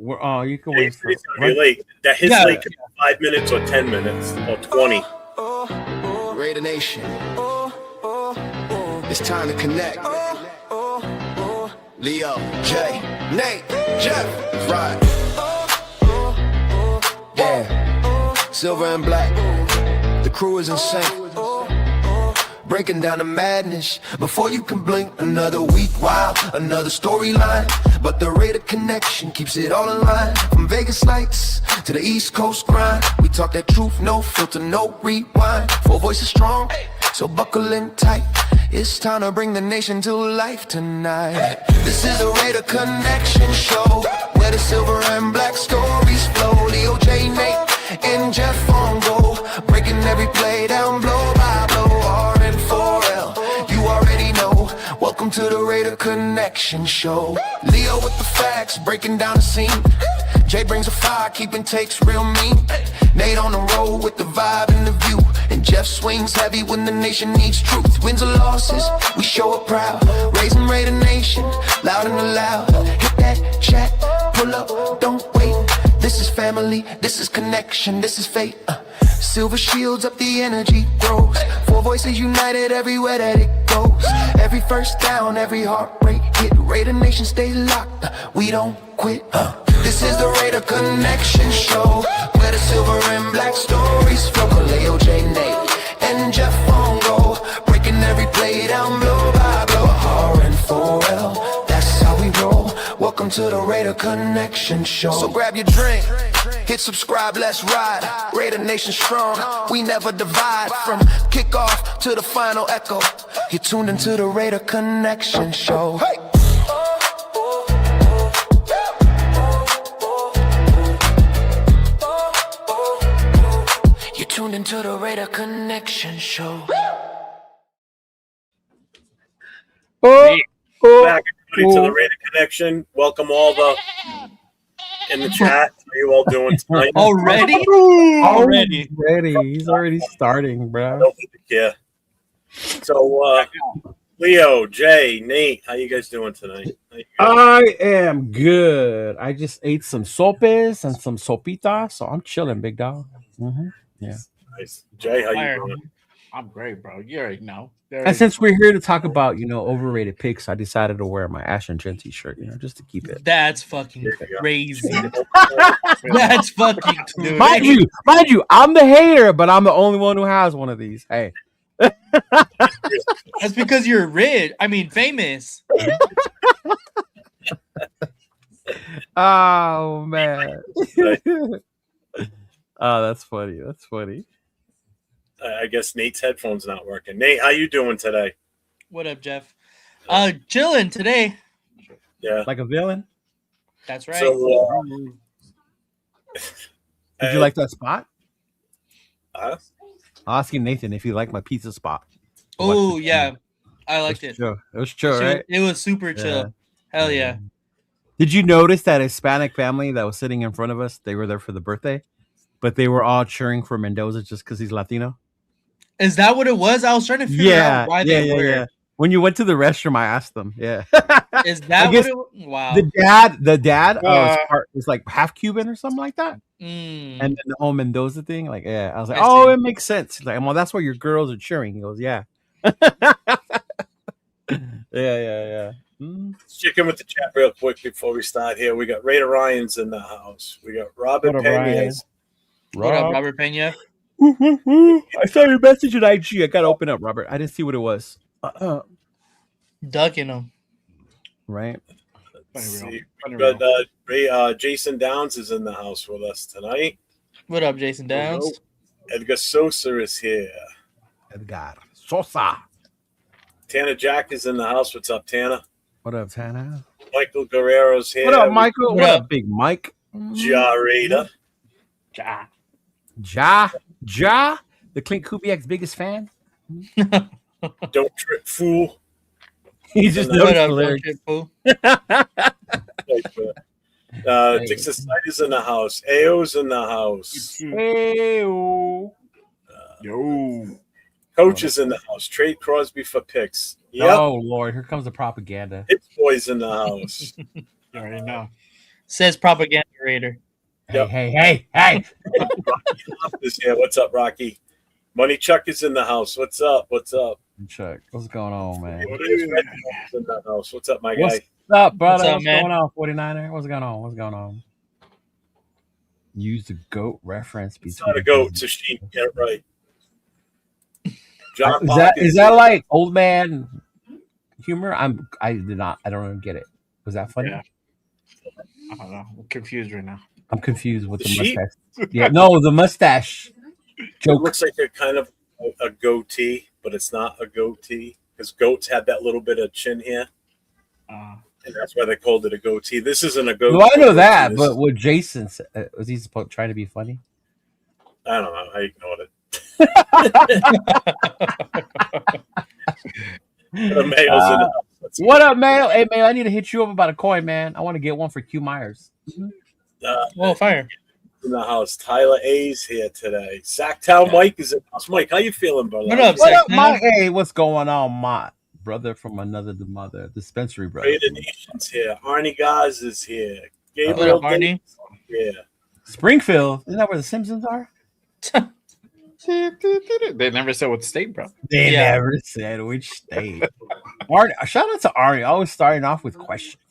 you can wait for you're late. That his late could be 5 minutes or 10 minutes or 20. Raider Nation. It's time to connect. Leo, Jay, Nate, Jeff, right. Yeah, silver and black. The crew is in sync. Breaking down the madness before you can blink. Another week, wow, another storyline. But the Raider connection keeps it all in line. From Vegas lights to the East Coast grind. We talk that truth, no filter, no rewind. Four voices strong, so buckle in tight. It's time to bring the nation to life tonight. This is the Raider Connection Show, where the silver and black stories flow. Leo, J, Nate, and Jeff on go, breaking every play down blow by blow. R-N-4-L, you already know. Welcome to the Raider Connection Show. Leo with the facts, breaking down the scene. Jay brings a fire, keeping takes real mean. Nate on the road with the vibe and the view. And Jeff swings heavy when the nation needs truth. Wins or losses, we show up proud. Raising Raider Nation, loud and loud. Hit that chat, pull up, don't wait. This is family, this is connection, this is fate. Silver shields up, the energy grows. Four voices united everywhere that it goes. Every first down, every heartbreak hit. Raider Nation stay locked, we don't quit. This is the Raider Connection Show, where the silver and black stories flow. Leo, J, Nate, and Jeff on go, breaking every play down blow by blow. R-N-4-L, that's how we roll. Welcome to the Raider Connection Show. So grab your drink, hit subscribe, let's ride. Raider Nation strong, we never divide. From kickoff to the final echo, you're tuned into the Raider Connection Show. Hey! Tuned into the Raider Connection Show. Back everybody to the Raider Connection. Welcome all the in the chat. How are you all doing tonight? Already? He's already starting, bro. Yeah. So, Leo, Jay, Nate, how you guys doing tonight? I am good. I just ate some sopes and some sopitas, so I'm chilling, big dog. Mm-hmm. Yeah. Nice. Jay, how you doing? I'm great, bro. You already know. And since we're here to talk about, overrated picks, I decided to wear my Ash and Jen t-shirt, just to keep it. That's fucking crazy. That's fucking crazy. Mind you, I'm the hater, but I'm the only one who has one of these. Hey. That's because you're rich. I mean, famous. Oh, man. Oh, that's funny. That's funny. I guess Nate's headphones not working. Nate, how you doing today? What up, Jeff? Chilling today. Yeah. Like a villain? That's right. So, did you like that spot? I'm asking Nathan if he liked my pizza spot. Oh, yeah. I liked it. It was chill, right? It was super chill. Hell yeah. Did you notice that Hispanic family that was sitting in front of us, they were there for the birthday, but they were all cheering for Mendoza just because he's Latino? Is that what it was? I was trying to figure out why they were. Yeah. When you went to the restroom, I asked them. Yeah. Is that what it was? Wow. The dad was like half Cuban or something like that. And then the whole Mendoza thing, I was like, it makes sense. He's like, well, that's why your girls are cheering. He goes, yeah. Yeah. Check in with the chat real quick before we start here. We got Raider Ryans in the house. We got Robert Pena. What up, Robert Pena? I saw your message at IG. I got to open up, Robert. I didn't see what it was. Ducking them. Right. But Jason Downs is in the house with us tonight. What up, Jason Downs? Edgar Sosa is here. Edgar Sosa. Tanner Jack is in the house. What's up, Tanner? What up, Tanner? Michael Guerrero's here. What up, Michael? What up, Big Mike? Ja Raider. Ja, the Clint Kubiak's biggest fan. Don't trip, fool. He just knows the lyrics. Dixon Snyder is in the house. Ao's in the house. Ayo. Yo. Coach is in the house. Trade Crosby for picks. Yep. Oh, Lord. Here comes the propaganda. Hits Boy's in the house. You already know. Says propaganda raider. Hey, Yep. hey. Rocky is here. What's up, Rocky? Money Chuck is in the house. What's up? What's up? Chuck, what's going on, man? Is in the house. What's up, my What's guy? up, brother? What's up, What's man? going on, 49er? What's going on? What's going on? Use the goat reference between. It's not a goat. It's a sheep. Get it right. John is that like old man humor? I don't even get it. Was that funny? Yeah. I don't know. I'm confused right now. I'm confused with the sheep? mustache. Yeah, no, the mustache joke. It looks like a kind of a goatee, but it's not a goatee because goats have that little bit of chin here, and that's why they called it a goatee. This isn't a goatee. Well, I know that, but what Jason said, was he trying to be funny? I don't know. I ignored it. What up, Mayo? Hey, Mayo, I need to hit you up about a coin, man. I want to get one for Q Myers. Fire. In the house. Tyler A's here today. Sacktown Mike is in the house. Mike, how you feeling, brother? What up, Mike? Hey, what's going on, my brother from another mother dispensary, brother? Raider Nation's here. Arnie Gaz is here. Gabriel Arnie? Yeah. Springfield. Isn't that where the Simpsons are? They never said what state, bro. They never said which state. Arnie, shout out to Arnie. Always starting off with questions.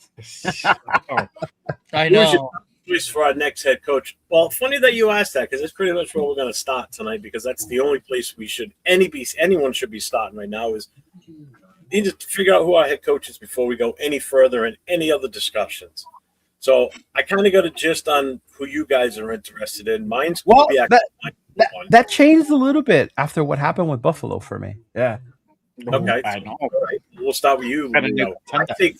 I know. Choice for our next head coach. Well, funny that you asked that because that's pretty much where we're going to start tonight because that's the only place we should anyone should be starting right now is need to figure out who our head coach is before we go any further in any other discussions. So I kind of got a gist on who you guys are interested in. Mine's that changed a little bit after what happened with Buffalo for me. Yeah. Okay. I know. All right. We'll start with you. I think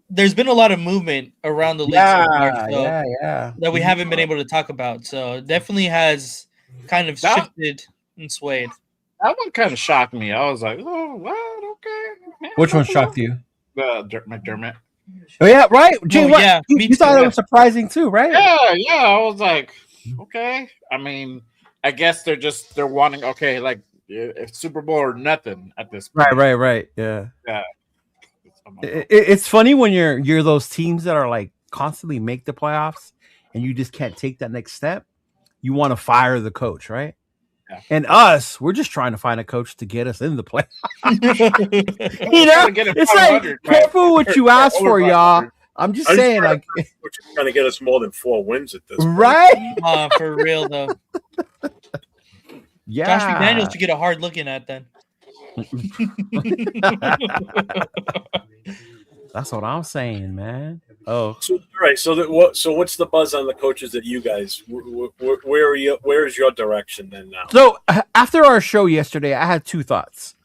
there's been a lot of movement around the league that we haven't been able to talk about. So definitely has kind of shifted and swayed. That one kind of shocked me. I was like, oh, what? Okay. Man, which one shocked you? McDermott. Oh yeah, right. Jay, you thought it was surprising too, right? Yeah. I was like, okay. I mean, I guess they're wanting like Super Bowl or nothing at this point. Right. Yeah. It's funny when you're those teams that are like constantly make the playoffs and you just can't take that next step. You want to fire the coach, right? Yeah. And we're just trying to find a coach to get us in the playoffs. It's like careful what you ask for, y'all. I'm just saying, like, we're just trying to get us more than 4 wins at this point. Right? For real though. Yeah, Josh McDaniels to get a hard looking at then. That's what I'm saying, man. Oh, so, all right. So what's the buzz on the coaches that you guys? Where are you? Where is your direction then now? So after our show yesterday, I had 2 thoughts.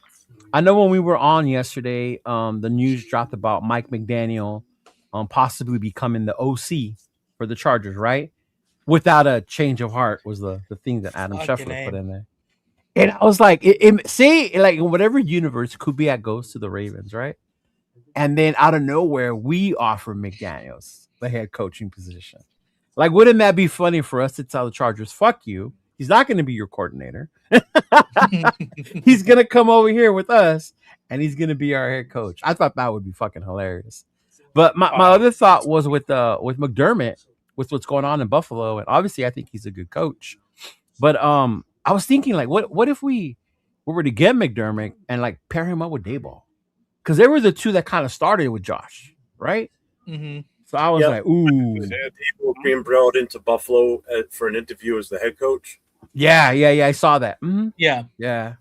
I know when we were on yesterday, the news dropped about Mike McDaniel possibly becoming the OC for the Chargers, right? Without a change of heart was the thing that Adam Schefter put in there. And I was like, say, like in whatever universe, Kubiak goes to the Ravens, right? And then out of nowhere, we offer McDaniels the head coaching position. Like, wouldn't that be funny for us to tell the Chargers, fuck you? He's not going to be your coordinator. He's going to come over here with us, and he's going to be our head coach. I thought that would be fucking hilarious. But my other thought was with McDermott, with what's going on in Buffalo, and obviously I think he's a good coach. But I was thinking, like, what if we were to get McDermott and like pair him up with Daboll? Because they were the 2 that kind of started with Josh, right? Mm-hmm. So I was like, ooh. Daboll being brought into Buffalo for an interview as the head coach. Yeah. I saw that. Mm-hmm. Yeah.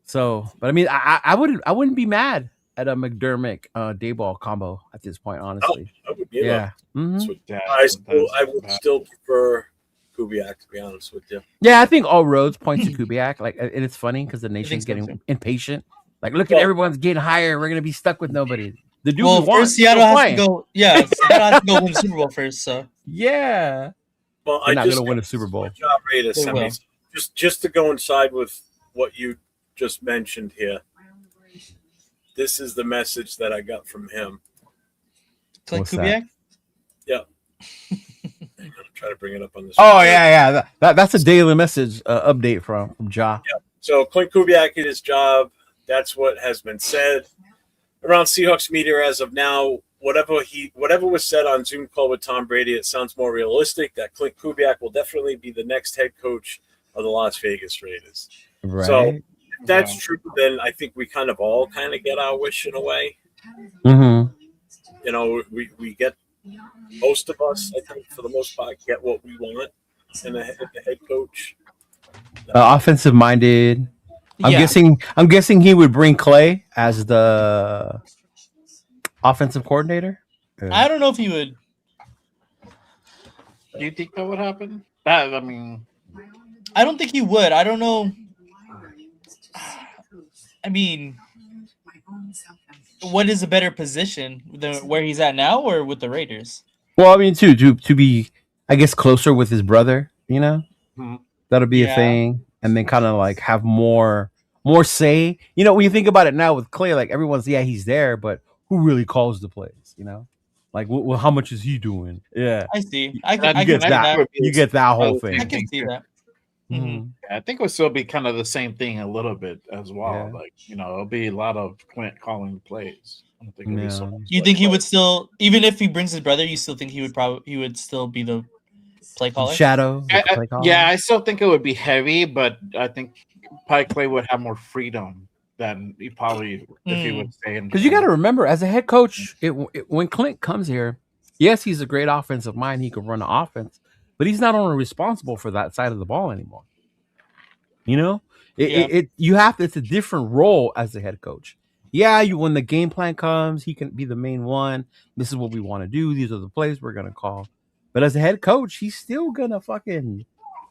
So, but I mean, I wouldn't be mad at a McDermott Daboll combo at this point, honestly. I would be. Yeah. Mm-hmm. I would still prefer Kubiak, to be honest with you. Yeah, I think all roads point to Kubiak. Like, and it's funny because the nation's getting impatient. Like, look at everyone's getting higher. We're gonna be stuck with nobody. The dude first Seattle has to go. Yeah, Seattle has to go win the Super Bowl first. So yeah. Well, they're not gonna win a Super Bowl. Just to go inside with what you just mentioned here. This is the message that I got from him. Clint Kubiak? Yeah. I'm gonna try to bring it up on this. Oh yeah. That's a daily message update from Ja. Yeah. So Clint Kubiak did his job. That's what has been said around Seahawks media as of now. whatever was said on Zoom call with Tom Brady, it sounds more realistic that Clint Kubiak will definitely be the next head coach of the Las Vegas Raiders. So Right. if that's true, then I think we kind of get our wish in a way. Mm-hmm. You know, we get, most of us, I think, for the most part, get what we want in the head coach. Offensive minded. I'm Yeah. guessing he would bring Clay as the offensive coordinator. I don't know if he would. Do you think that would happen? I mean, I don't think he would. I don't know. I mean, what is a better position, where he's at now or with the Raiders? Well, I mean, to be, I guess, closer with his brother. You know, hmm. that'll be a Yeah. thing, and then kind of like have more say. You know, when you think about it now with Clay, like everyone's he's there, but who really calls the plays? You know, like well, how much is he doing? Yeah, I see. you, I can you get see that. that. You get that whole I thing. can see that. Mhm. I think it would still be kind of the same thing a little bit as well. Yeah. Like, it'll be a lot of Clint calling the plays. I don't think it'll be so Yeah. much You like think he Clay. would still, even if he brings his brother, you still think he would still be the play caller? Shadow. Yeah, I still think it would be heavy, but I think probably Clay would have more freedom than he probably if he would stay in. Because you got to remember, as a head coach, when Clint comes here, yes, he's a great offensive mind. He could run the offense, but he's not only responsible for that side of the ball anymore. You know, you have to. It's a different role as a head coach. Yeah, when the game plan comes, he can be the main one. This is what we want to do. These are the plays we're gonna call. But as a head coach, he's still gonna fucking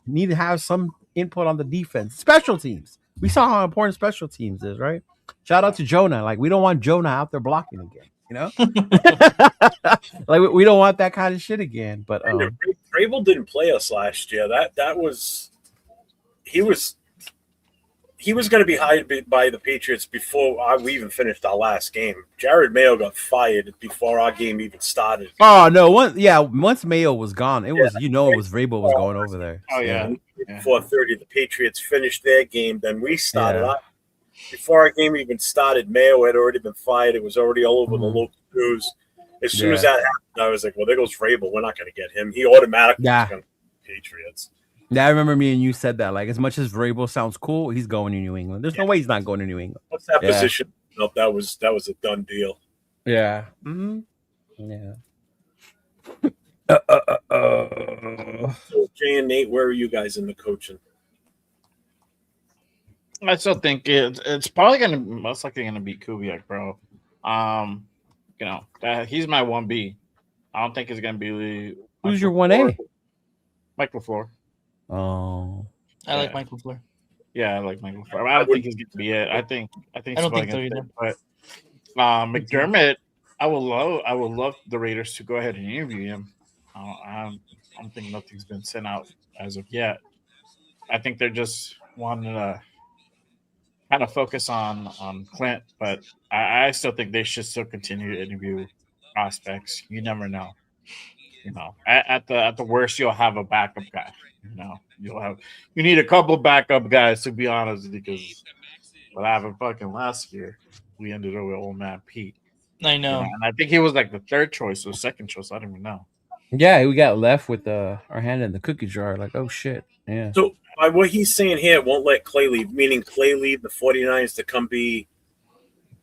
need to have some input on the defense, special teams. We saw how important special teams is, right? Shout out to Jonah. Like, we don't want Jonah out there blocking again. You know, like we don't want that kind of shit again. But Vrabel didn't play us last year. That was he was going to be hired by the Patriots before we even finished our last game. Jared Mayo got fired before our game even started. Oh no! Once Mayo was gone, it was it was Vrabel was going over there. Oh yeah. 4:30, the Patriots finished their game. Then we started. Before our game even started, Mayo had already been fired. It was already all over the local news. As soon as that happened, I was like, "Well, there goes Vrabel. We're not going to get him. He automatically is going to be Patriots." Yeah, I remember me and you said that. Like, as much as Vrabel sounds cool, he's going to New England. There's no way he's not going to New England. Once that position, that was a done deal. Yeah. Mm-hmm. Yeah. So Jay and Nate, where are you guys in the coaching? I still think it's probably most likely gonna be Kubiak, bro. He's my 1B. I don't think it's gonna be who's your 1A? Mike LaFleur. Oh, I like Mike LaFleur. Yeah, I like Mike LaFleur. I don't think he's gonna be it. I don't think so either. But McDermott, I would love the Raiders to go ahead and interview him. I don't think nothing's been sent out as of yet. I think they're just wanting to kind of focus on Clint, but I still think they should still continue to interview prospects. You never know. At the worst, you'll have a backup guy. You need a couple of backup guys, to be honest, because what happened fucking last year, we ended up with old man Pete. I know. And I think he was like the third choice or second choice. I don't even know. Yeah, we got left with our hand in the cookie jar. Like, oh shit. Yeah. So by what he's saying here, won't let Clay leave, meaning Clay leave the 49ers to come be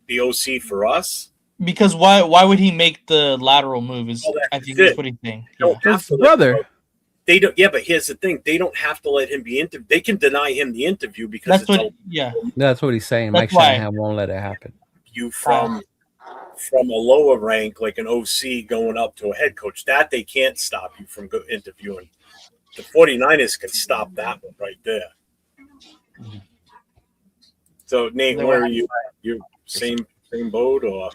the OC for us? Because why would he make the lateral move? I think that's what he's saying. His brother. They don't. Yeah, but here's the thing: they don't have to let him be interviewed. They can deny him the interview because that's what he's saying. Mike Shanahan won't let it happen. You from a lower rank like an OC going up to a head coach, that they can't stop you from interviewing. The 49ers can stop that one right there. So Nate, where are you at? You same boat or?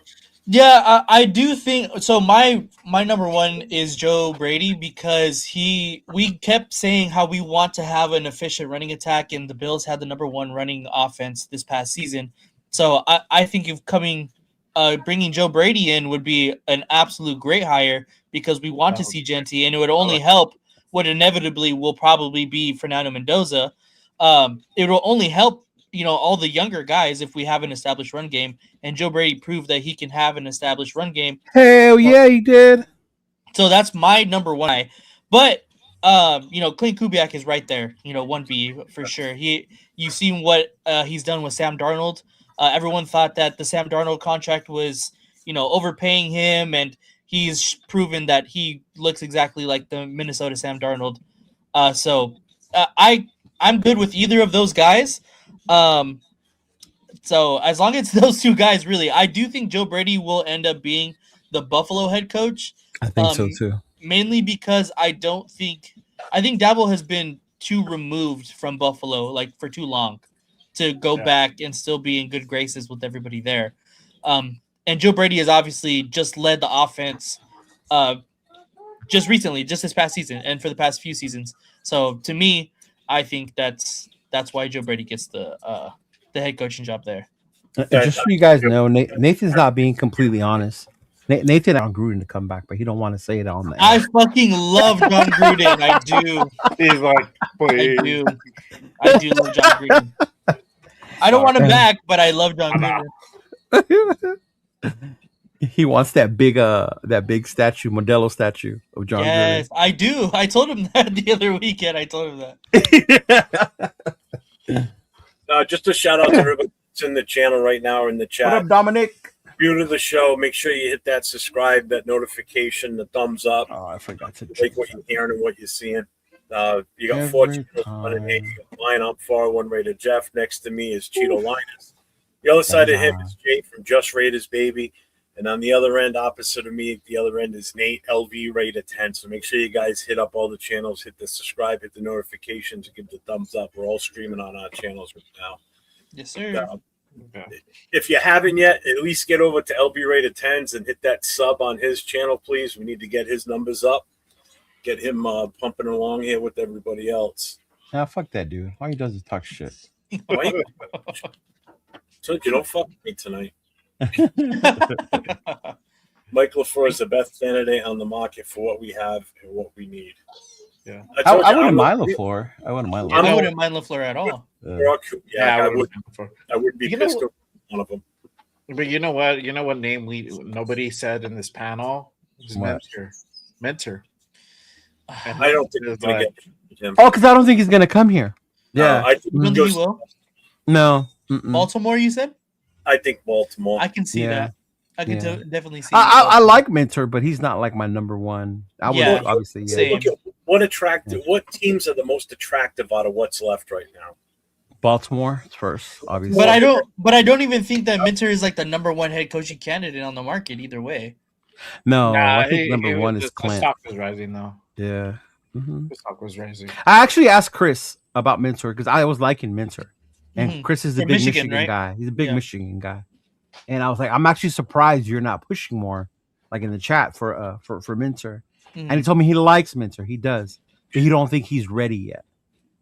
Yeah, I do think so. My number one is Joe Brady because we kept saying how we want to have an efficient running attack, and the Bills had the number one running offense this past season. So I think bringing Joe Brady in would be an absolute great hire because we want to see Genty, and it would only help what inevitably will probably be Fernando Mendoza. It will only help all the younger guys if we have an established run game, and Joe Brady proved that he can have an established run game. Hell yeah, he did. So that's my number one. But Clint Kubiak is right there. 1B for sure. You've seen what he's done with Sam Darnold. Everyone thought that the Sam Darnold contract was overpaying him, and he's proven that he looks exactly like the Minnesota Sam Darnold. So I'm good with either of those guys. So as long as those two guys, really, I do think Joe Brady will end up being the Buffalo head coach. I think so too. Mainly because I think Dabble has been too removed from Buffalo, like for too long, to go back and still be in good graces with everybody there. And Joe Brady has obviously just led the offense, just recently, just this past season, and for the past few seasons. So to me, I think that's why Joe Brady gets the head coaching job there. Just so you guys know, Nathan's not being completely honest. Nathan on Gruden to come back, but he don't want to say it on there. I fucking love John Gruden. I do. He's like, please. I do love John Gruden. I don't want him back, but I love John Gruden. He wants that big statue, Modelo statue of John Gruden. Yes, I do. I told him that the other weekend. I told him that. Just a shout out to everybody that's in the channel right now or in the chat. What up, Dominic? If you're new to the show, make sure you hit that subscribe, that notification, the thumbs up. Oh, I forgot to like what you're hearing and what you're seeing. You got 4 channels, 108. You got mine. I'm far one rated Jeff. Next to me is Cheeto Linus. The other side of him is Jay from Just Raiders Baby. And on the other end, opposite of me, the other end is Nate, LV rated 10. So make sure you guys hit up all the channels, hit the subscribe, hit the notifications, give the thumbs up. We're all streaming on our channels right now. Yes, sir. If you haven't yet, at least get over to LB rated 10s and hit that sub on his channel, please. We need to get his numbers up, get him pumping along here with everybody else. Nah, fuck that dude. All he does is talk shit. So you don't fuck me tonight. Mike LaFleur is the best candidate on the market for what we have and what we need. Yeah, I wouldn't mind LaFleur. I wouldn't mind LaFleur. I wouldn't mind LaFleur at all. I wouldn't be pissed off one of them. But you know what? You know what name nobody said in this panel? Mentor. I don't think it's going to get him. Oh, because I don't think he's going to come here. Yeah. I think he will? No. Baltimore, you said? I think Baltimore. I can see that. I can definitely see I like Mentor, but he's not like my number one. I would obviously. Same. What teams are the most attractive out of what's left right now? Baltimore first, obviously. But I don't even think that Mentor is like the number one head coaching candidate on the market either way. No, I think number one is Clint. The stock is rising though. Yeah. The stock was rising. I actually asked Chris about Mentor because I was liking Mentor. And Chris is a big Michigan right? guy. He's a big Michigan guy. And I was like, I'm actually surprised you're not pushing more, like in the chat for Mentor. And he told me he likes Mentor. He does. But he don't think he's ready yet.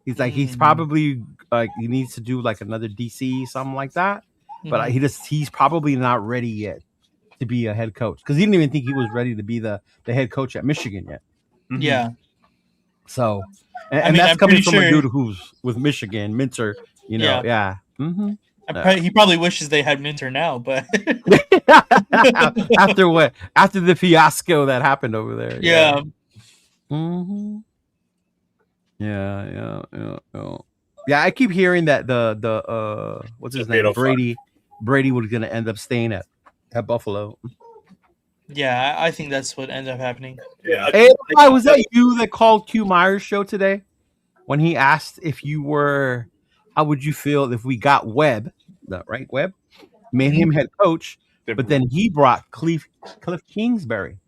He's like, he's probably like he needs to do like another DC, something like that. But he's probably not ready yet to be a head coach. Because he didn't even think he was ready to be the head coach at Michigan yet. Yeah. So and that's coming from a dude who's with Michigan, Mentor. You know, He probably wishes they had Mentor now, but after what? After the fiasco that happened over there. Yeah. Yeah, I keep hearing that the what's his name? Brady was gonna end up staying at Buffalo. Yeah, I think that's what ended up happening. Yeah. Hey, was that you that called Q Myers' show today? When he asked if you were, how would you feel if we got Webb, Webb, made him head coach, but then he brought Cliff Kingsbury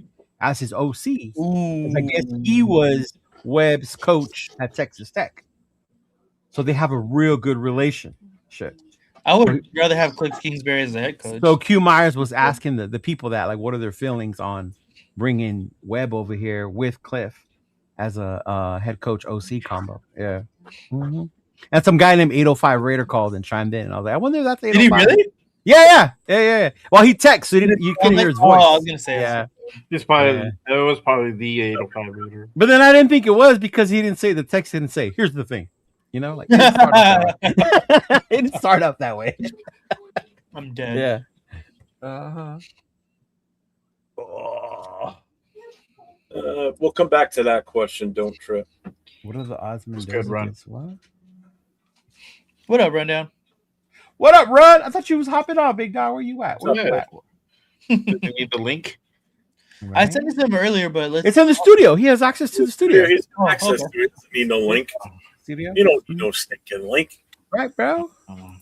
as his OC. I guess he was Webb's coach at Texas Tech. So they have a real good relationship. I would rather have Cliff Kingsbury as the head coach. So Q Myers was asking the people that, like, what are their feelings on bringing Webb over here with Cliff as a head coach OC combo. Yeah. And some guy named 805 Raider called and chimed in. And I was like, I wonder if that's 805. Did he really? Yeah. Well, he texts, so you couldn't hear his voice. Oh, I was going to say. Yeah. It was probably the 805 Raider. But then I didn't think it was because he didn't say, the text didn't say, here's the thing. You know, like it didn't start up that way. It didn't start up that way. I'm dead. Yeah. Uh-huh. Oh. We'll come back to that question. Don't trip. What are the odds Good Mendoza run. gets what? What up, Rundown? What up, Run? I thought you was hopping on, big dog. Where you at? Where you at? Do you need the link? I sent it to him earlier, but It's in the studio. He has access to the studio. He's Oh, access okay. to it. Doesn't need no link. Studio? You don't need no stinking link. Right, bro. Oh.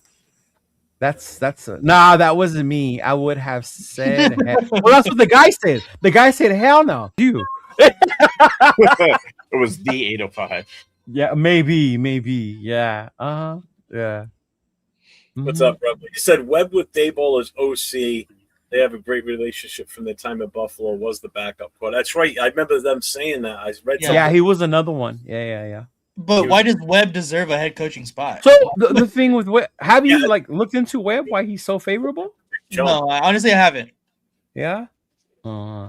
That's nah, that wasn't me. I would have said well, that's what the guy said. The guy said, hell no. You. It was D805. Yeah, maybe. Yeah. Uh-huh. Yeah. What's up, bro? You said Webb with Dayball as OC. They have a great relationship from their time at Buffalo. Was the backup quote? That's right. I remember them saying that. I read. Yeah, he was another one. Yeah. But why does Webb deserve a head coaching spot? So the thing with Webb, have you like looked into Webb? Why he's so favorable? No, honestly, I haven't. Yeah. So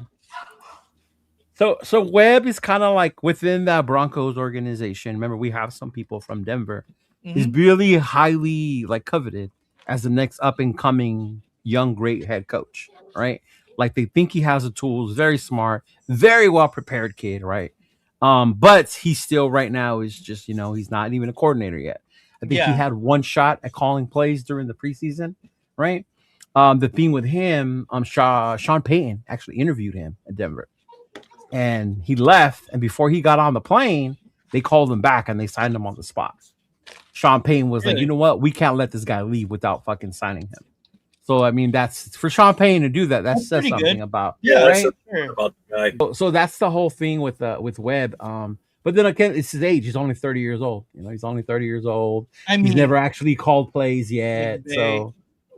Webb is kind of like within that Broncos organization. Remember, we have some people from Denver. Mm-hmm. He's really highly like coveted as the next up and coming young great head coach, right? Like they think he has the tools, very smart, very well prepared kid, right? But he still right now is just, he's not even a coordinator yet. I think he had one shot at calling plays during the preseason, right? The thing with him, Sean Payton actually interviewed him at Denver. And he left, and before he got on the plane, they called him back and they signed him on the spot. Sean Payton was like, you know what? We can't let this guy leave without fucking signing him. So, I mean, that's for Sean Payton to do that. That says something about, right? About the guy. So that's the whole thing with Webb. But then again, it's his age. He's only 30 years old. He's only 30 years old. I mean, he's never actually called plays yet. So,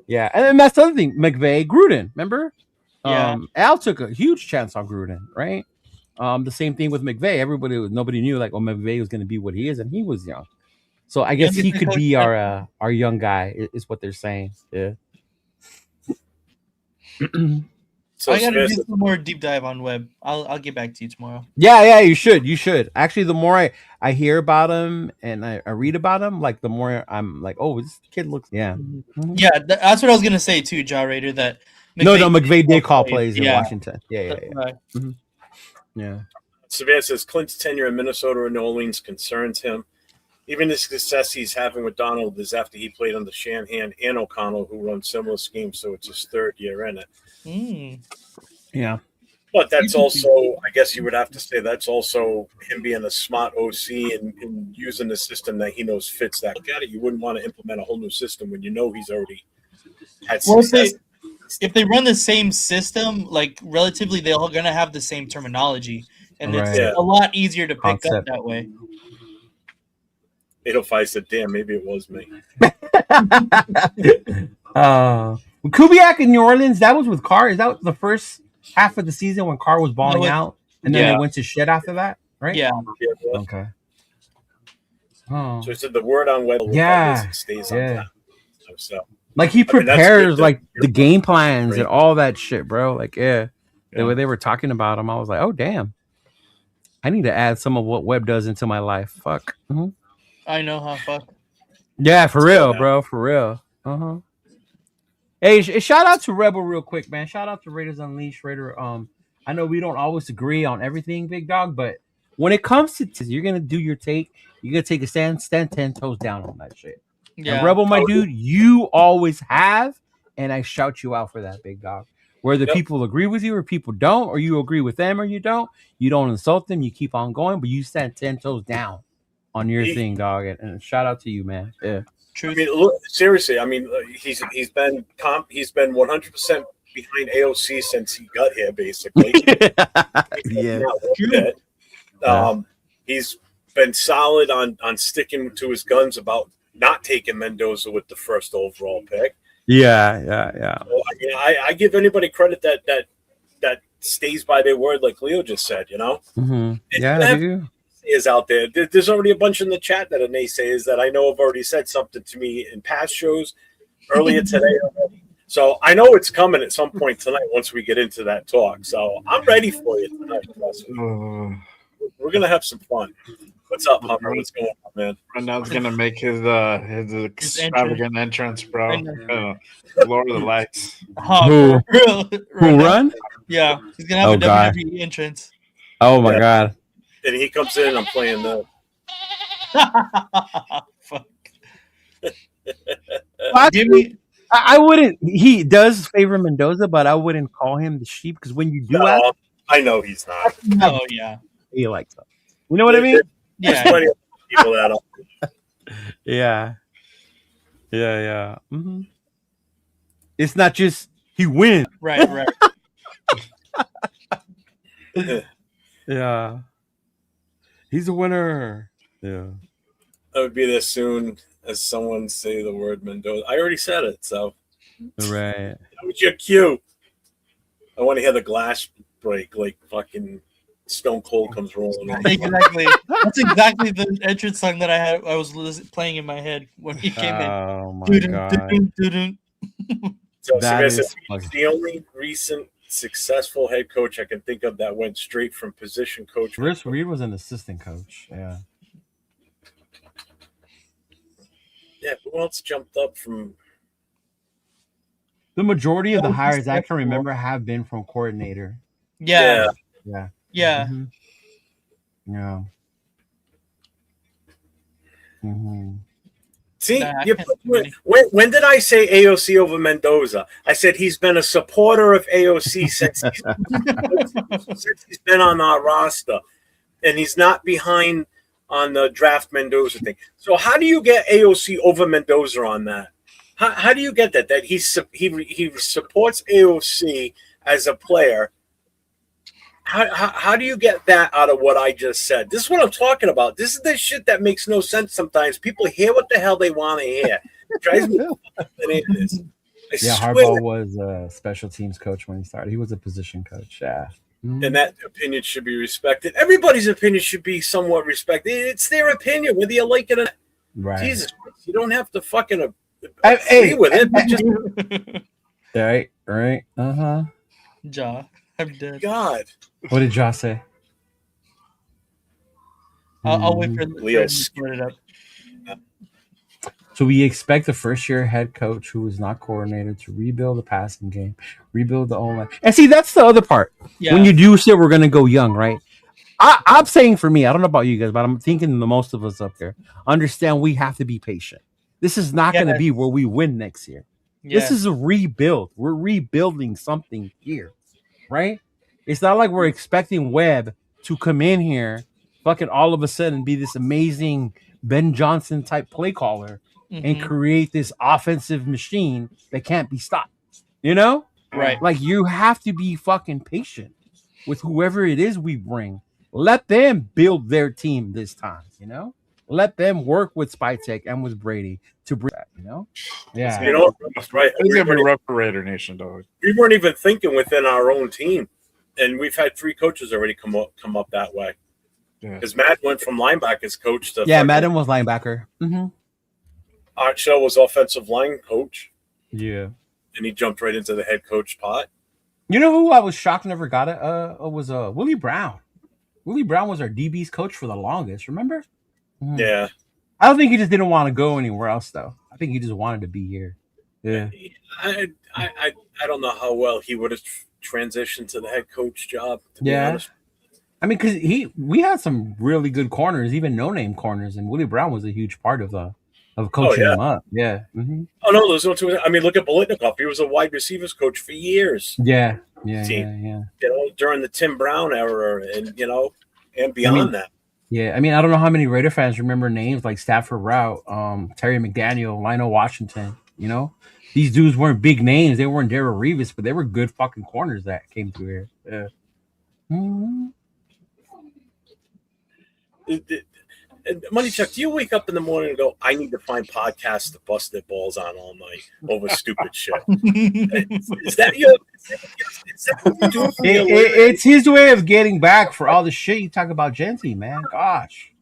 yeah. And then that's the other thing. McVay, Gruden, remember? Yeah. Al took a huge chance on Gruden, right? The same thing with McVay. Nobody knew like, McVay was going to be what he is, and he was young. So I guess he could be our young guy, is what they're saying. Yeah. So I gotta do some more deep dive on Webb. I'll get back to you tomorrow. Yeah, you should. Actually, the more I hear about him and I read about him, like the more I'm like, oh, this kid looks. Yeah. Yeah, that's what I was gonna say too, Jaw Raider. That McVay did call plays in Washington. Yeah. Yeah. Savannah says Clint's tenure in Minnesota and New Orleans concerns him. Even the success he's having with Donald is after he played under Shanahan and O'Connell, who run similar schemes. So it's his third year in it. Yeah. But that's also, I guess you would have to say, that's also him being a smart OC and using the system that he knows fits that guy. You wouldn't want to implement a whole new system when you know he's already had success. If they run the same system, like relatively, they're all going to have the same terminology. And it's a lot easier to pick up that way. 805 said, damn, maybe it was me. Kubiak in New Orleans, that was with Carr. Is that the first half of the season when Carr was balling out? And then they went to shit after that, right? Yeah. Okay. Oh. So he said the word on Webb stays on top. So, like he prepares like the game plans and all that shit, bro. Like, the way they were talking about him, I was like, oh, damn. I need to add some of what Webb does into my life. Fuck. Mm-hmm. I know, huh? Fuck. Yeah, for real, bro. For real. Uh-huh. Hey, shout out to Rebel real quick, man. Shout out to Raiders Unleashed. Raider. I know we don't always agree on everything, big dog, but when it comes to you're gonna do your take, you're gonna take a stand 10 toes down on that shit. Yeah. And Rebel, my dude, you always have, and I shout you out for that, big dog. Whether people agree with you or people don't, or you agree with them or you don't insult them, you keep on going, but you stand 10 toes down on your thing, dog. And shout out to you, man. Yeah. I mean, look, seriously. I mean, he's been 100% behind AOC since he got here, basically. He's been solid on sticking to his guns about not taking Mendoza with the first overall pick. Yeah. So, I give anybody credit that stays by their word, like Leo just said. Mm-hmm. Yeah, is out there. There's already a bunch in the chat that are naysayers that I know have already said something to me in past shows earlier today already. So I know it's coming at some point tonight once we get into that talk. So I'm ready for you tonight. We're gonna have some fun. What's up, Hummer? What's going on? man. Fernando's gonna make his extravagant entrance, bro. Lord of the Lights. Who? Who run? Yeah, he's gonna have a WWE entrance. Oh my god! And he comes in, I'm playing the. Fuck. Give me. I wouldn't. He does favor Mendoza, but I wouldn't call him the sheep because when you do ask, I know he's not. No, yeah, he likes them. You know what I mean? There's plenty of people that are. Yeah. Mm-hmm. It's not just he wins. Right. Yeah. He's a winner. Yeah. I would be there soon as someone say the word Mendoza. I already said it, so. Right. That was your cue. I want to hear the glass break like fucking Stone Cold comes rolling in. Exactly. That's exactly the entrance song that I was playing in my head when he came in. Oh my god. So That is he's the only recent successful head coach I can think of that went straight from position coach. Chris Reed was an assistant coach. Yeah. Yeah, who else jumped up from? The majority of the hires I can remember have been from coordinator. Yeah. Mm-hmm. Yeah. Mm-hmm. See, when did I say AOC over Mendoza? I said he's been a supporter of AOC since he's been on our roster, and he's not behind on the draft Mendoza thing. So how do you get AOC over Mendoza on that? How do you get that? That he supports AOC as a player. How do you get that out of what I just said? This is what I'm talking about. This is the shit that makes no sense sometimes. People hear what the hell they want to hear. It drives me. Harbaugh was a special teams coach when he started. He was a position coach. Yeah. And that opinion should be respected. Everybody's opinion should be somewhat respected. It's their opinion, whether you like it or not. Right. Jesus Christ, you don't have to fucking agree with it. But just... Right. Uh-huh. Ja, I'm dead. God. What did Ja say? I'll wait for Leo to put it up. So we expect the first-year head coach who is not coordinator to rebuild the passing game, rebuild the O-line. And see, that's the other part. Yeah. When you do say we're going to go young, right? I'm saying for me, I don't know about you guys, but I'm thinking the most of us up there understand we have to be patient. This is not going to be where we win next year. This is a rebuild. We're rebuilding something here, right? It's not like we're expecting Webb to come in here, fucking all of a sudden be this amazing Ben Johnson type play caller and create this offensive machine that can't be stopped. You know? Right. Like you have to be fucking patient with whoever it is we bring. Let them build their team this time, you know? Let them work with Spytek and with Brady to bring that, you know? Yeah. You know, right. It's going to be rough for Raider Nation, dog. We weren't even thinking within our own team. And we've had 3 coaches already come up that way. Because Matt went from linebackers coach to Madden was linebacker. Mm-hmm. Art Shell was offensive line coach. Yeah. And he jumped right into the head coach pot. You know who I was shocked never got it? Was Willie Brown. Willie Brown was our DB's coach for the longest, remember? Mm-hmm. Yeah. I don't think he just didn't want to go anywhere else, though. I think he just wanted to be here. Yeah. I don't know how well he would have transitioned to the head coach job, to be honest. I mean, because we had some really good corners, even no-name corners, and Willie Brown was a huge part of coaching them up. Yeah. Mm-hmm. Oh, no, there's no two. I mean, look at Bolitnikoff. He was a wide receivers coach for years. Yeah. You know, during the Tim Brown era and, you know, and beyond that. Yeah. I mean, I don't know how many Raider fans remember names like Stafford Rout, Terry McDaniel, Lionel Washington, you know? These dudes weren't big names. They weren't Darrell Revis, but they were good fucking corners that came through here. Yeah. Mm-hmm. Money Chuck, do you wake up in the morning and go, I need to find podcasts to bust their balls on all night over stupid shit? Is that your it's his way of getting back for all the shit you talk about Genty, man. Gosh.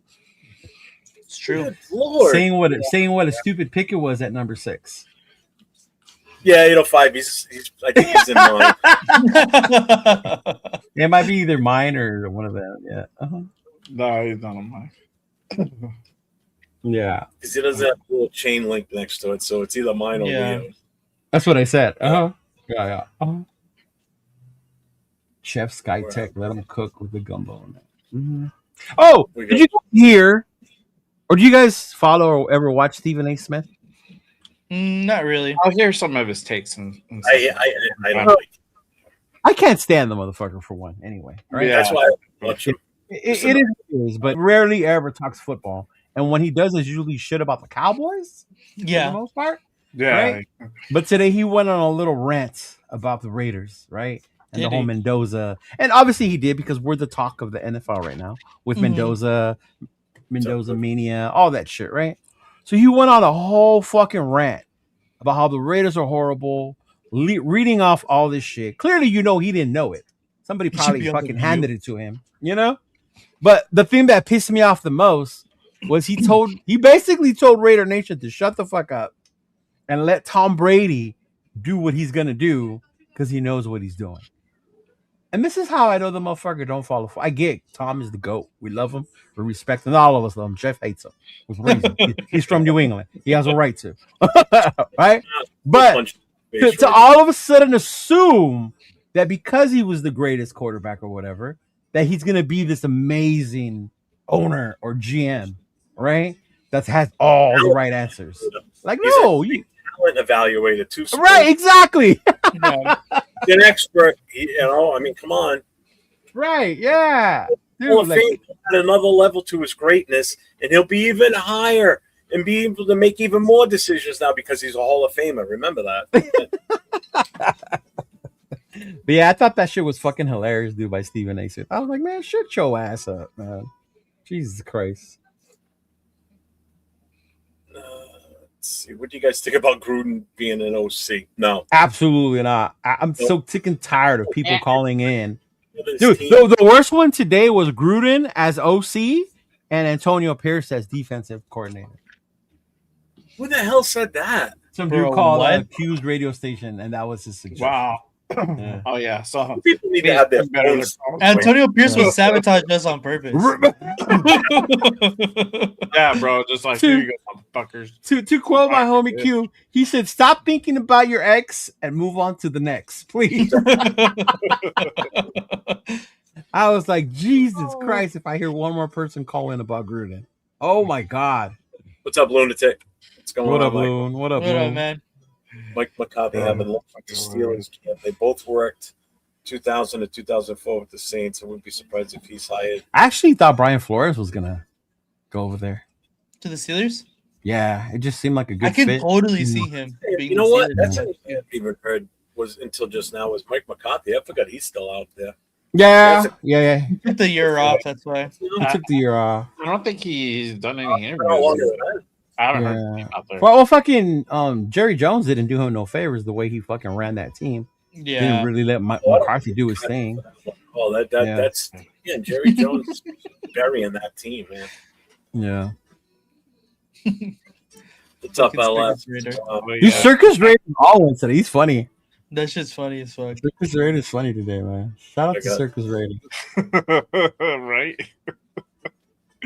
It's true. Good Lord. Saying what a stupid pick it was at number 6. Yeah, 805. I think he's in mine. It might be either mine or one of them. Yeah. Uh-huh. No, he's not on mine. Yeah. Because it doesn't have a little chain link next to it, so it's either mine or Leo's. That's what I said. Yeah. Chef Skytech, let him cook with the gumbo on it. Mm-hmm. Oh, did you hear, or do you guys follow or ever watch Stephen A. Smith? Not really. I'll hear some of his takes. And I don't know. I can't stand the motherfucker for one. Anyway, right? Yeah. That's why I watch him. It is, but rarely ever talks football. And when he does, it's usually shit about the Cowboys. Yeah, for the most part. Yeah. Right? But today he went on a little rant about the Raiders, right? And the whole Mendoza. And obviously he did because we're the talk of the NFL right now with Mendoza mania, all that shit, right? So he went on a whole fucking rant about how the Raiders are horrible, reading off all this shit. Clearly, he didn't know it. Somebody probably fucking handed it to him, But the thing that pissed me off the most was he basically told Raider Nation to shut the fuck up and let Tom Brady do what he's gonna do because he knows what he's doing. And this is how I know the motherfucker don't follow. I get Tom is the GOAT. We love him. We respect him. All of us love him. Jeff hates him. With reason. He's from New England. He has a right to. Right? But to all of a sudden assume that because he was the greatest quarterback or whatever, that he's going to be this amazing owner or GM, right? That has all the right answers. Like, he's talent evaluated too. Right, exactly. An expert, I mean, come on. Right, yeah. Dude, at another level to his greatness, and he'll be even higher and be able to make even more decisions now because he's a Hall of Famer. Remember that. But yeah, I thought that shit was fucking hilarious, dude, by Stephen A. Smith. I was like, man, shut your ass up, man. Jesus Christ. Let's see. What do you guys think about Gruden being an OC? No. Absolutely not. I'm so sick and tired of people calling in. Dude, the worst one today was Gruden as OC and Antonio Pierce as defensive coordinator. Who the hell said that? Some dude called a Q's radio station, and that was his suggestion. Wow. Yeah. Oh yeah, so people need to have their Antonio Pierce was sabotaged us on purpose. Yeah, bro, just like here you go, fuckers. To quote my homie Q, he said, "Stop thinking about your ex and move on to the next, please." I was like, Jesus Christ! If I hear one more person call in about Gruden, oh my God! What's up, lunatic? What's going on? What up, Loon? What up, man? Mike McCarthy having left the Steelers camp. They both worked 2000 to 2004 with the Saints. I wouldn't be surprised if he's hired. I actually thought Brian Flores was gonna go over there to the Steelers. Yeah, it just seemed like a good fit. I can totally see him. You know what? That's what I even heard was until just now was Mike McCarthy. I forgot he's still out there. Yeah. He took the year off. That's why he took the year off. I don't think he's done any interviews. I haven't heard out there. Well, fucking Jerry Jones didn't do him no favors the way he fucking ran that team. Yeah, didn't really let McCarthy do his thing. Oh, that's Jerry Jones is burying that team, man. Yeah. What's up, LF? He's Circus Raider all in today. He's funny. That shit's funny as fuck. Circus Raider is funny today, man. Shout out to Circus Raider. Right.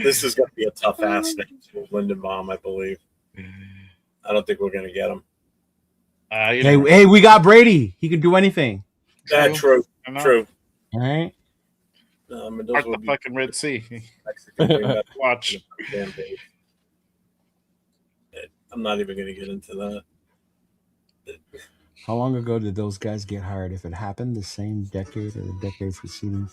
This is going to be a tough ass thing to Lindenbaum, I believe. I don't think we're going to get him. Hey, we got Brady. He can do anything. True. All right. Part the fucking Red Sea. Watch. I'm not even going to get into that. How long ago did those guys get hired? If it happened the same decade or the decades preceding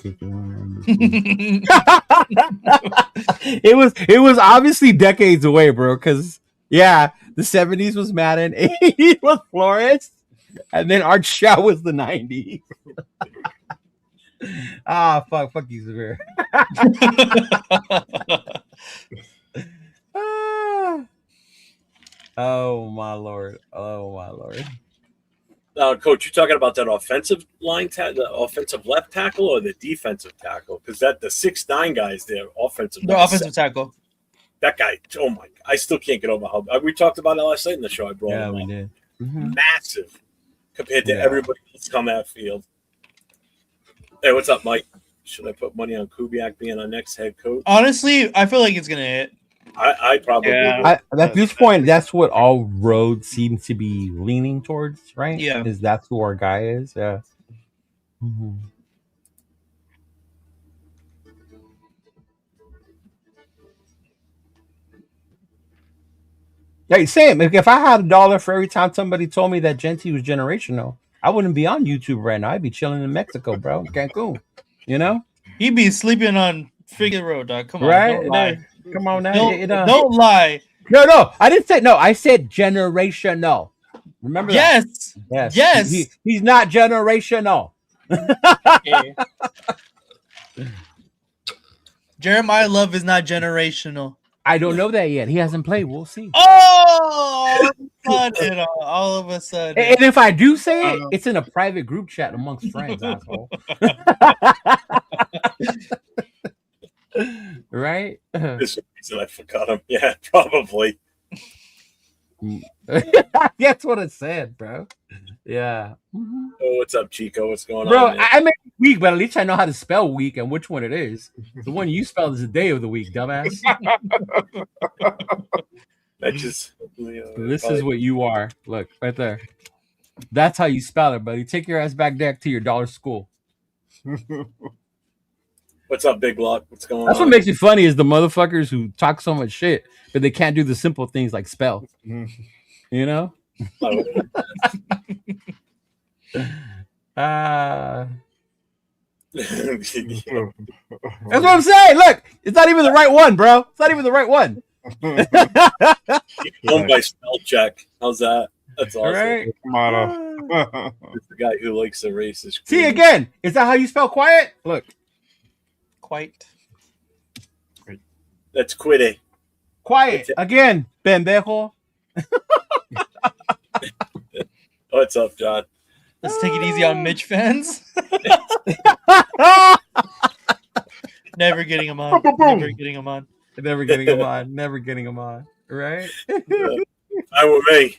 it was obviously decades away, bro. Because the 70s was Madden, 80s was Flores, and then Art Shaw was the 90s. Fuck you, Severe. Oh my lord. Coach, you talking about that offensive line, the offensive left tackle, or the defensive tackle? Because the 6'9" guys, they're offensive. The offensive tackle. That guy, oh my! I still can't get over how we talked about it last night in the show. I brought him up. We did. Massive compared to everybody else on that field. Hey, what's up, Mike? Should I put money on Kubiak being our next head coach? Honestly, I feel like it's gonna hit. I probably Yeah. would. At this point, that's what all roads seem to be leaning towards, right? Yeah. Is that's who our guy is? Yeah. Mhm. Hey, Sam, if I had $1 for every time somebody told me that Genty was generational, I wouldn't be on YouTube right now. I'd be chilling in Mexico, bro, in Cancun. You know, He'd be sleeping on freaking road, dog. Come on, don't right lie. there. Come on now. Don't lie. No. I didn't say no. I said generational. Remember that? Yes. Yes. Yes. He's not generational. Okay. Jeremiah Love is not generational. I don't know that yet. He hasn't played. We'll see. Oh, all of a sudden. And if I do say it, it's in a private group chat amongst friends, asshole. Right? This reason I forgot him. Yeah, probably. That's what it said, bro. Yeah. Mm-hmm. Oh, what's up, Chico? What's going Bro, on? Man? I made week, but at least I know how to spell week and which one it is. The one you spelled is the day of the week, dumbass. That just This is what you are. Look, right there. That's how you spell it, buddy. Take your ass back there to your dollar school. What's up, Big Lock? What's going on? That's what makes it funny is the motherfuckers who talk so much shit, but they can't do the simple things like spell. You know? That's what I'm saying. Look, it's not even the right one, bro. It's not even the right one. Home by spell check. How's that? That's awesome. Right? It's the guy who likes the racist. See again. Is that how you spell quiet? Look. Quite. That's quitty. Quiet. Again, pendejo. What's up, John? Let's take it easy on Mitch fans. Never getting him on. Never getting him on. Never getting him on. Never getting him on. Right? I with me.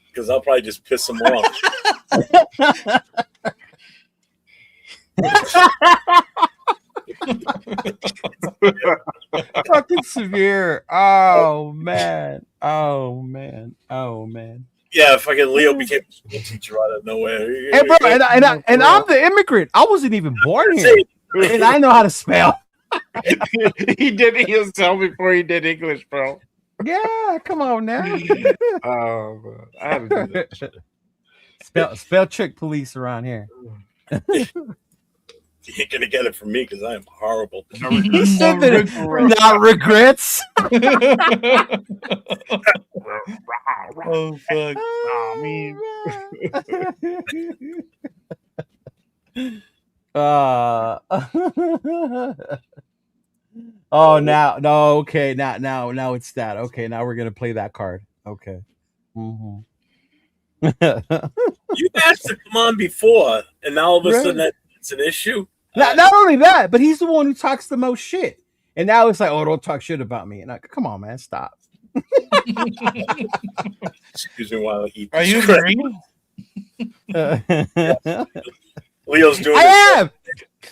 Because I'll probably just piss him off. Fucking severe. Oh man. Oh man. Oh man. Yeah, fucking Leo became a school teacher out of nowhere. Hey, bro, and I'm the immigrant. I wasn't even born here, and I know how to spell. He did ESL before he did English, bro. Yeah, come on now. Oh, man. I had to do that. Spell check police around here. You ain't gonna get it from me because I am horrible. He said that not regrets. Oh fuck! Oh, no, okay, now it's that. Okay, now we're gonna play that card. Okay. Mm-hmm. You asked to come on before, and now all of a sudden it's an issue. Not only that, but he's the one who talks the most shit. And now it's like, oh, don't talk shit about me. And I, come on, man, stop. Excuse me while he. Are you Marine? Leo's doing. I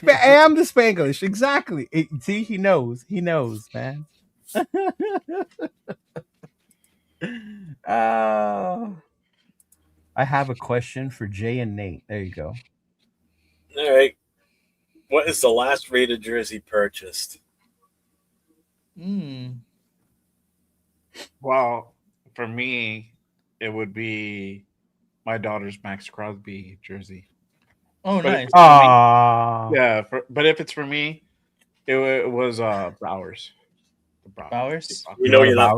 am the Spanglish. Exactly. See, he knows. He knows, man. I have a question for Jay and Nate. There you go. All right. What is the last rated jersey purchased? Well, for me, it would be my daughter's Max Crosby jersey. Oh, nice. Yeah, but if it's for me, it was Bowers. Bowers. We know you're not.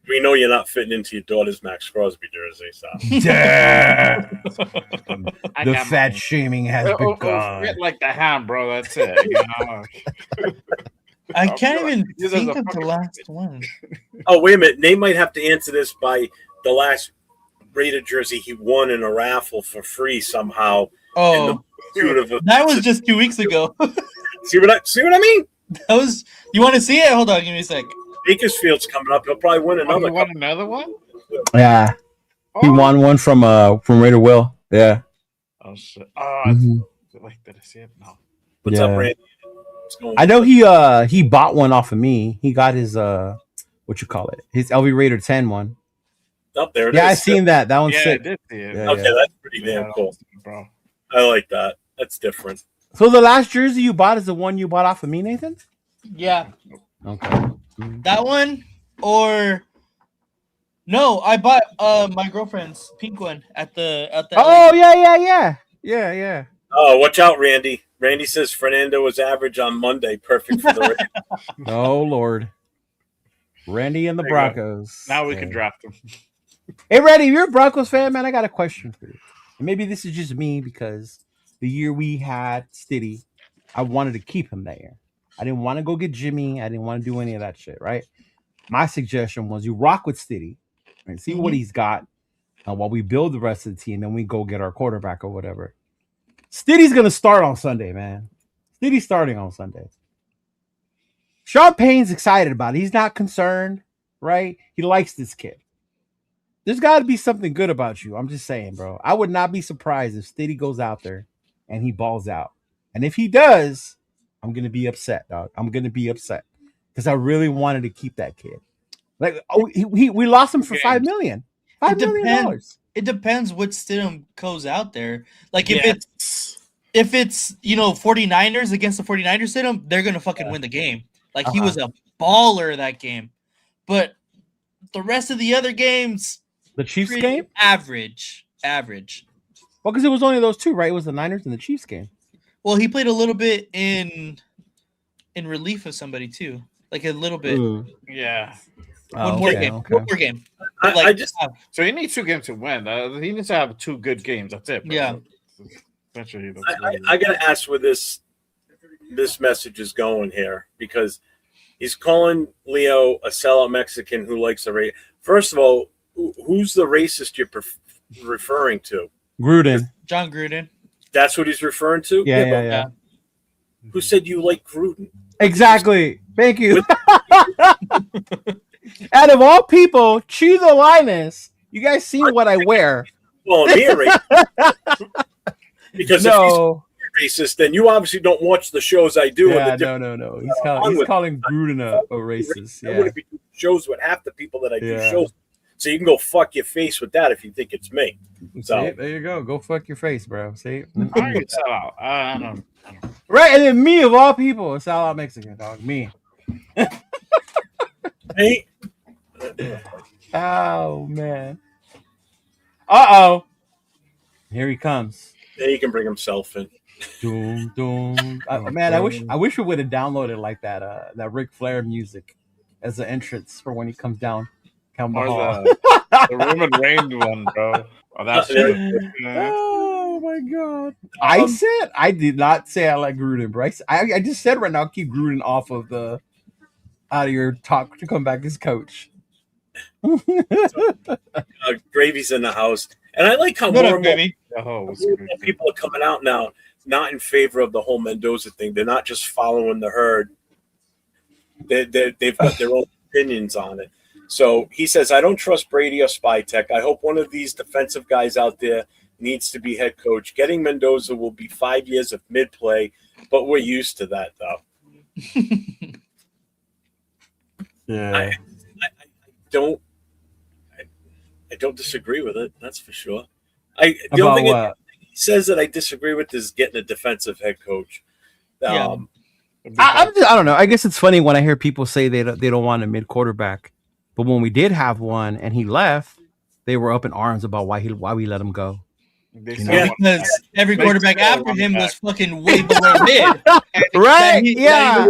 We know you're not fitting into your daughter's Max Crosby jersey. So. The fat shaming has begun. Fit like the ham, bro. That's it. You know? I can't even think of the last one. Oh, wait a minute. Nate might have to answer this by the last rated jersey he won in a raffle for free somehow. Oh, that was just 2 weeks ago. See what I mean? That was. You want to see it? Hold on, give me a sec. Bakersfield's coming up. He'll probably win another. You want another one? Yeah, he won one from Raider Will. Yeah. Oh shit! Did I see it? No. What's up, Randy? I know he bought one off of me. He got his what you call it? His LV Raider 10 one. Up there. Yeah, I seen that. That one's Yeah, I sick. did see it. Yeah, Okay, yeah. that's pretty damn cool, bro. I like that. That's different. So the last jersey you bought is the one you bought off of me, Nathan? Yeah. Okay. That one or no, I bought my girlfriend's pink one at the Oh yeah. Oh, watch out, Randy. Randy says Fernando was average on Monday. Perfect for the Raiders. Oh Lord. Randy and the There you go. Broncos. Now we can draft him. Hey Randy, you're a Broncos fan, man. I got a question for you. And maybe this is just me because the year we had Stiddy, I wanted to keep him there. I didn't want to go get Jimmy. I didn't want to do any of that shit, right? My suggestion was you rock with Stiddy and see what he's got while we build the rest of the team, and we go get our quarterback or whatever. Stiddy's gonna start on Sunday, man. Stiddy's starting on Sunday. Sean Payne's excited about it. He's not concerned, right? He likes this kid. There's got to be something good about you. I'm just saying, bro. I would not be surprised if Stiddy goes out there and he balls out. And if he does, I'm gonna be upset, dog. I'm gonna be upset because I really wanted to keep that kid. Like, we lost him for $5 million. $5 million. It depends what Stidham goes out there. Like if it's 49ers against the 49ers Stidham, they're gonna fucking win the game. Like he was a baller that game. But the rest of the other games, the Chiefs game, average. Well, because it was only those two, right? It was the Niners and the Chiefs game. Well, he played a little bit in relief of somebody too, like a little bit. Yeah. One more game. So he needs 2 games to win. He needs to have 2 good games. That's it. Bro. Yeah. I gotta ask where this message is going here, because he's calling Leo a sellout Mexican who likes the race. First of all, who's the racist you're referring to? Gruden. John Gruden. That's what he's referring to? Yeah. Who said you like Gruden? Exactly. Thank you. Out of all people, Chido Linus, you guys seen what I wear. Well, me a racist. Because if he's racist, then you obviously don't watch the shows I do. Yeah, no. He's calling Gruden a racist. I wouldn't be doing shows with half the people that I do shows. So you can go fuck your face with that if you think it's me. So see, there you go. Go fuck your face, bro. See? I can sell out. I don't. Right, and then me of all people, a sellout Mexican, dog. Me. Hey. Oh man. Uh-oh. Here he comes. Yeah, he can bring himself in. Doom, doom. Man, I wish we would have downloaded like that Ric Flair music as the entrance for when he comes down the hall. The Roman Reigns one, bro. Oh, that's oh my god. I did not say I like Gruden, bro. I just said right now keep Gruden out of your talk to come back as coach. Gravy's in the house. And I like how more and more people are coming out now, not in favor of the whole Mendoza thing. They're not just following the herd. They've got their own opinions on it. So he says, I don't trust Brady or Spytek. I hope one of these defensive guys out there needs to be head coach. Getting Mendoza will be 5 years of mid-play, but we're used to that, though. Yeah. I don't disagree with it. That's for sure. The only thing he says that I disagree with is getting a defensive head coach. I don't know. I guess it's funny when I hear people say they don't want a mid quarterback, but when we did have one and he left, they were up in arms about why we let him go. Because every quarterback after him was fucking way below mid. Right? Yeah.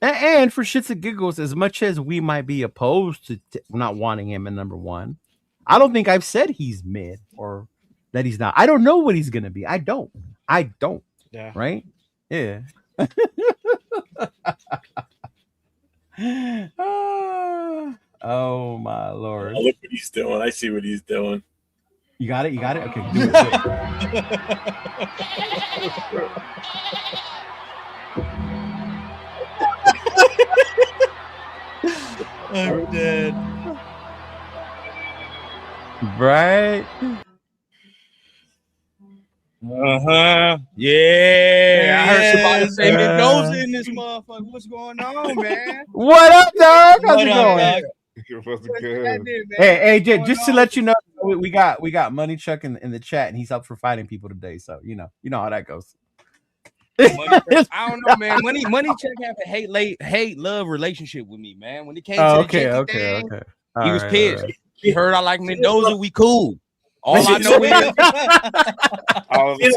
And for shits and giggles, as much as we might be opposed to not wanting him in number one, I don't think I've said he's mid or that he's not. I don't know what he's gonna be. I don't. Yeah. Right? Yeah. Oh my lord! Oh, look what he's doing. I see what he's doing. You got it. Okay. Do it. I'm dead. Right? Yeah, I Say Mendoza in this motherfucker. What's going on, man? What up, dog? How's it going? Dog? Hey, just to let you know, we got Money Chuck in the chat, and he's up for fighting people today. So you know how that goes. I don't know, man. Money Check have a hate love relationship with me, man. When it came to the chicken thing, he was pissed. Right. He heard I like Mendoza. We cool. All I know is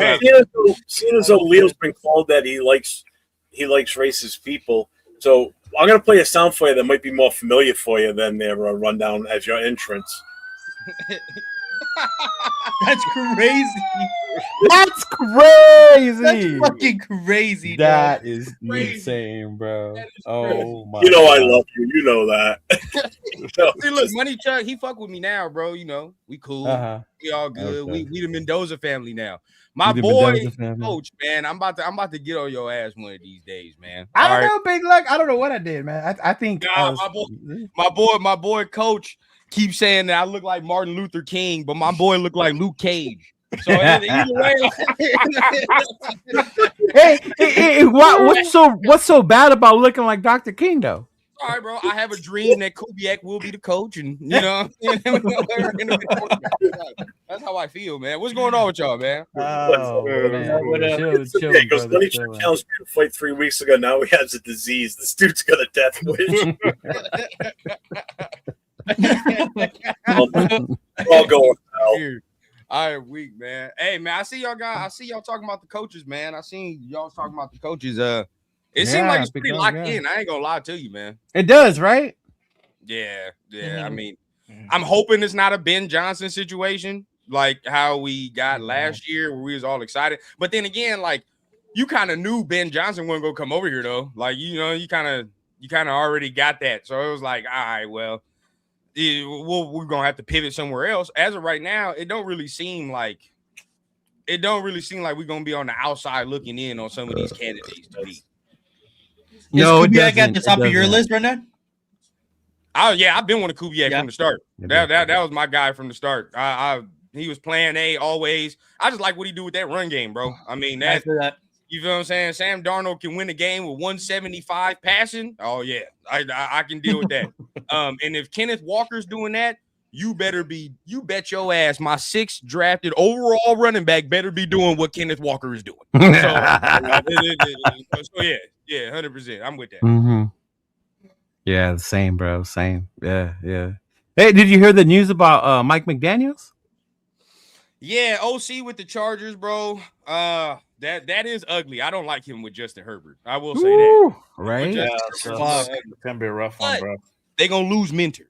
seeing as though Leo's been called that he likes racist people. So I'm gonna play a sound for you that might be more familiar for you than their rundown as your entrance. That's crazy. That's crazy. That's fucking crazy. That dude. is Crazy. insane, bro. Oh my! You know God. I love you. You know that. See, look, Money Chuck, he fuck with me now, bro. You know, we cool. We all good. Okay. We the Mendoza family now. My You the boy, Mendoza family. Coach, man, I'm about to get on your ass one of these days, man. I All don't right? know, Big Luck. I don't know what I did, man. I think Nah, my boy, Coach keeps saying that I look like Martin Luther King, but my boy look like Luke Cage. So either way, hey, what's so bad about looking like Dr. King though? all right, bro. I have a dream that Kubiak will be the coach, and you know, that's how I feel, man. What's going on with y'all, man? Oh, man. Chill, Okay, because brother, Money chill, Chuck man. challenged me to fight 3 weeks ago. Now he has a disease. This dude's got a death wish. All going well. Weird. All right, weak, man. Hey, man, I see y'all talking about the coaches, man. I seen y'all talking about the coaches. It seemed like it's pretty locked in. I ain't gonna lie to you, man. It does, right? Yeah. Mhm. I mean, I'm hoping it's not a Ben Johnson situation like how we got last year where we was all excited. But then again, like you kind of knew Ben Johnson wasn't gonna come over here though. Like you know, you kind of already got that. So it was like, all right, well, we're gonna have to pivot somewhere else. As of right now, it don't really seem like we're gonna be on the outside looking in on some of these candidates to be. No, it Is Kubiak doesn't. at the top of your list, Brendan? Oh yeah, I've been with Kubiak Yeah. from the start. That was my guy from the start. He was plan A always. I just like what he do with that run game, bro. I mean that. You feel what I'm saying? Sam Darnold can win a game with 175 passing. Oh yeah, I can deal with that. And if Kenneth Walker's doing that, you bet your ass my 6th drafted overall running back better be doing what Kenneth Walker is doing. So yeah, 100%. I'm with that. Mm-hmm. Yeah, same, bro. Same. Yeah. Hey, did you hear the news about Mike McDaniels? Yeah, OC with the Chargers, bro. That is ugly. I don't like him with Justin Herbert. I will say that. Right? It's gonna be a rough one, bro. They're gonna lose Minter.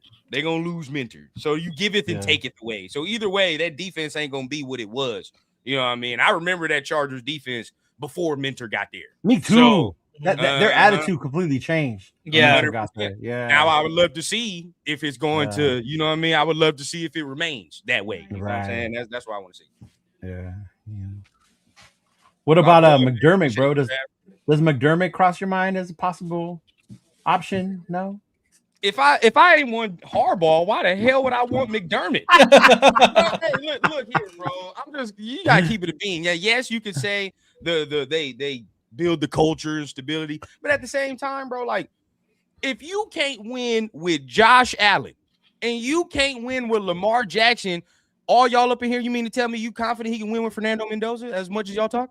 So you give it and take it away. So either way, that defense ain't gonna be what it was. You know what I mean? I remember that Chargers defense before Minter got there. Me too. So, their attitude completely changed. Yeah. Got there. Yeah. Now I would love to see if it's going to, you know what I mean? I would love to see if it remains that way. You know what I'm saying? That's what I want to see. Yeah. What about McDermott, bro? Does McDermott cross your mind as a possible option? No. If I ain't want Harbaugh, why the hell would I want McDermott? Hey, look here, bro. You gotta keep it a bean. Yeah, yes, you could say they build the culture and stability, but at the same time, bro, like if you can't win with Josh Allen and you can't win with Lamar Jackson, all y'all up in here, you mean to tell me you confident he can win with Fernando Mendoza as much as y'all talk?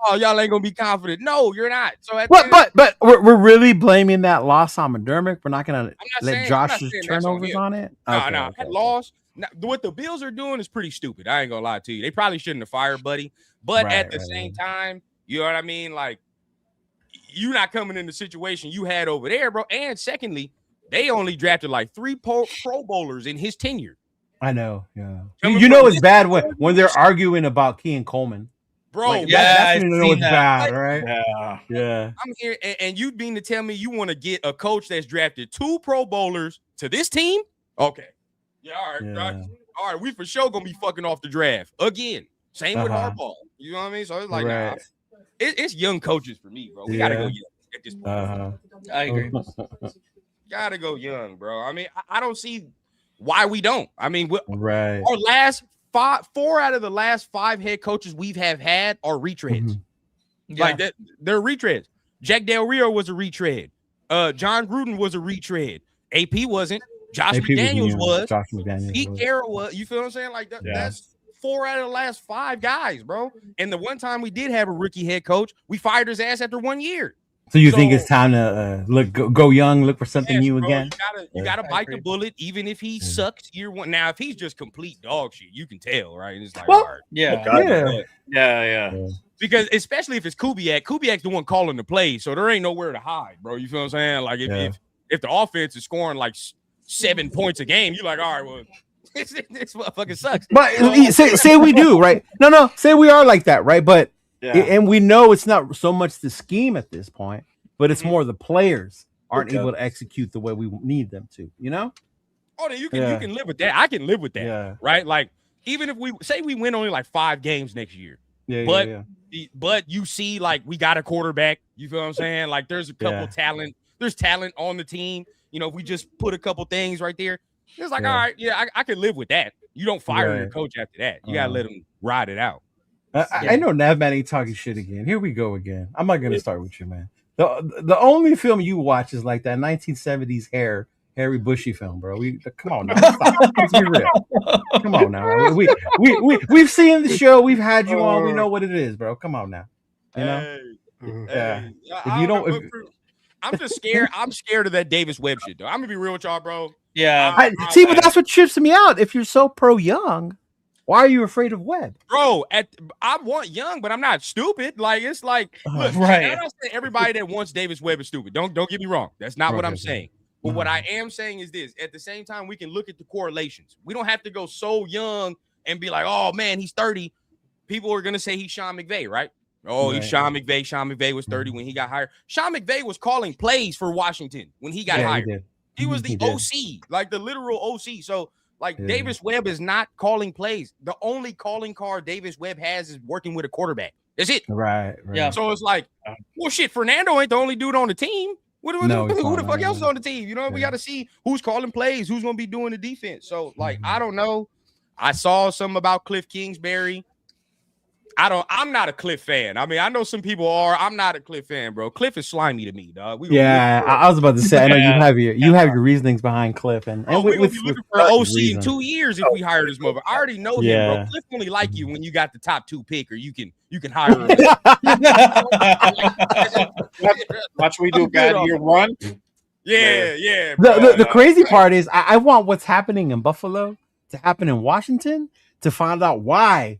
Oh, y'all ain't gonna be confident. No, you're not. So but we're really blaming that loss on McDermott. We're not gonna let Josh's turnovers on it. No, that loss. Now, what the Bills are doing is pretty stupid. I ain't gonna lie to you. They probably shouldn't have fired Buddy, but at the same time, you know what I mean? Like, you're not coming in the situation you had over there, bro. And secondly, they only drafted like 3 Pro Bowlers in his tenure. I know, yeah. You know it's bad when they're arguing about Kean Coleman. Bro, like, that's when you know it's bad, right? Yeah. I'm here, and you mean to tell me you want to get a coach that's drafted 2 Pro Bowlers to this team? Okay. Yeah, all right. All right, we for sure gonna be fucking off the draft again. Same with Harbaugh. You know what I mean? So it's like, nah, it's young coaches for me, bro. We gotta go young at this point. I agree. Gotta go young, bro. I mean, I don't see why we don't. I mean, right. Our last 4 out of the last 5 head coaches we've had are retreads. Like that, they're retreads. Jack Del Rio was a retread. John Gruden was a retread. AP wasn't. Josh McDaniels was. Pete Carroll was. You feel what I'm saying? Like that's 4 out of the last 5 guys, bro. And the one time we did have a rookie head coach, we fired his ass after 1 year. So you think it's time to go young, look for something new again? You gotta bite the bullet, even if he sucks year one. Now, if he's just complete dog shit, you can tell, right? It's like, all right. Yeah. Because especially if it's Kubiak's the one calling the play, so there ain't nowhere to hide, bro. You feel what I'm saying? Like if the offense is scoring like 7 points a game, you're like, all right, well, this motherfucker sucks. But say we do, right? No, say we are like that, right? But and we know it's not so much the scheme at this point, but it's more the players aren't able to execute the way we need them to, you know? Oh, then you can live with that. I can live with that, right? Like even if we say we win only like 5 games next year, but you see, like we got a quarterback. You feel what I'm saying? Like there's a couple talent. There's talent on the team. You know, if we just put a couple things right there, it's like, all right, I can live with that. You don't fire your coach after that. You gotta let him ride it out. I know Navman ain't talking shit again. Here we go again. I'm not gonna start with you, man. The only film you watch is like that 1970s hairy bushy film, bro. Come on now. Let's be real. Come on now. We've seen the show. We've had you on. We know what it is, bro. Come on now. You know? If you don't, I'm just scared. I'm scared of that Davis Webb shit, though. I'm gonna be real with y'all, bro. Yeah. But that's what trips me out. If you're so pro Young, why are you afraid of Webb? Bro, I want Young, but I'm not stupid. Like, it's like, look, I'm not saying everybody that wants Davis Webb is stupid. Don't get me wrong. That's not what I'm saying. But what I am saying is this. At the same time, we can look at the correlations. We don't have to go so young and be like, oh, man, he's 30. People are going to say he's Sean McVay, right? Oh, he's Sean McVay. Sean McVay was 30 when he got hired. Sean McVay was calling plays for Washington when he got hired. He was the OC, like the literal OC. So, like, Davis Webb is not calling plays. The only calling card Davis Webb has is working with a quarterback. That's it. Right. Yeah. So it's like, well, shit, Fernando ain't the only dude on the team. Who the fuck else is on the team? You know, we got to see who's calling plays, who's going to be doing the defense. So, like, I don't know. I saw something about Cliff Kingsbury. I'm not a Cliff fan. I mean, I know some people are. I'm not a Cliff fan, bro. Cliff is slimy to me, dog. I was about to say. I know you have your reasonings behind Cliff, and we're gonna be looking for an OC in 2 years if we hire this mother. I already know him, bro. Cliff only like you when you got the top 2 pick, or you can hire him. Watch we do bad year 1. Yeah. The crazy part is I want what's happening in Buffalo to happen in Washington to find out why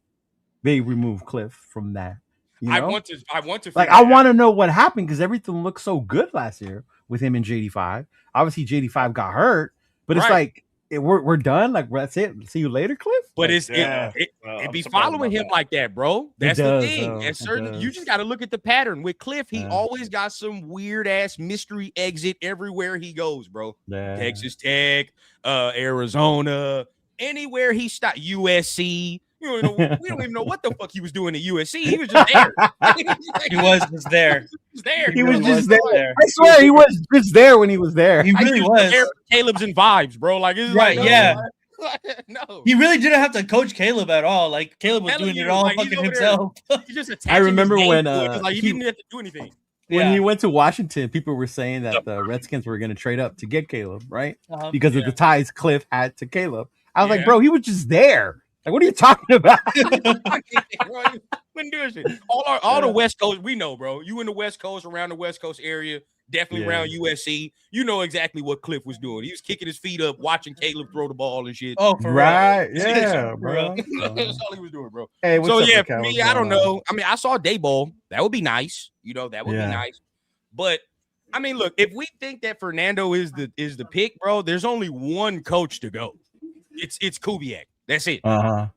they remove Cliff from that. You know? I want to like I want to know what happened because everything looked so good last year with him and JD5. Obviously, JD5 got hurt, but it's like we're done. Like that's it. See you later, Cliff. But it be following him like that, bro. That's the thing. And you just got to look at the pattern with Cliff. He always got some weird ass mystery exit everywhere he goes, bro. Texas Tech, Arizona, anywhere he stopped. USC. We don't even know what the fuck he was doing at USC. He was just there. He was just there. He was just there. I swear he was just there when he was there. He really was. Caleb's in vibes, bro. Like, it's right, like, yeah. No. He really didn't have to coach Caleb at all. Like Caleb was doing it all fucking himself. I remember when he didn't have to do anything. When he went to Washington, people were saying that the Redskins were going to trade up to get Caleb, right? Because of the ties Cliff had to Caleb. I was like, bro, he was just there. Like, what are you talking about? All the West Coast, we know, bro. You in the West Coast, around the West Coast area, definitely around USC. You know exactly what Cliff was doing. He was kicking his feet up, watching Caleb throw the ball and shit. Oh, for right, real. yeah, bro. That's all he was doing, bro. Hey, so for me, I don't know. I mean, I saw Dayball. That would be nice. You know, that would be nice. But I mean, look, if we think that Fernando is the pick, bro, there's only one coach to go. It's Kubiak. That's it. Or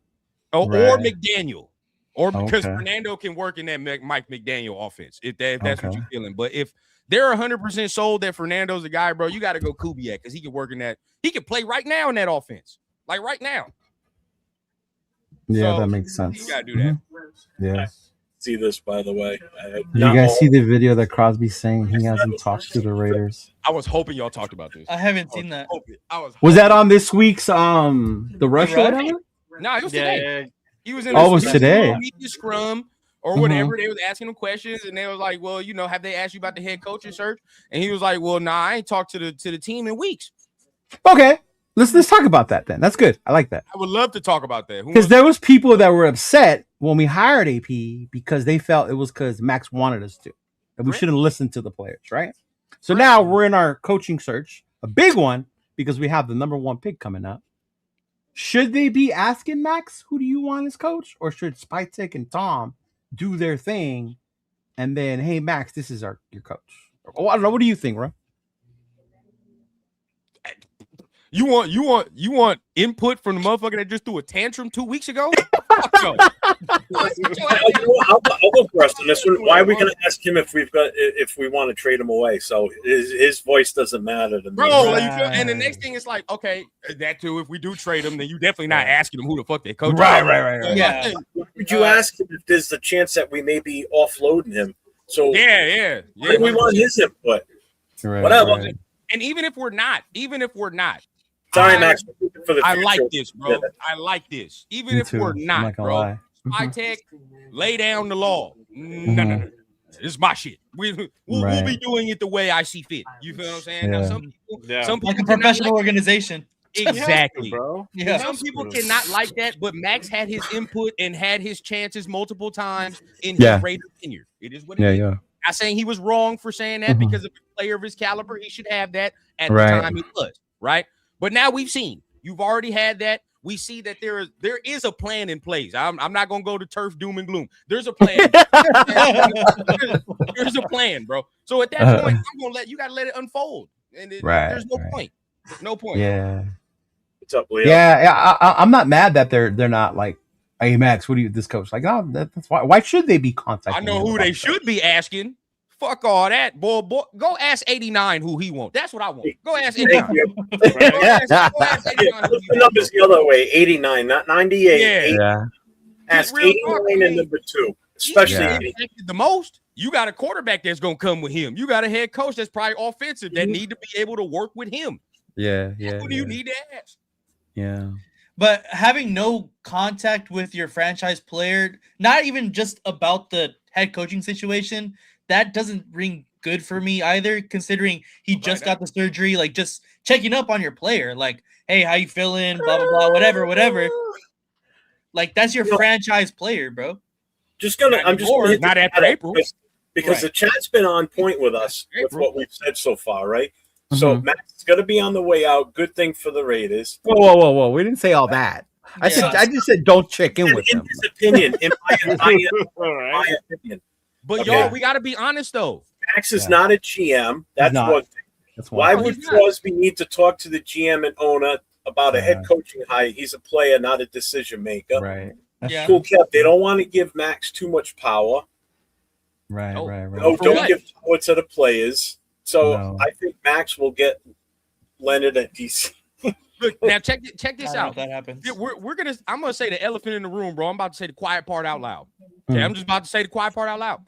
McDaniel. Or because Fernando can work in that Mike McDaniel offense, if that's what you're feeling. But if they're 100% sold that Fernando's the guy, bro, you got to go Kubiak because he can work in that. He can play right now in that offense. Like right now. Yeah, so, that makes sense. You got to do that. Yeah. See this, by the way. You guys see the video that Crosby's saying he hasn't talked to the Raiders? I was hoping y'all talked about this. I haven't seen that. Was that on this week's The Rush or whatever? No, it was today. He was in it was today. Media scrum or whatever. They was asking him questions, and they was like, "Well, have they asked you about the head coaching search?" And he was like, "Well, nah, I ain't talked to the team in weeks." Okay, let's talk about that then. That's good. I like that. I would love to talk about that because there was people that were upset when we hired AP because they felt it was because Max wanted us to, and we shouldn't listen to the players, right? So now we're in our coaching search, a big one because we have the number 1 pick coming up. Should they be asking Max, who do you want as coach? Or should Spytek and Tom do their thing and then, hey, Max, this is your coach? Oh, I don't know. What do you think, bro? You want input from the motherfucker that just threw a tantrum 2 weeks ago? I'll go first on this one. Why are we going to ask him if we want to trade him away? So his voice doesn't matter to me, bro. And the next thing is like, okay, that too. If we do trade him, then you definitely not asking him who the fuck they coach. Right. Yeah. Would you ask him if there's the chance that we may be offloading him? So yeah. We want his input. Right, whatever. Right. And even if we're not. Sorry, Max. I like this, bro. I like this. Even if we're not, bro. Spytek, lay down the law. No. This is my shit. We'll be doing it the way I see fit. You feel what I'm saying? Yeah. Now, some people like a professional organization. Exactly, bro. Yeah. Some people cannot like that, but Max had his input and had his chances multiple times in his Raider tenure. It is what it is. Not saying he was wrong for saying that because of a player of his caliber, he should have that at the time he was, right? But now we've seen you've already had that. We see that there is a plan in place. I'm not gonna go to turf doom and gloom. There's a plan. There's a plan, bro. So at that point, I'm gonna you gotta let it unfold. And there's no point. No point. Yeah. What's up, Leo? Yeah. I'm not mad that they're not like, hey Max, what do you this coach? Like, oh, that's why should they be contacting? I know who they should be asking. Fuck all that, boy. Go ask 89 who he wants. That's what I want. Go ask 89. Go ask 89 Look the numbers the other way. 89, not 98. Yeah. Ask 89 and number 2, especially the most. You got a quarterback that's gonna come with him. You got a head coach that's probably offensive that need to be able to work with him. Yeah. Who do you need to ask? Yeah. But having no contact with your franchise player, not even just about the head coaching situation, that doesn't ring good for me either, considering he just got the surgery. Like, just checking up on your player. Like, hey, how you feeling? Blah, blah, blah, whatever. Like, that's your franchise player, bro. I'm just gonna not after April. Because the chat's been on point with us with what we've said so far, right? So Max is gonna be on the way out. Good thing for the Raiders. Whoa. We didn't say all that. I just said don't check in with him. In his opinion, in my opinion. But y'all, we gotta be honest though. Max is not a GM. That's one thing. Why would Crosby need to talk to the GM and owner about a head coaching hire? He's a player, not a decision maker. Right. Cool, Kev. They don't want to give Max too much power. Right. No, don't give power to the players. So I think Max will get landed at DC. Look, now check this out. That happens. I'm gonna say the elephant in the room, bro. I'm about to say the quiet part out loud. Okay, I'm just about to say the quiet part out loud.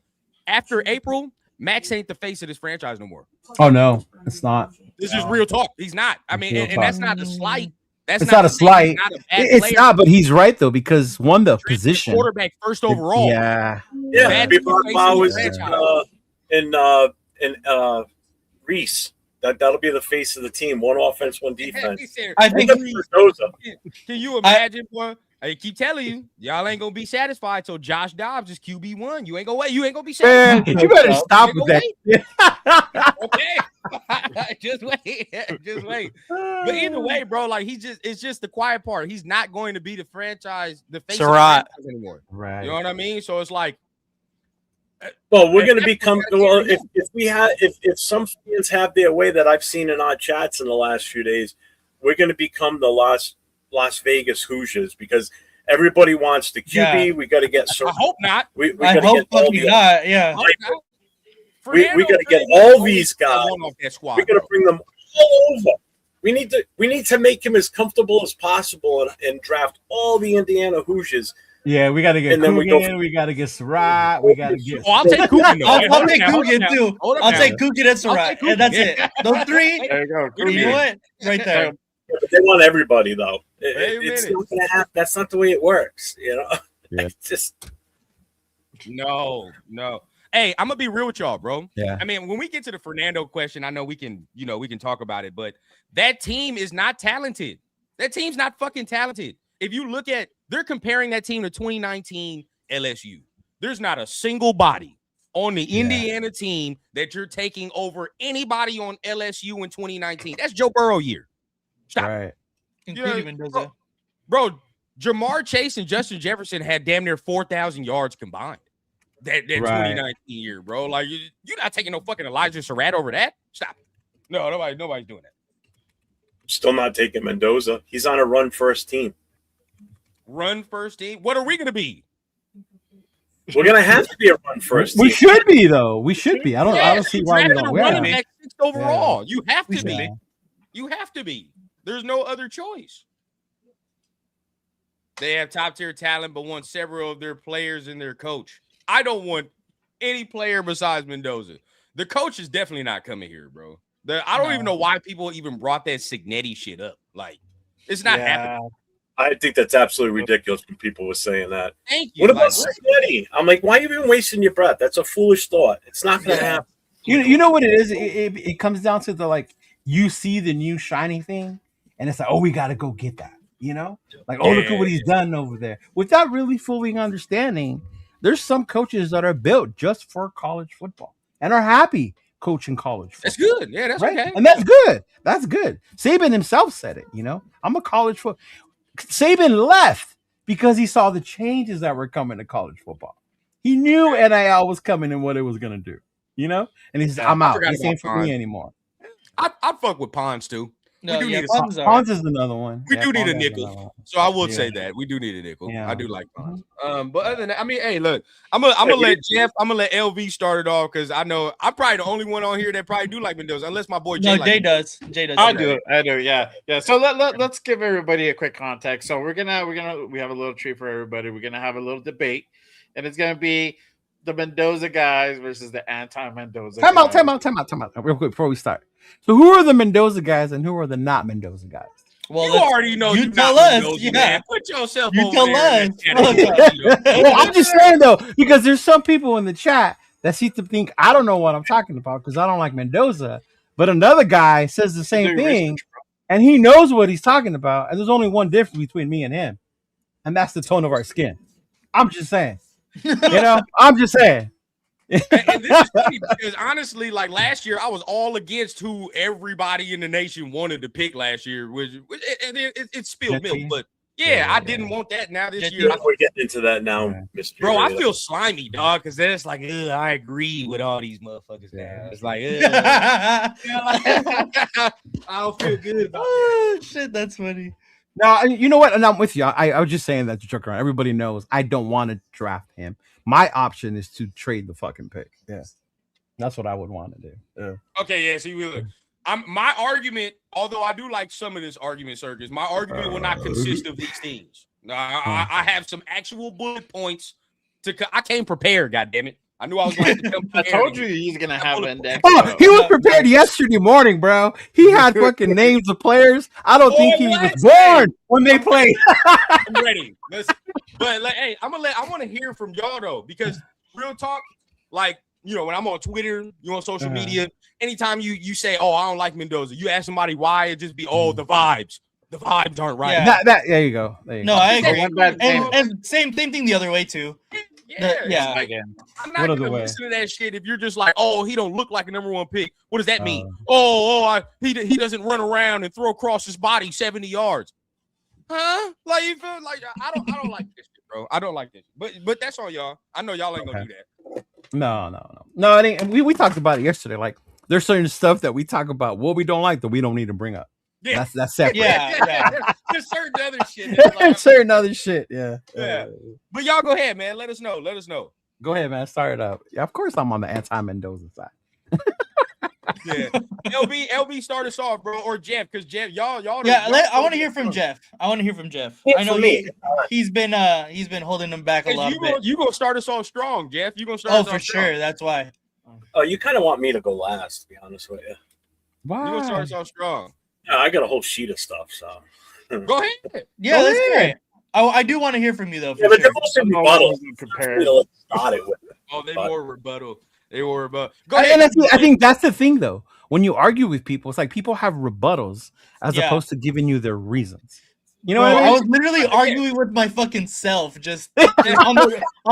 After April, Max ain't the face of this franchise no more. Oh no, it's not. This is real talk. He's not. I mean, and that's not a slight. It's not a slight. It's not, but he's right though, because the position quarterback first overall. Yeah. Bowers and Reese. That'll be the face of the team. One offense, one defense. I think. Can you imagine, boy? I keep telling you, y'all ain't gonna be satisfied till Josh Dobbs is QB1. You ain't gonna wait. You ain't gonna be satisfied. Man, you better stop with that. Okay, just wait. But either way, bro, like it's just the quiet part. He's not going to be the franchise, the face of the franchise anymore. Right. You know what I mean? So it's like, well, we're going to become. Well, if some fans have their way that I've seen in our chats in the last few days, we're going to become the Las Vegas Hoosiers because everybody wants the QB. Yeah. We got to get. I hope not. We I hope fucking not. Yeah. We got to get all these guys. We got to bring them all over. We need to make him as comfortable as possible and draft all the Indiana Hoosiers. Yeah, we got to get Coogan. We got to get Surratt. We got to get. I'll take Coogan. I'll take Coogan too. I'll take Coogan and Surratt, and that's it. Those three. There you go. You know what? Right there. But they want everybody though. It's not gonna happen. That's not the way it works. You know, Yeah. It's just No. Hey, I'm gonna be real with y'all, bro. Yeah. I mean, when we get to the Fernando question, I know we can talk about it, but that team is not talented. That team's not fucking talented. If you look at, they're comparing that team to 2019 LSU. There's not a single body on the Indiana team that you're taking over anybody on LSU in 2019. That's Joe Burrow year. Stop. Right. Including Mendoza. Bro, Jamar Chase and Justin Jefferson had damn near 4,000 yards combined. That 2019 year, bro. Like you're not taking no fucking Elijah Surratt over that. Stop. No, nobody's doing that. still not taking Mendoza. He's on a run first team. Run first team. What are we gonna be? We're gonna have to be a run first team. We should be though. We should be. I don't see why we don't. Running back 6th overall. Yeah. You have to be. Yeah. You have to be. There's no other choice. They have top tier talent, but want several of their players and their coach. I don't want any player besides Mendoza. The coach is definitely not coming here, bro. I don't even know why people even brought that Signetti shit up. Like, it's not happening. I think that's absolutely ridiculous when people were saying that. Thank you. What about Signetti? I'm like, why are you even wasting your breath? That's a foolish thought. It's not going to happen. You know what it is? It comes down to the, like, you see the new shiny thing, and it's like, oh, we got to go get that. You know? Like, oh, look at what he's done over there. Without really fully understanding, there's some coaches that are built just for college football and are happy coaching college football. That's good. Yeah, that's okay. And that's good. That's good. Saban himself said it, you know? I'm a college football. Saban left because he saw the changes that were coming to college football. He knew NIL was coming and what it was going to do, you know? And he said, I'm out. This ain't for me anymore. I'd fuck with Pons, too. No, we do need Pons is another one. We do need a nickel. So I will say that. We do need a nickel. Yeah. I do like Pons. But other than that, I mean, hey, look, I'm gonna let Jeff, I'm gonna let LV start it off because I know I'm probably the only one on here that probably do like Mendoza, unless my boy Jay. No, Jay does. Jay does. I do. Yeah. So let's give everybody a quick context. So we have a little treat for everybody. We're gonna have a little debate, and it's gonna be the Mendoza guys versus the anti-Mendoza guys. Time out. Real quick before we start. So who are the Mendoza guys and who are the not Mendoza guys? Well, you already know. You tell us. Mendoza, man. Put yourself. You tell us. Well, I'm just saying though, because there's some people in the chat that seem to think I don't know what I'm talking about because I don't like Mendoza, but another guy says the same thing, and he knows what he's talking about, and there's only one difference between me and him, and that's the tone of our skin. I'm just saying. You know, I'm just saying. And this is funny because honestly, like last year, I was all against who everybody in the nation wanted to pick last year, which it's spilled milk. But I didn't want that. Now this year, we're getting into that now, Mr. Bro. I feel slimy, dog, because then it's like, I agree with all these motherfuckers now. It's like, I don't feel good about that. Shit, that's funny. No, you know what? And I'm with you. I was just saying that to joke around. Everybody knows I don't want to draft him. My option is to trade the fucking pick. Yeah, that's what I would want to do. Yeah. Okay, yeah. So you look, my argument, although I do like some of this argument circus, my argument will not consist of these things. I have some actual bullet points I came prepared. God damn it! I knew I was going to come. I told you he's gonna have an index. Oh, he was prepared yesterday morning, bro. He had fucking names of players. I don't think he was born when they played. I'm ready. But like, hey, I want to hear from y'all though, because real talk, like, you know, when I'm on Twitter, you on social media, anytime you say, "Oh, I don't like Mendoza," you ask somebody why, it just be, "Oh, the vibes aren't right." Yeah. There you go. No, I agree. And same thing the other way too. Yeah. I'm not gonna listen to that shit if you're just like, "Oh, he don't look like a number one pick." What does that mean? He doesn't run around and throw across his body 70 yards. Huh? Like, you feel like I don't like this shit, bro. I don't like this. But that's on y'all. I know y'all ain't gonna do that. No. It ain't. We talked about it yesterday. Like, there's certain stuff that we talk about what we don't like that we don't need to bring up. Yeah, that's separate. Yeah. There's certain other shit. Like, certain other shit. Yeah. But y'all go ahead, man. Let us know. Go ahead, man. Start it up. Yeah, of course I'm on the anti-Mendoza side. Yeah. LB start us off, bro, or Jeff, because Jeff, y'all. I want to hear from Jeff. I know he's been holding them back a lot. You gonna start us off strong, Jeff. You gonna start us off for strong. sure. That's why. Oh, you kind of want me to go last, to be honest with you. Why? You gonna start us off strong. Yeah, I got a whole sheet of stuff, so. Go ahead. Yeah, Go let's ahead. hear it. I do want to hear from you though. For Yeah, but sure. they're mostly I'm rebuttals. prepared. Let's start it with it. Oh, they But- more rebuttal. They were rebuttal. Go ahead. And I think that's the thing, though. When you argue with people, it's like people have rebuttals as Yeah. opposed to giving you their reasons. You know Bro, what I I mean? was literally arguing with my fucking self just on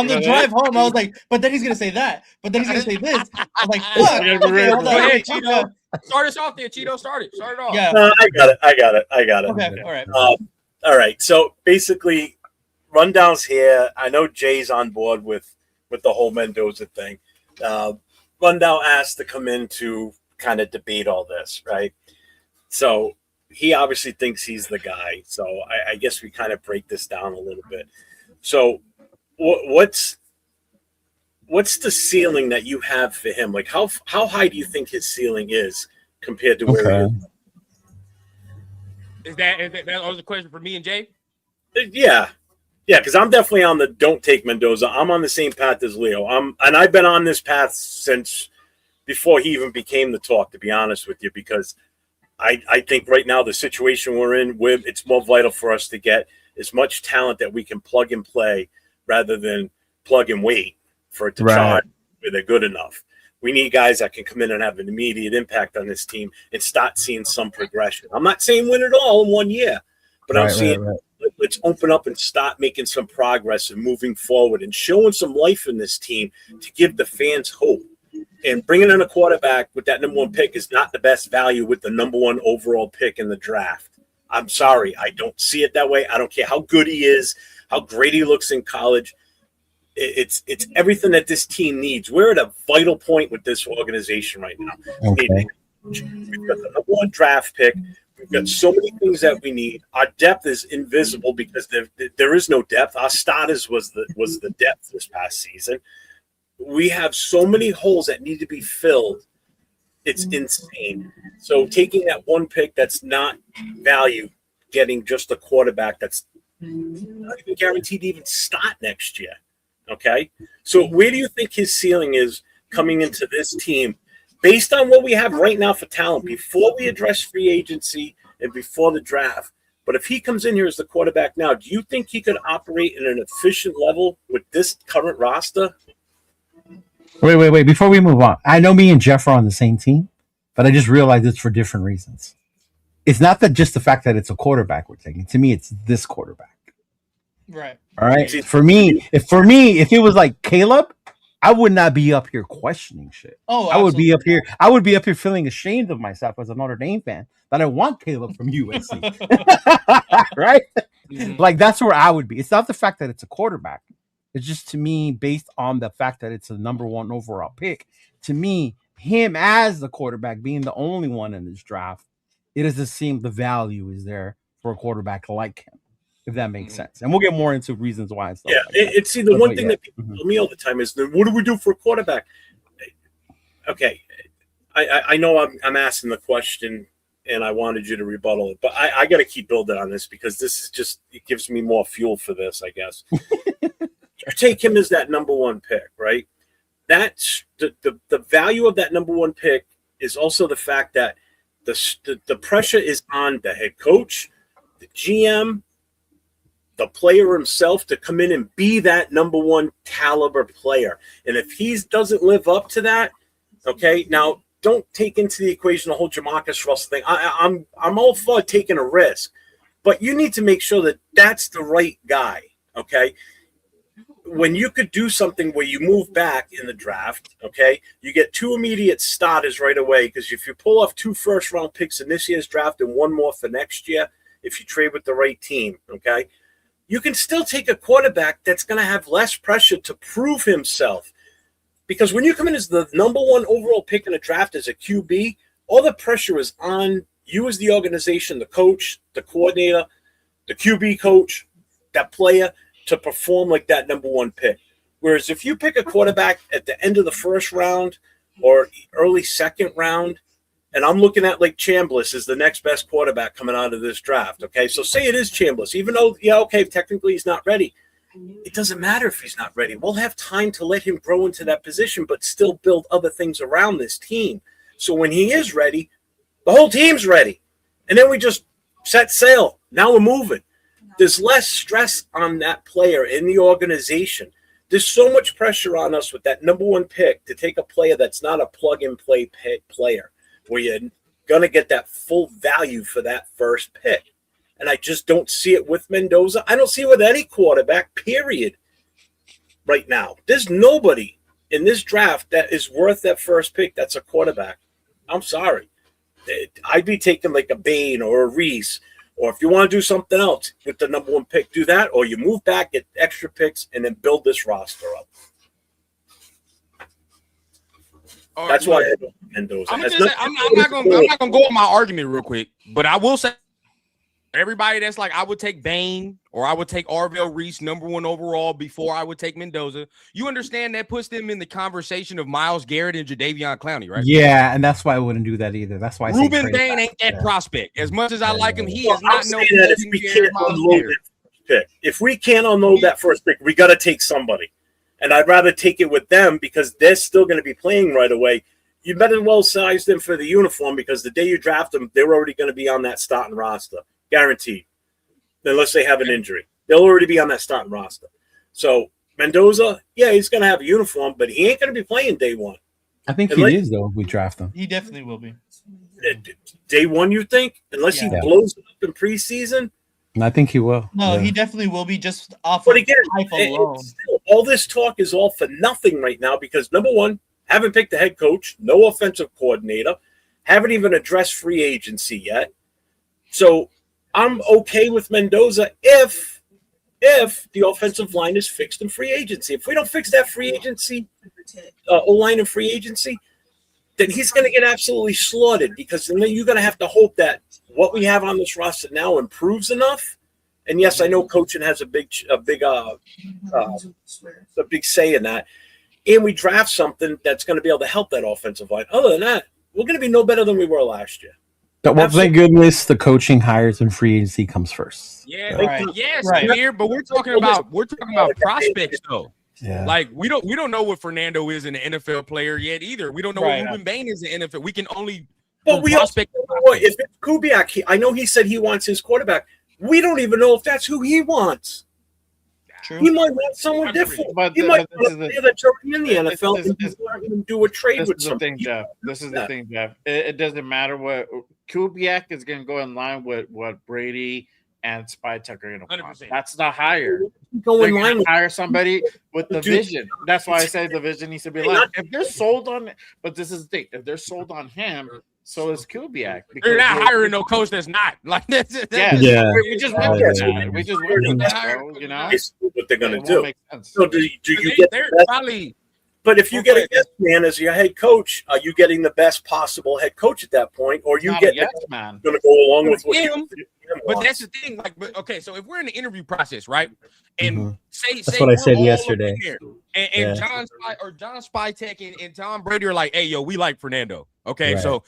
the drive home. I was like, but then he's gonna say that. But then he's gonna say this. I'm like, fuck. gotta be Okay, ready. hold Go on. ahead, Cheeto. Start us off there, Cheeto. Start it off. Yeah. I got it. Okay. All right. All right. So basically, rundown's here. I know Jay's on board with the whole Mendoza thing. Rundown asked to come in to kind of debate all this, right? So he obviously thinks he's the guy. So I guess we kind of break this down a little bit. So what's the ceiling that you have for him? Like how high do you think his ceiling is compared to where he is? Is that was a question for me and Jay? Yeah, because I'm definitely on the don't take Mendoza. I'm on the same path as Leo. And I've been on this path since before he even became the talk, to be honest with you, because I think right now the situation we're in, it's more vital for us to get as much talent that we can plug and play rather than plug and wait for it to charge where they're good enough. We need guys that can come in and have an immediate impact on this team and start seeing some progression. I'm not saying win it all in 1 year, but I'm saying let's open up and start making some progress and moving forward and showing some life in this team to give the fans hope. And bringing in a quarterback with that number one pick is not the best value with the number one overall pick in the draft. I'm sorry. I don't see it that way. I don't care how good he is, how great he looks in college. It's everything that this team needs. We're at a vital point with this organization right now. Okay. We've got the number one draft pick. We've got so many things that we need. Our depth is invisible because there is no depth. Our starters was the depth this past season. We have so many holes that need to be filled. It's insane. So taking that one pick that's not value, getting just a quarterback that's not even guaranteed to even start next year. Okay? So where do you think his ceiling is coming into this team based on what we have right now for talent before we address free agency and before the draft? But if he comes in here as the quarterback now, do you think he could operate in an efficient level with this current roster? Wait. Before we move on, I know me and Jeff are on the same team, but I just realized it's for different reasons. It's not that just the fact that it's a quarterback we're taking. To me, it's this quarterback. Right. All right. For me, if it was like Caleb, I would not be up here questioning shit. Oh, I would be up here feeling ashamed of myself as a Notre Dame fan that I want Caleb from USC. Right? Mhm. Like that's where I would be. It's not the fact that it's a quarterback. It's just to me, based on the fact that it's a number one overall pick, to me, him as the quarterback being the only one in this draft, it doesn't seem the value is there for a quarterback like him, if that makes sense. And we'll get more into reasons why. And stuff like it's see, the one thing that people tell me all the time is, what do we do for a quarterback? Okay, I know I'm asking the question and I wanted you to rebuttal it, but I got to keep building on this because this is just, it gives me more fuel for this, I guess. You take him as that number one pick, right? That's the value of that number one pick is also the fact that the pressure is on the head coach, the GM, the player himself to come in and be that number one caliber player. And if he doesn't live up to that, okay, now don't take into the equation the whole Jamarcus Russell thing. I'm all for taking a risk, but you need to make sure that that's the right guy, okay? When you could do something where you move back in the draft, okay, you get two immediate starters right away, because if you pull off 2 first-round picks in this year's draft and one more for next year, if you trade with the right team, okay, you can still take a quarterback that's going to have less pressure to prove himself. Because when you come in as the number one overall pick in the draft as a QB, all the pressure is on you as the organization, the coach, the coordinator, the QB coach, that player, to perform like that number one pick. Whereas if you pick a quarterback at the end of the first round or early second round, and I'm looking at like Chambliss is the next best quarterback coming out of this draft, okay? So say it is Chambliss, even though, yeah, okay, technically he's not ready. It doesn't matter if he's not ready. We'll have time to let him grow into that position, but still build other things around this team. So when he is ready, the whole team's ready. And then we just set sail. Now we're moving. There's less stress on that player in the organization. There's so much pressure on us with that number one pick to take a player that's not a plug and play player, where you're going to get that full value for that first pick. And I just don't see it with Mendoza. I don't see it with any quarterback, period, right now. There's nobody in this draft that is worth that first pick that's a quarterback. I'm sorry. I'd be taking like a Bain or a Reese, or if you want to do something else with the number one pick, do that, or you move back, get extra picks, and then build this roster up. That's why I had Mendoza. I'm not gonna go on my argument real quick, but I will say everybody that's like, I would take Bain or I would take Arvell Reese number one overall before I would take Mendoza. You understand that puts them in the conversation of Myles Garrett and Jadeveon Clowney, right? Yeah, and that's why I wouldn't do that either. That's why I Ruben Bain ain't that prospect. As much as I like him, he is not no pick. If we can't unload that first pick, we got to take somebody. And I'd rather take it with them because they're still going to be playing right away. You better well size them for the uniform because the day you draft them, they're already going to be on that starting roster. Guaranteed. Unless they have an injury. They'll already be on that starting roster. So Mendoza, yeah, he's going to have a uniform, but he ain't going to be playing day one. I think he is, though, if we draft him. He definitely will be. Day one, you think? Unless he blows it up in preseason? I think he will. No, he definitely will be just off of hype alone. Still, all this talk is all for nothing right now because, number one, haven't picked a head coach, no offensive coordinator, haven't even addressed free agency yet. So I'm okay with Mendoza if the offensive line is fixed in free agency. If we don't fix that free agency, O-line in free agency, then he's going to get absolutely slaughtered because then you're going to have to hope that what we have on this roster now improves enough. And yes, I know coaching has a big say in that. And we draft something that's going to be able to help that offensive line. Other than that, we're going to be no better than we were last year. Well, thank goodness the coaching hires and free agency comes first. Yeah, right. But we're talking about prospects though. Yeah. Like we don't know what Fernando is an NFL player yet either. We don't know what Ruben Bain is in NFL. We can only prospect. If it's Kubiak, I know he said he wants his quarterback. We don't even know if that's who he wants. True. He might want someone different. He might want a player that's already in the NFL and do a trade with something. This is the thing, Jeff. It doesn't matter what Kubiak is going to go in line with what Brady and Spytek are going to want. That's the hire. They're going to hire somebody with the vision. That's why I say the vision needs to be like, if they're sold on it, but this is the thing. If they're sold on him, so is Kubiak. They're not hiring no coach that's not. Like that's We just went with that. We just went with that, bro. You know? It's what they're going to do. So do you get probably... But if you get a yes man as your head coach, are you getting the best possible head coach at that point, or you get going to go along with what him? But that's the thing. Like, okay, so if we're in the interview process, right, and say what I said yesterday, and John Spytek and Tom Brady are like, "Hey, yo, we like Fernando." Okay, so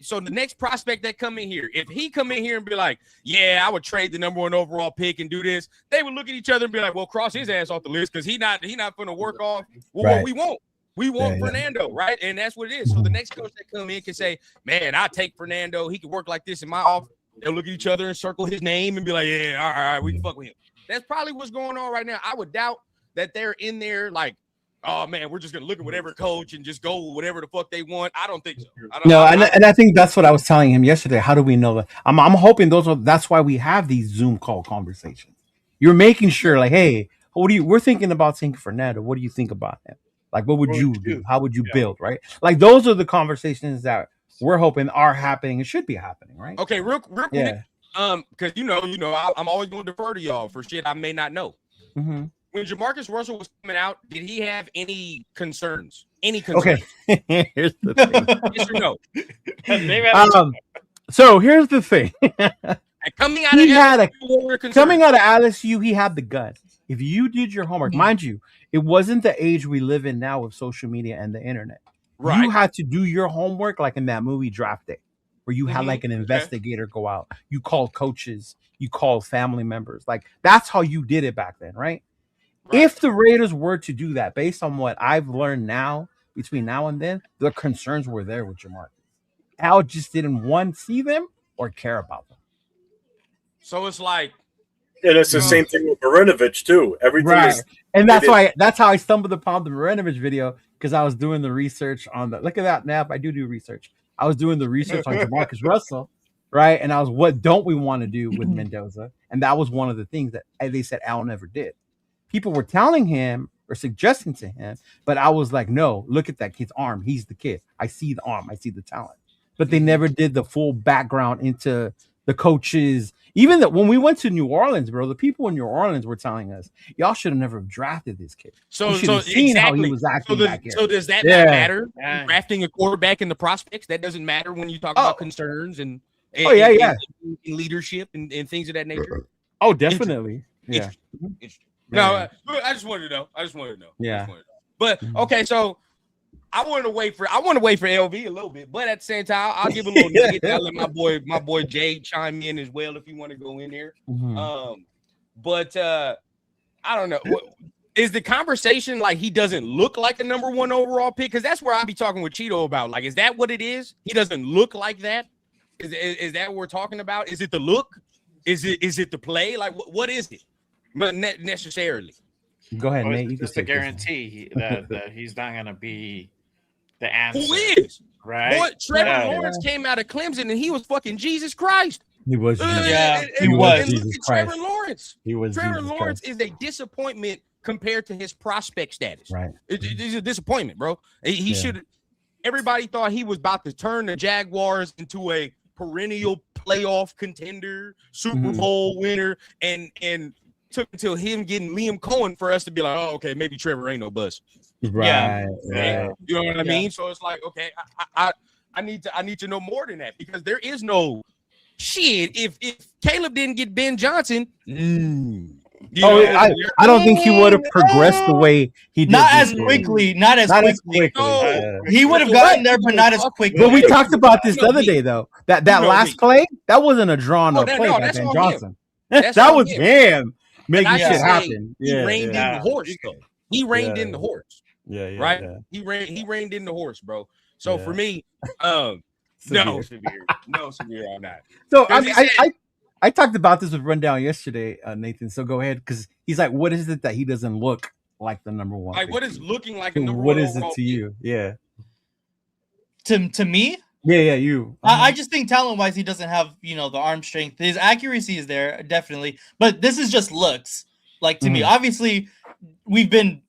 so the next prospect that come in here, if he come in here and be like, yeah, I would trade the number one overall pick and do this, they would look at each other and be like, well, cross his ass off the list because he not going to work off what we want. We want Fernando, right? And that's what it is. So the next coach that come in can say, man, I take Fernando. He can work like this in my office. They'll look at each other and circle his name and be like, yeah, all right, we can fuck with him. That's probably what's going on right now. I would doubt that they're in there like, oh man, we're just gonna look at whatever coach and just go with whatever the fuck they want. I don't think so. I think that's what I was telling him yesterday. How do we know that? I'm hoping that's why we have these Zoom call conversations. You're making sure, like, hey, we're thinking about taking Fernando. What do you think about him? Like, what would you do? How would you build? Right? Like, those are the conversations that we're hoping are happening and should be happening. Right? Okay, real quick. Because I'm always going to defer to y'all for shit I may not know. Mm-hmm. When Jamarcus Russell was coming out, did he have any concerns? Okay. Here's the thing. Yes or no? So here's the thing. Coming out of LSU, he had the gun. If you did your homework, mind you, it wasn't the age we live in now with social media and the internet. Right. You had to do your homework like in that movie Draft Day, where you had like an investigator go out. You called coaches. You called family members. Like, that's how you did it back then, right? If the Raiders were to do that, based on what I've learned now, between now and then, the concerns were there with Jamarcus. Al just didn't see them or care about them. So it's like, and it's the same thing with Marinovich too. Everything is, and that's how I stumbled upon the Marinovich video because I was doing the research on the. Look at that, Nap. I do research. I was doing the research on Jamarcus Russell, right? And I was, what don't we want to do with Mendoza? And that was one of the things that they said Al never did. People were telling him or suggesting to him, but I was like, no, look at that kid's arm. He's the kid. I see the arm. I see the talent. But they never did the full background into the coaches. Even that when we went to New Orleans, bro, the people in New Orleans were telling us, y'all should have never drafted this kid. So seen how he was acting back here. So does that not matter? Drafting a quarterback in the prospects, that doesn't matter when you talk about concerns and leadership and things of that nature. Oh, definitely. Yeah. No, I just wanted to know. Yeah. But okay, so I want to wait for LV a little bit, but at the same time, I'll give a little nugget. I'll let my boy Jay chime in as well if you want to go in there. But I don't know. Is the conversation like he doesn't look like a number 1 overall pick? Because that's where I'll be talking with Cheeto about. Like, is that what it is? He doesn't look like that. Is that what we're talking about? Is it the look? Is it the play? Like, what is it? But necessarily. Go ahead, Nate. Just a guarantee that he's not going to be the answer. Who is? Right? Boy, Trevor Lawrence came out of Clemson and he was fucking Jesus Christ. He was. He was Jesus Christ. Trevor Lawrence. He was. Trevor Jesus Lawrence Christ. is a disappointment compared to his prospect status. Right. It's a disappointment, bro. He should. Everybody thought he was about to turn the Jaguars into a perennial playoff contender, Super Bowl winner, and took until him getting Liam Cohen for us to be like, oh, okay, maybe Trevor ain't no bust. Right. You know what I mean? So it's like, okay, I need to know more than that because there is no shit. If Caleb didn't get Ben Johnson, I don't think he would have progressed the way he did. Not as quickly. No. He would have gotten there, but not as quickly. But we talked about this the other day, though. That last play, that wasn't a drawn up play by Ben Johnson. That was him making shit happen. He reined in the horse, though. He reined in the horse. Right? Yeah. He reined in the horse, bro. So for me, no severe on that. So I talked about this with Rundown yesterday, Nathan. So go ahead, because he's like, what is it that he doesn't look like the number 1? Like, what is looking like a number 1? What is it to you? Yeah. To me? Yeah, you. I just think talent-wise, he doesn't have, the arm strength. His accuracy is there, definitely. But this is just looks. Like, to me, obviously, we've been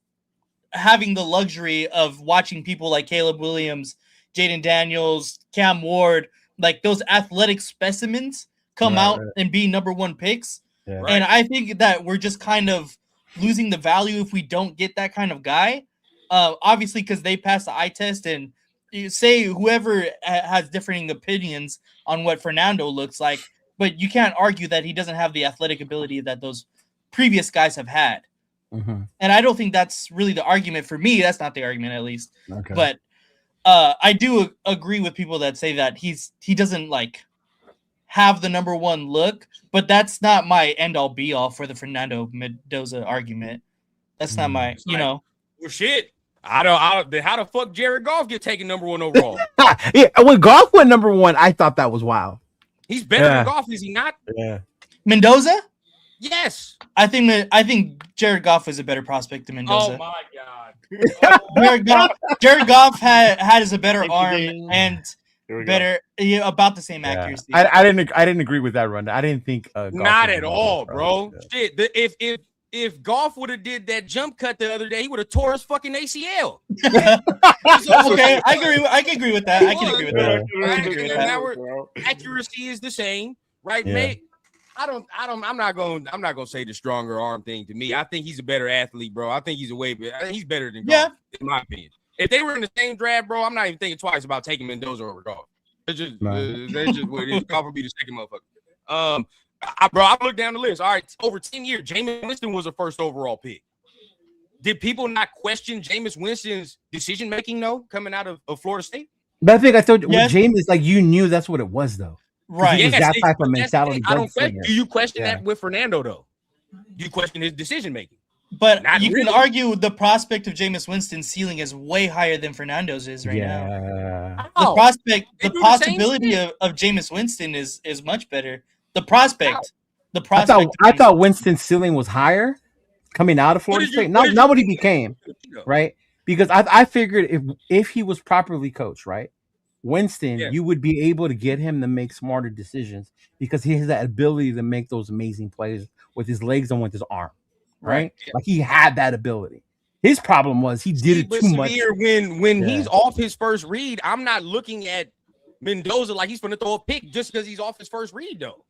having the luxury of watching people like Caleb Williams, Jaden Daniels, Cam Ward, like those athletic specimens come out and be number 1 picks. Yeah. And I think that we're just kind of losing the value if we don't get that kind of guy. Obviously, because they pass the eye test, and you say whoever has differing opinions on what Fernando looks like, but you can't argue that he doesn't have the athletic ability that those previous guys have had. And I don't think that's really the argument for me. That's not the argument, at least. Okay. But I do agree with people that say that he doesn't like have the number 1 look, but that's not my end all be all for the Fernando Mendoza argument. That's not my, Well, shit. How the fuck Jared Goff get taken number 1 overall? When Goff went number 1, I thought that was wild. He's better than Goff, is he not? Yeah. Mendoza? Yes. I think Jared Goff is a better prospect than Mendoza. Oh my god. Jared Goff has a better arm and better about the same accuracy. I didn't agree with that run. I didn't think Goff not at all, bro. Shit. If Goff would have did that jump cut the other day, he would have tore his fucking ACL. Okay, I can agree with that. I can agree with that. Accuracy is the same, right, mate? I'm not gonna say the stronger arm thing to me. I think he's a better athlete, bro. I think he's he's better than Goff, in my opinion. If they were in the same draft, bro, I'm not even thinking twice about taking Mendoza over Goff. It's just what it is. Goff would be the second motherfucker. I looked down the list. All right, over 10 years, Jameis Winston was a first overall pick. Did people not question Jameis Winston's decision making though, coming out of Florida State? But I think I told you, with Jameis, like you knew that's what it was though. Right. Yes, that type of mentality. I don't question. Do you question that with Fernando though? You question his decision making. But you can argue the prospect of Jameis Winston's ceiling is way higher than Fernando's is right now. The possibility of Jameis Winston is much better. The prospect. the prospect. I thought Winston's ceiling was higher coming out of Florida State. Not what he became, right? Because I figured if he was properly coached, right, Winston, you would be able to get him to make smarter decisions because he has that ability to make those amazing plays with his legs and with his arm, right? Like he had that ability. His problem was he did it too much. When he's off his first read, I'm not looking at Mendoza like he's going to throw a pick just because he's off his first read, though.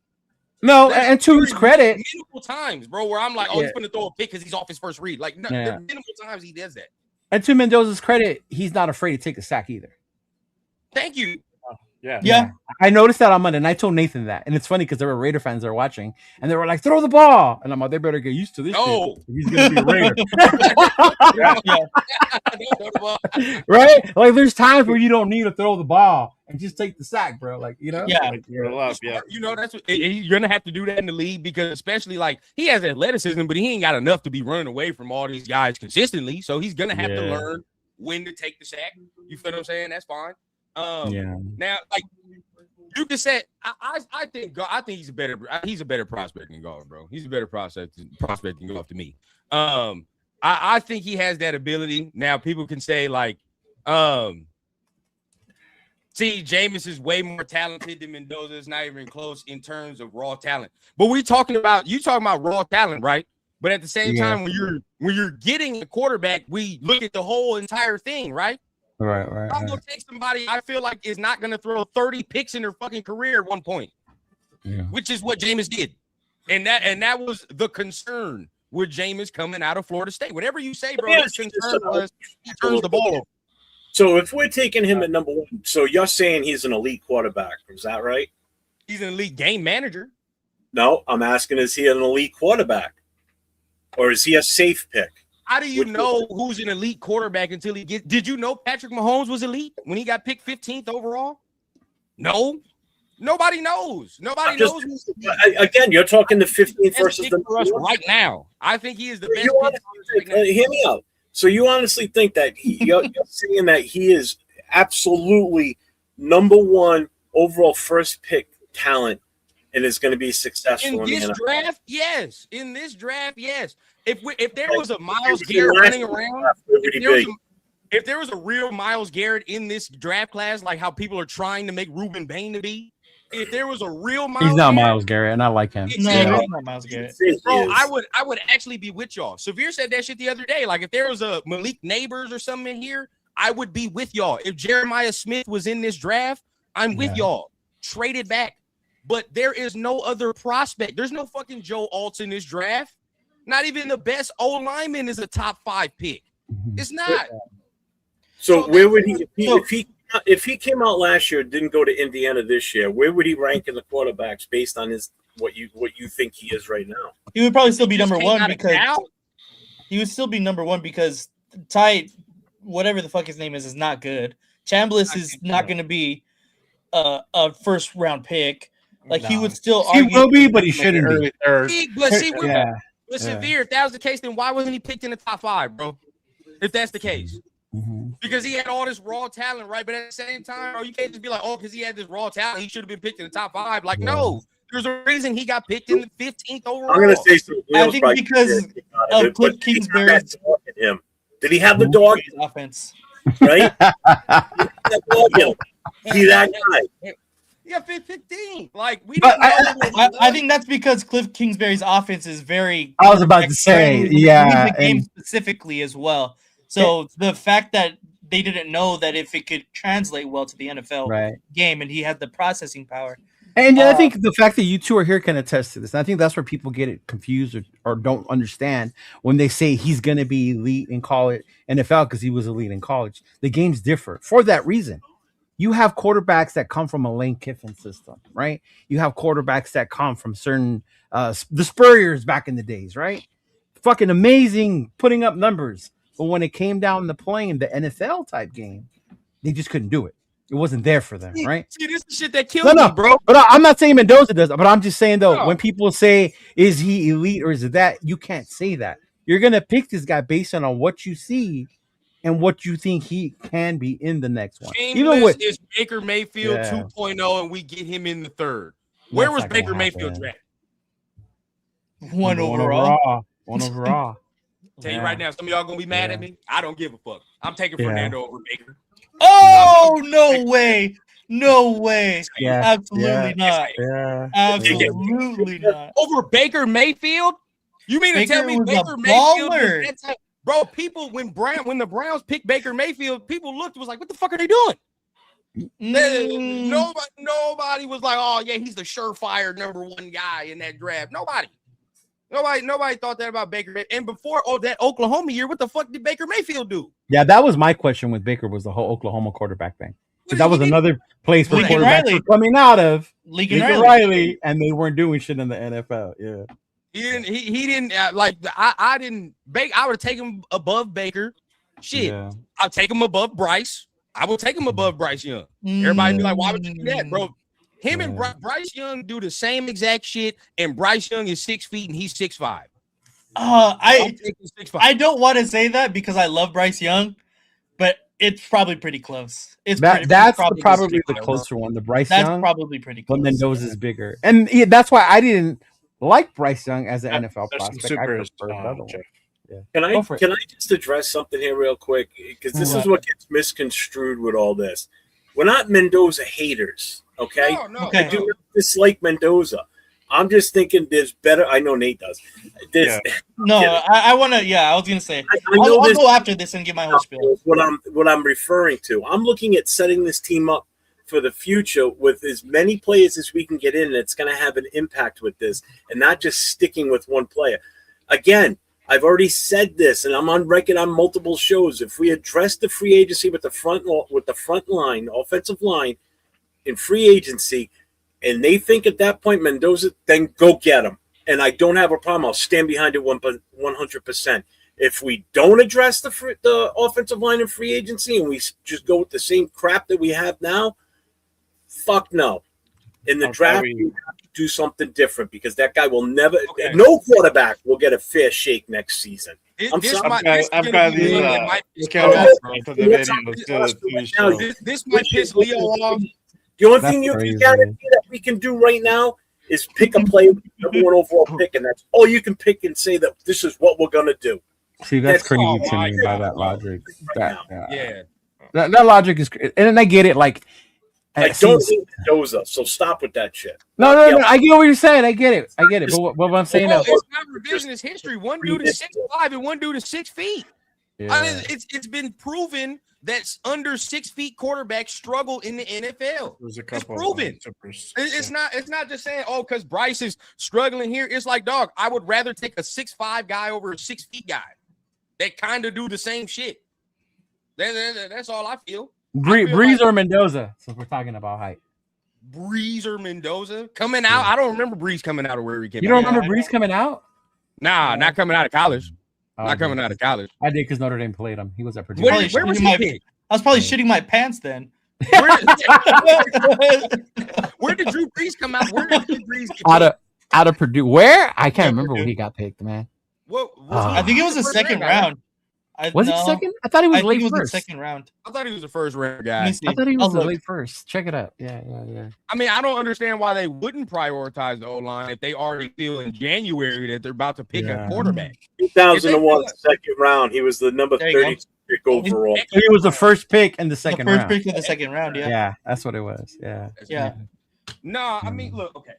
No, and to his credit, minimal times, bro, where I'm like, oh, he's going to throw a pick because he's off his first read. Like, the minimal times he does that. And to Mendoza's credit, he's not afraid to take a sack either. Thank you. Yeah. I noticed that on Monday, and I told Nathan that. And it's funny because there were Raider fans that were watching, and they were like, throw the ball. And I'm like, they better get used to this shit. He's going to be a Raider. Right? Like, there's times where you don't need to throw the ball and just take the sack, bro. Like, you know? Yeah. You know, that's what you're going to have to do that in the league because especially, like, he has athleticism, but he ain't got enough to be running away from all these guys consistently. So he's going to have to learn when to take the sack. You feel what I'm saying? That's fine. Now, like you just said, I think he's a better prospect than Goff, bro. He's a better prospect than Goff to me. I think he has that ability. Now, people can say like, see, Jameis is way more talented than Mendoza. It's not even close in terms of raw talent. But you talking about raw talent, right? But at the same time, when you're getting a quarterback, we look at the whole entire thing, right? Right. I'm gonna take somebody I feel like is not gonna throw 30 picks in their fucking career at one point, which is what Jameis did, and that was the concern with Jameis coming out of Florida State. Whatever you say, bro, his concern was he turns the ball over. So if we're taking him at number 1, so you're saying he's an elite quarterback, is that right? He's an elite game manager. No, I'm asking, is he an elite quarterback, or is he a safe pick? How do you know who's an elite quarterback until he gets? Did you know Patrick Mahomes was elite when he got picked 15th overall? No, nobody knows. Nobody knows. Again, you're talking the 15th versus the right now. I think he is the best. Hear me out. So you honestly think that you're saying that he is absolutely number 1 overall first pick talent and is going to be successful in this draft? Yes. In this draft, yes. If there was a Myles Garrett running around, if there was a real Myles Garrett in this draft class, like how people are trying to make Ruben Bain to be, if there was a real Myles he's not Myles Garrett, and I like him. No, he's not Myles Garrett. Bro, I would actually be with y'all. Severe said that shit the other day. Like if there was a Malik Neighbors or something in here, I would be with y'all. If Jeremiah Smith was in this draft, I'm with y'all. Trade it back. But there is no other prospect. There's no fucking Joe Alt in this draft. Not even the best old lineman is a top 5 pick. It's not. So where would he if he came out last year and didn't go to Indiana this year, where would he rank in the quarterbacks based on his what you think he is right now? He would probably still be number 1 because he would still be number 1 because Ty, whatever the fuck his name is not good. Chambliss is not going to be a first round pick. Like he would still argue. He will be, but he shouldn't be. But Severe, if that was the case, then why wasn't he picked in the top 5, bro? If that's the case. Because he had all this raw talent, right? But at the same time, bro, you can't just be like, oh, because he had this raw talent, he should have been picked in the top 5. Like, no. There's a reason he got picked in the 15th overall. I'm going to say something. I think because of Cliff Kingsbury's him. Did he have the dog offense? Right? See that guy. Yeah, 15. Like we don't know. I think that's because Cliff Kingsbury's offense is very. I was about to say, the game specifically as well. So the fact that they didn't know that if it could translate well to the NFL game, and he had the processing power. And I think the fact that you two are here can attest to this. And I think that's where people get it confused or don't understand when they say he's going to be elite in college NFL because he was elite in college. The games differ for that reason. You have quarterbacks that come from a Lane Kiffin system, right? You have quarterbacks that come from certain the Spurriers back in the days, right? Fucking amazing, putting up numbers. But when it came down to playing the NFL type game, they just couldn't do it. It wasn't there for them, right? See, this is shit that killed me, bro. But I'm not saying Mendoza does, but I'm just saying though, when people say, is he elite or is it that? You can't say that. You're gonna pick this guy based on what you see and what you think he can be in the next one. Even with is Baker Mayfield 2.0, and we get him in the 3rd. Where was Baker Mayfield drafted? One Number overall. One overall. Tell you right now, some of y'all gonna be mad at me. I don't give a fuck. I'm taking Fernando over Baker. Oh, no way. No way. Yeah. Absolutely not. Yeah. Absolutely not. Over Baker Mayfield? You mean to tell me was Baker a Mayfield baller. was that type? Bro, people when the Browns picked Baker Mayfield, people looked was like, what the fuck are they doing? Nobody was like, oh yeah, he's the surefire number one guy in that draft. Nobody thought that about Baker. And before that Oklahoma year, what the fuck did Baker Mayfield do? Yeah, that was my question with Baker, was the whole Oklahoma quarterback thing. Because that was another place where quarterbacks were coming out of. Lincoln Riley, and they weren't doing shit in the NFL. Yeah. He didn't I didn't Baker. I would take him above Baker. Shit. Yeah. I'll take him above Bryce. I will take him above Bryce Young. Everybody be like, why would you do that, bro? Him and Bryce Young do the same exact shit, and Bryce Young is 6 feet and he's 6'5". I don't want to say that because I love Bryce Young, but it's probably pretty close. That's probably the closer one. The Bryce Young. That's probably pretty close. But Mendoza is bigger, and that's why I didn't like Bryce Young as an NFL prospect. I prefer another one. Yeah. Can I just address something here real quick? Because this is what gets misconstrued with all this. We're not Mendoza haters, okay? No. I do not dislike Mendoza. I'm just thinking there's better. I know Nate does. I want to. Yeah, I was gonna say. I'll go after this and get my whole spiel. What I'm referring to. I'm looking at setting this team up for the future with as many players as we can get in. It's going to have an impact with this, and not just sticking with one player. Again, I've already said this, and I'm on record on multiple shows. If we address the free agency with the front line, offensive line, in free agency, and they think at that point Mendoza, then go get him. And I don't have a problem. I'll stand behind it 100%. If we don't address the offensive line in free agency and we just go with the same crap that we have now, fuck no. In the draft, we have to do something different because that guy will never – no quarterback will get a fair shake next season. This might piss Leo off. The only thing you can guarantee that we can do right now is pick a player with the number one overall pick, and that's all you can pick and say that this is what we're going to do. See, that's crazy to me by that logic. That logic is – and I get it, like – I don't think Mendoza, so stop with that shit. No. I get what you're saying. I get it. But what I'm saying is, it's not revisionist history. One dude is 6'5" and one dude is 6 feet. Yeah. I mean, it's been proven that under 6 feet quarterbacks struggle in the NFL. It's proven. It's not just saying, because Bryce is struggling here. It's like, dog, I would rather take a 6'5" guy over a 6 feet guy. They kind of do the same shit. That's all I feel. Breeze or Mendoza, since we're talking about height. Breeze or Mendoza coming out. I don't remember Breeze coming out of where he came. You don't remember Breeze coming out? Nah, not coming out of college. Not coming out of college. I did because Notre Dame played him. He was at Purdue. Where was he? I was probably shitting my pants then. Where did Drew Brees come out? Where did Drew Brees get out of Purdue? Where? I can't remember where he got picked, man. I think it was the second round. Was it second? I thought he was late first. The second round. I thought he was the first round guy. I thought he was the late first. Check it out. Yeah. I mean, I don't understand why they wouldn't prioritize the O-line if they already feel in January that they're about to pick a quarterback. 2001, second round. He was the number 32 pick overall. He was the first pick in the second round. First pick in the second round, yeah. Yeah, that's what it was. Yeah. No, I mean, look, okay.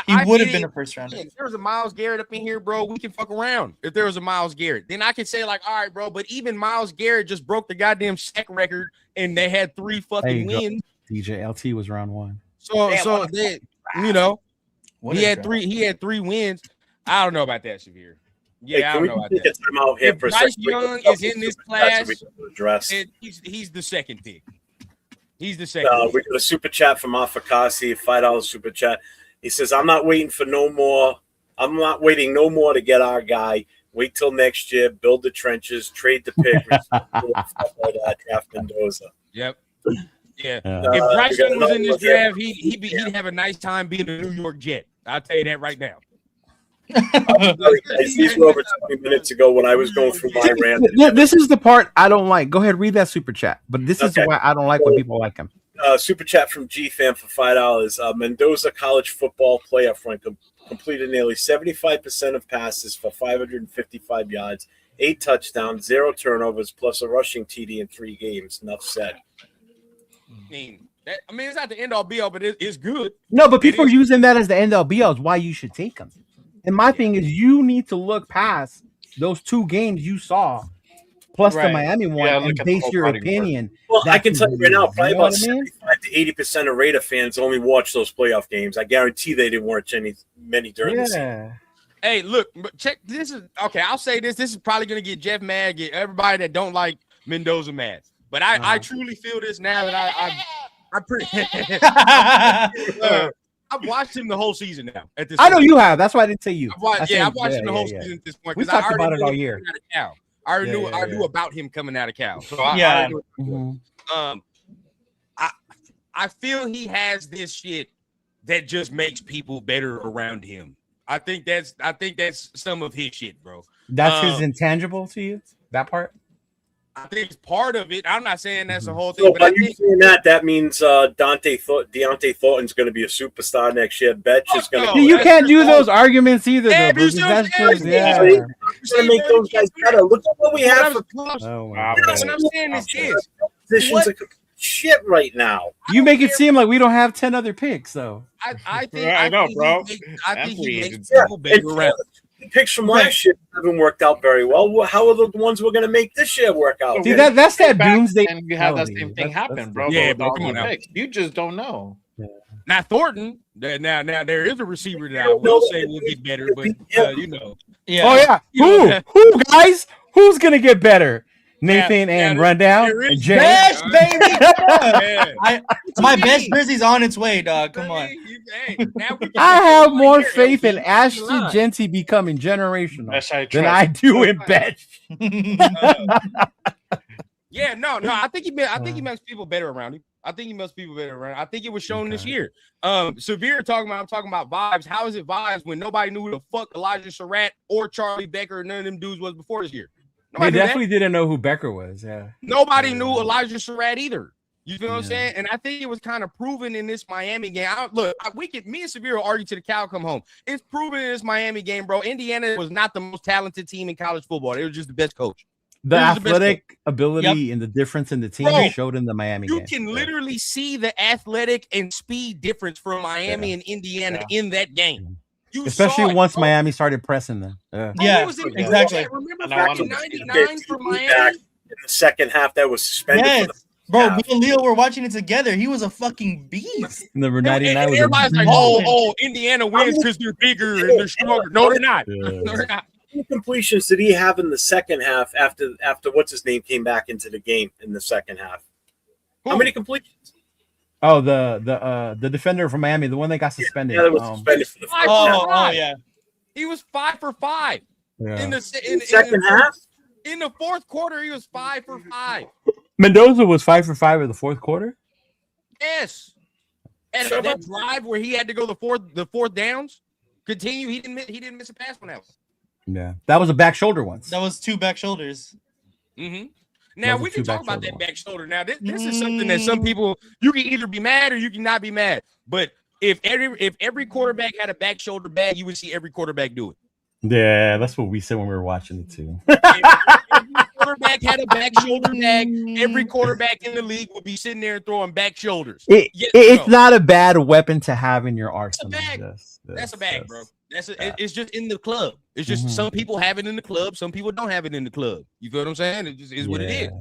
He would have been a first rounder. If there was a Myles Garrett up in here, bro, we can fuck around. If there was a Myles Garrett, then I could say, like, all right, bro, but even Myles Garrett just broke the goddamn sack record and they had 3 fucking wins. DJ LT was round 1. So they, he had 3 wins. I don't know about that, Shavir. Yeah, I don't know about that. If Bryce Young is in this class, he's the second pick. He's the second. We got a super chat from Afakasi, $5 super chat. He says, I'm not waiting no more to get our guy. Wait till next year, build the trenches, trade the pick, draft Mendoza. Yep. Yeah. If Bryce Young was in this draft, he'd have a nice time being a New York Jet. I'll tell you that right now. These were over 20 minutes ago when I was going through my rant. This is the part I don't like. Go ahead, read that super chat. But this is why I don't like when people like him. Super chat from G-Fam for $5. Mendoza college football player, Frank. completed nearly 75% of passes for 555 yards, 8 touchdowns, 0 turnovers, plus a rushing TD in 3 games. Enough said. I mean, it's not the end all be all, but it's good. No, but people are using that as the end all be all. Is why you should take him. And my thing is, you need to look past those 2 games you saw, plus the Miami one, and base your opinion. Well, I can tell you right now, probably about 75 to 80% of Raider fans only watch those playoff games. I guarantee they didn't watch many during the season. Hey, look, check this is okay. I'll say this. This is probably gonna get Jeff mad, get everybody that don't like Mendoza mad. But I truly feel this now that I'm pretty. I've watched him the whole season now. At this, I know you have. That's why I didn't say you. I've watched him the whole season at this point. We talked about it all year. I already knew about him coming out of Cal. So I feel he has this shit that just makes people better around him. I think that's some of his shit, bro. That's his intangible to you. That part. I think it's part of it. I'm not saying that's the whole thing. So but by you saying that means Deontay Thornton's going to be a superstar next year. Betch is going to. You can't do those arguments either. Yeah, though, that's just, going to make those guys better. Look at what we have. What I'm saying is this: positions are shit right now. You make it seem like we don't have 10 other picks, though. I think he makes people better around. The picks from last year haven't worked out very well. How are the ones we're going to make this year work out? See, that's that doomsday. And you have that same thing happen, bro. Yeah, bro, come on now. You just don't know. Yeah. Now Thornton, now there is a receiver that I will say will get better, but you know. Yeah. Oh yeah. Who guys? Who's gonna get better? Nathan and Rundown. And Jay. Best, baby. My best jersey's on its way, dog. Come on. I have more faith in Ashton Genty becoming generational than I do in Betch. I think he makes people better around him. I think it was shown this year. Severe I'm talking about vibes. How is it vibes when nobody knew who the fuck Elijah Surratt or Charlie Becker or none of them dudes was before this year? They definitely didn't know who Becker was. Yeah. Nobody knew Elijah Surratt either. You feel what I'm saying? And I think it was kind of proven in this Miami game. Me and Severe will argue to the cow come home. It's proven in this Miami game, bro. Indiana was not the most talented team in college football. They were just the best coach. The athletic ability and the difference in the team showed in the Miami game. You can literally see the athletic and speed difference from Miami and Indiana in that game. Especially once Miami started pressing them. Exactly. Remember back in '99 for Miami? In the second half, that was suspended. Bro, me and Leo were watching it together. He was a fucking beast. Number 99 was everybody's like, Indiana wins because they're bigger and they're stronger. No, they're not. No, they're not. How many completions did he have in the second half after what's his name came back into the game in the second half? How many completions? Oh, the defender from Miami, the one that got suspended. Yeah, that was suspended for the first half. Yeah. He was 5 for 5 in the second half. In the fourth quarter, he was 5 for 5. Mendoza was 5 for 5 in the fourth quarter. Yes, and that drive where he had to go the fourth downs continue. He didn't miss a pass on that one. Yeah, that was a back shoulder once. That was 2 back shoulders. Mm-hmm. Now we can talk about that back shoulder. Now this is something that some people you can either be mad or you can not be mad. But if every quarterback had a back shoulder bag, you would see every quarterback do it. Yeah, that's what we said when we were watching it too. Every quarterback had a back shoulder bag. Every quarterback in the league would be sitting there throwing back shoulders. It's not a bad weapon to have in your arsenal. That's a bag, bro. It's just in the club. It's just some people have it in the club, some people don't have it in the club. You feel what I'm saying? It just is what it is.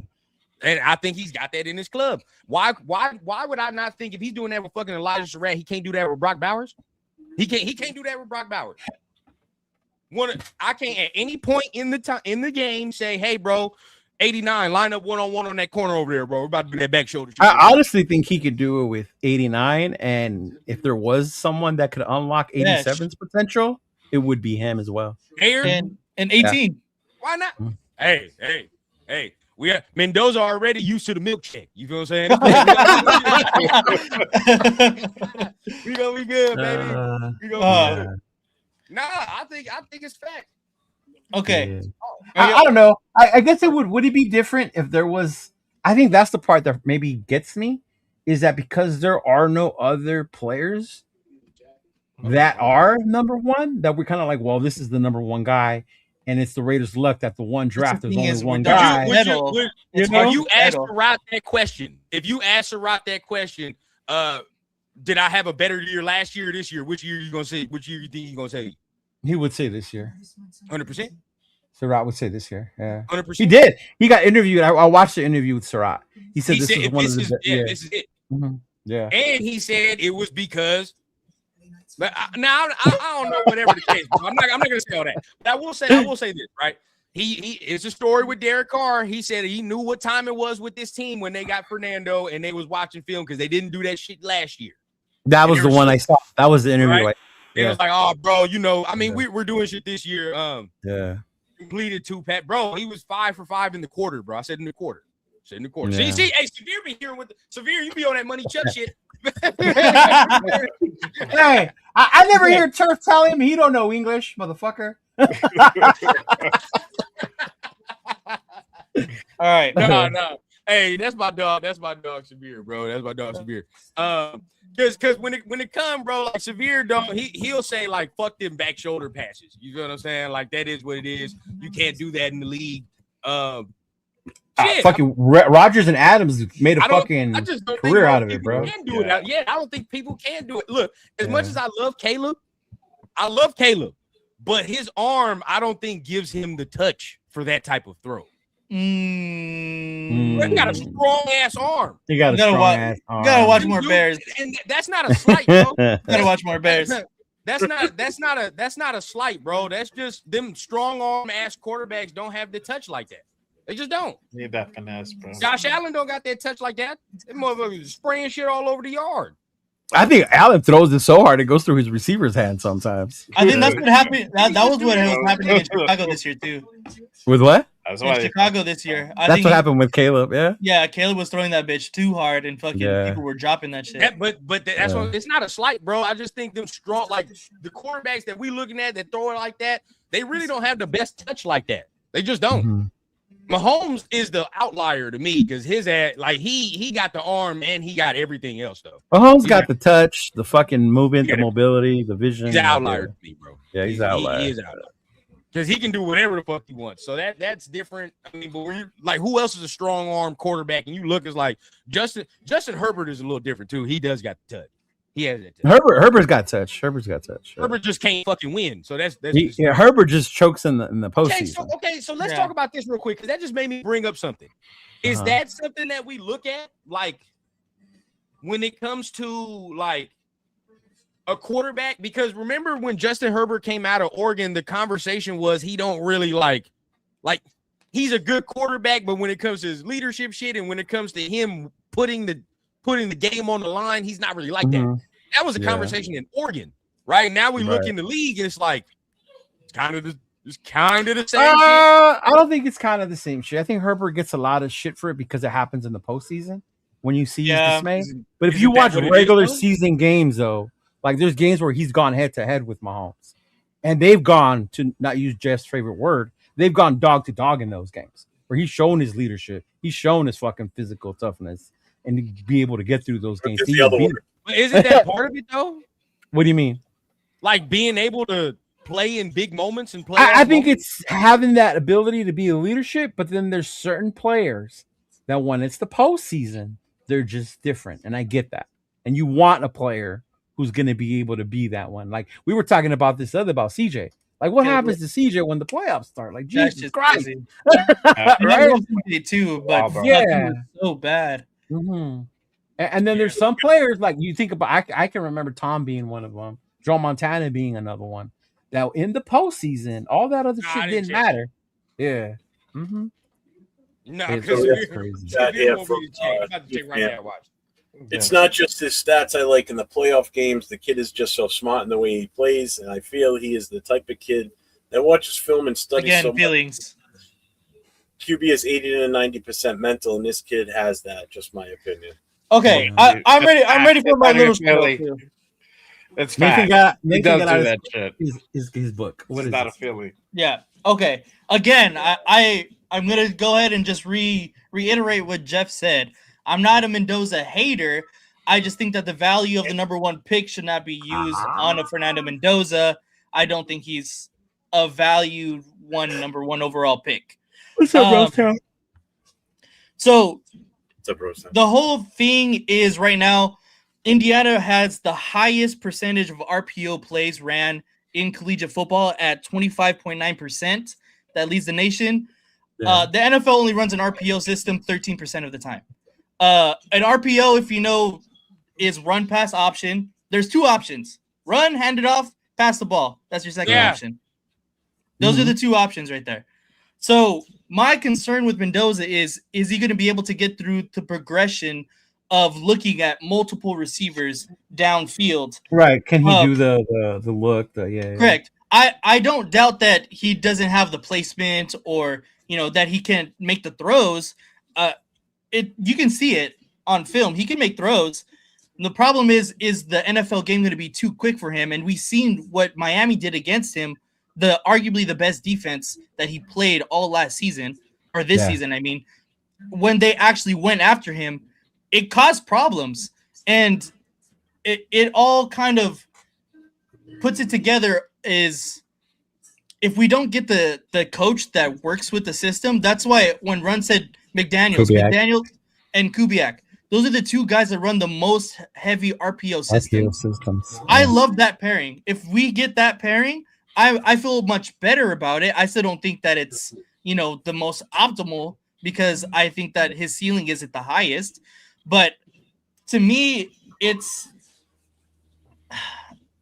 And I think he's got that in his club. Why would I not think if he's doing that with fucking Elijah Surratt, he can't do that with Brock Bowers? He can't do that with Brock Bowers. I can't at any point in the game say, hey, bro, 89, line up one-on-one on that corner over there, bro. We're about to do that back shoulder. I honestly think he could do it with 89, and if there was someone that could unlock 87's potential, it would be him as well. And 18. Yeah. Why not? Hey. We are Mendoza already used to the milkshake. You feel what I'm saying? We gonna be good, baby. We gonna be good. Nah, I think it's fact. Okay. Yeah. I don't know. I guess it would it be different if there was. I think that's the part that maybe gets me is that because there are no other players, that are number one, that we're kind of like, well, this is the number one guy, and it's the Raiders' luck that the one draft there's only one guy. If you ask Surratt that question, did I have a better year last year or this year? Which year you gonna say? Which year you think he's gonna say? He would say this year. 100%. Surratt would say this year. Yeah, 100%. He did. He got interviewed. I watched the interview with Surratt. He said this is one of the. This is it. Mm-hmm. Yeah. And he said it was because. But now I don't know whatever the case. I'm not gonna say all that. But I will say this, right? He it's a story with Derek Carr. He said he knew what time it was with this team when they got Fernando and they was watching film because they didn't do that shit last year. That was the one I saw. That was the interview. Right? It was like, oh, bro, we're doing shit this year. Yeah. Completed 2 pat, bro. He was 5 for 5 in the quarter, bro. I said in the quarter. Yeah. See, hey, Severe be here with Severe. You be on that money Chuck shit. Hey, I never hear Turf tell him he don't know English, motherfucker. All right. No. Hey, that's my dog. That's my dog Severe, bro. That's my dog Severe. Because when it come, bro, like Severe don't he'll say like fuck them back shoulder passes. You know what I'm saying? Like that is what it is. You can't do that in the league. Fucking Rodgers and Adams made a fucking career out of it, bro. Can do it. I don't think people can do it. Look, as much as I love Caleb, but his arm, I don't think gives him the touch for that type of throw. He got a strong ass arm. He got a strong ass arm. You gotta watch more Bears, and that's not a slight, bro. Gotta watch more Bears. That's not a slight, bro. That's just them strong arm ass quarterbacks don't have the touch like that. They just don't. Need that finesse, bro. Josh Allen don't got that touch like that. That motherfucker spraying shit all over the yard. I think Allen throws it so hard it goes through his receiver's hand sometimes. I think that's what happened. That was what was happening in Chicago this year too. With what? In Chicago this year. That's what happened with Caleb. Yeah. Yeah, Caleb was throwing that bitch too hard, and fucking people were dropping that shit. But that's what, it's not a slight, bro. I just think them strong, like the quarterbacks that we looking at that throw it like that, they really don't have the best touch like that. They just don't. Mm-hmm. Mahomes is the outlier to me because his he got the arm and he got everything else though. Mahomes got the touch, the fucking movement, the mobility, the vision. He's an outlier to me, bro. Yeah, he's an outlier. He is an outlier because he can do whatever the fuck he wants. So that's different. I mean, but when you like, who else is a strong arm quarterback? And you look, it's like Justin Herbert is a little different too. He does got the touch. He has that touch. Herbert's got touch. Herbert just can't fucking win. So that's Herbert just chokes in the postseason. So let's talk about this real quick because that just made me bring up something. Is that something that we look at like when it comes to like a quarterback? Because remember when Justin Herbert came out of Oregon, the conversation was he don't really like he's a good quarterback, but when it comes to his leadership shit and when it comes to him putting the game on the line, he's not really like that. That was a conversation in Oregon. Right now we look in the league and it's like it's kind of the same shit. I don't think it's kind of the same shit. I think Herbert gets a lot of shit for it because it happens in the postseason when you see his dismay. But if you watch regular season games, though, like there's games where he's gone head to head with Mahomes, and they've gone, to not use Jeff's favorite word, they've gone dog to dog in those games where he's shown his leadership, he's shown his fucking physical toughness, and to be able to get through those games. But isn't that part of it though? What do you mean? Like being able to play in big moments and play. I think it's having that ability to be a leadership, but then there's certain players that when it's the postseason, they're just different. And I get that. And you want a player who's going to be able to be that one. Like we were talking about about CJ. Like what happens to CJ when the playoffs start? Like Jesus Christ. Right? Too, but so bad. Mm-hmm. And then there's some players like you think about. I can remember Tom being one of them. Joe Montana being another one. Now in the postseason, all that other shit didn't matter. Yeah. Mm-hmm. No, that's crazy. It's not just his stats I like in the playoff games. The kid is just so smart in the way he plays, and I feel he is the type of kid that watches film and studies so feelings. Much. QB is 80 to 90% mental, and this kid has that. Just my opinion. Okay, I'm ready. I'm ready for my little spiel. It's Nathan got that shit. His book. What is not a Philly? Yeah. Okay. Again, I'm gonna go ahead and just reiterate what Jeff said. I'm not a Mendoza hater. I just think that the value of the number one pick should not be used on a Fernando Mendoza. I don't think he's a valued number one overall pick. What's up, Rosetown? So What's up, Rosetown? the whole thing is right now, Indiana has the highest percentage of RPO plays ran in collegiate football at 25.9%. That leads the nation. Yeah. The NFL only runs an RPO system 13% of the time. An RPO, if you know, is run pass option. There's two options: run, hand it off, pass the ball. That's your second option. Those are the two options right there. So my concern with Mendoza is he going to be able to get through the progression of looking at multiple receivers downfield? Right? Can he do the look? Correct. I don't doubt that he doesn't have the placement or that he can make the throws. You can see it on film. He can make throws. And the problem is the NFL game going to be too quick for him? And we've seen what Miami did against him. Arguably the best defense that he played all last season, or this season. I mean, when they actually went after him, it caused problems, and it all kind of puts it together. Is if we don't get the coach that works with the system, that's why when Run said McDaniel and Kubiak, those are the two guys that run the most heavy RPO systems. I love that pairing. If we get that pairing, I feel much better about it. I still don't think that it's the most optimal, because I think that his ceiling isn't the highest. But to me, it's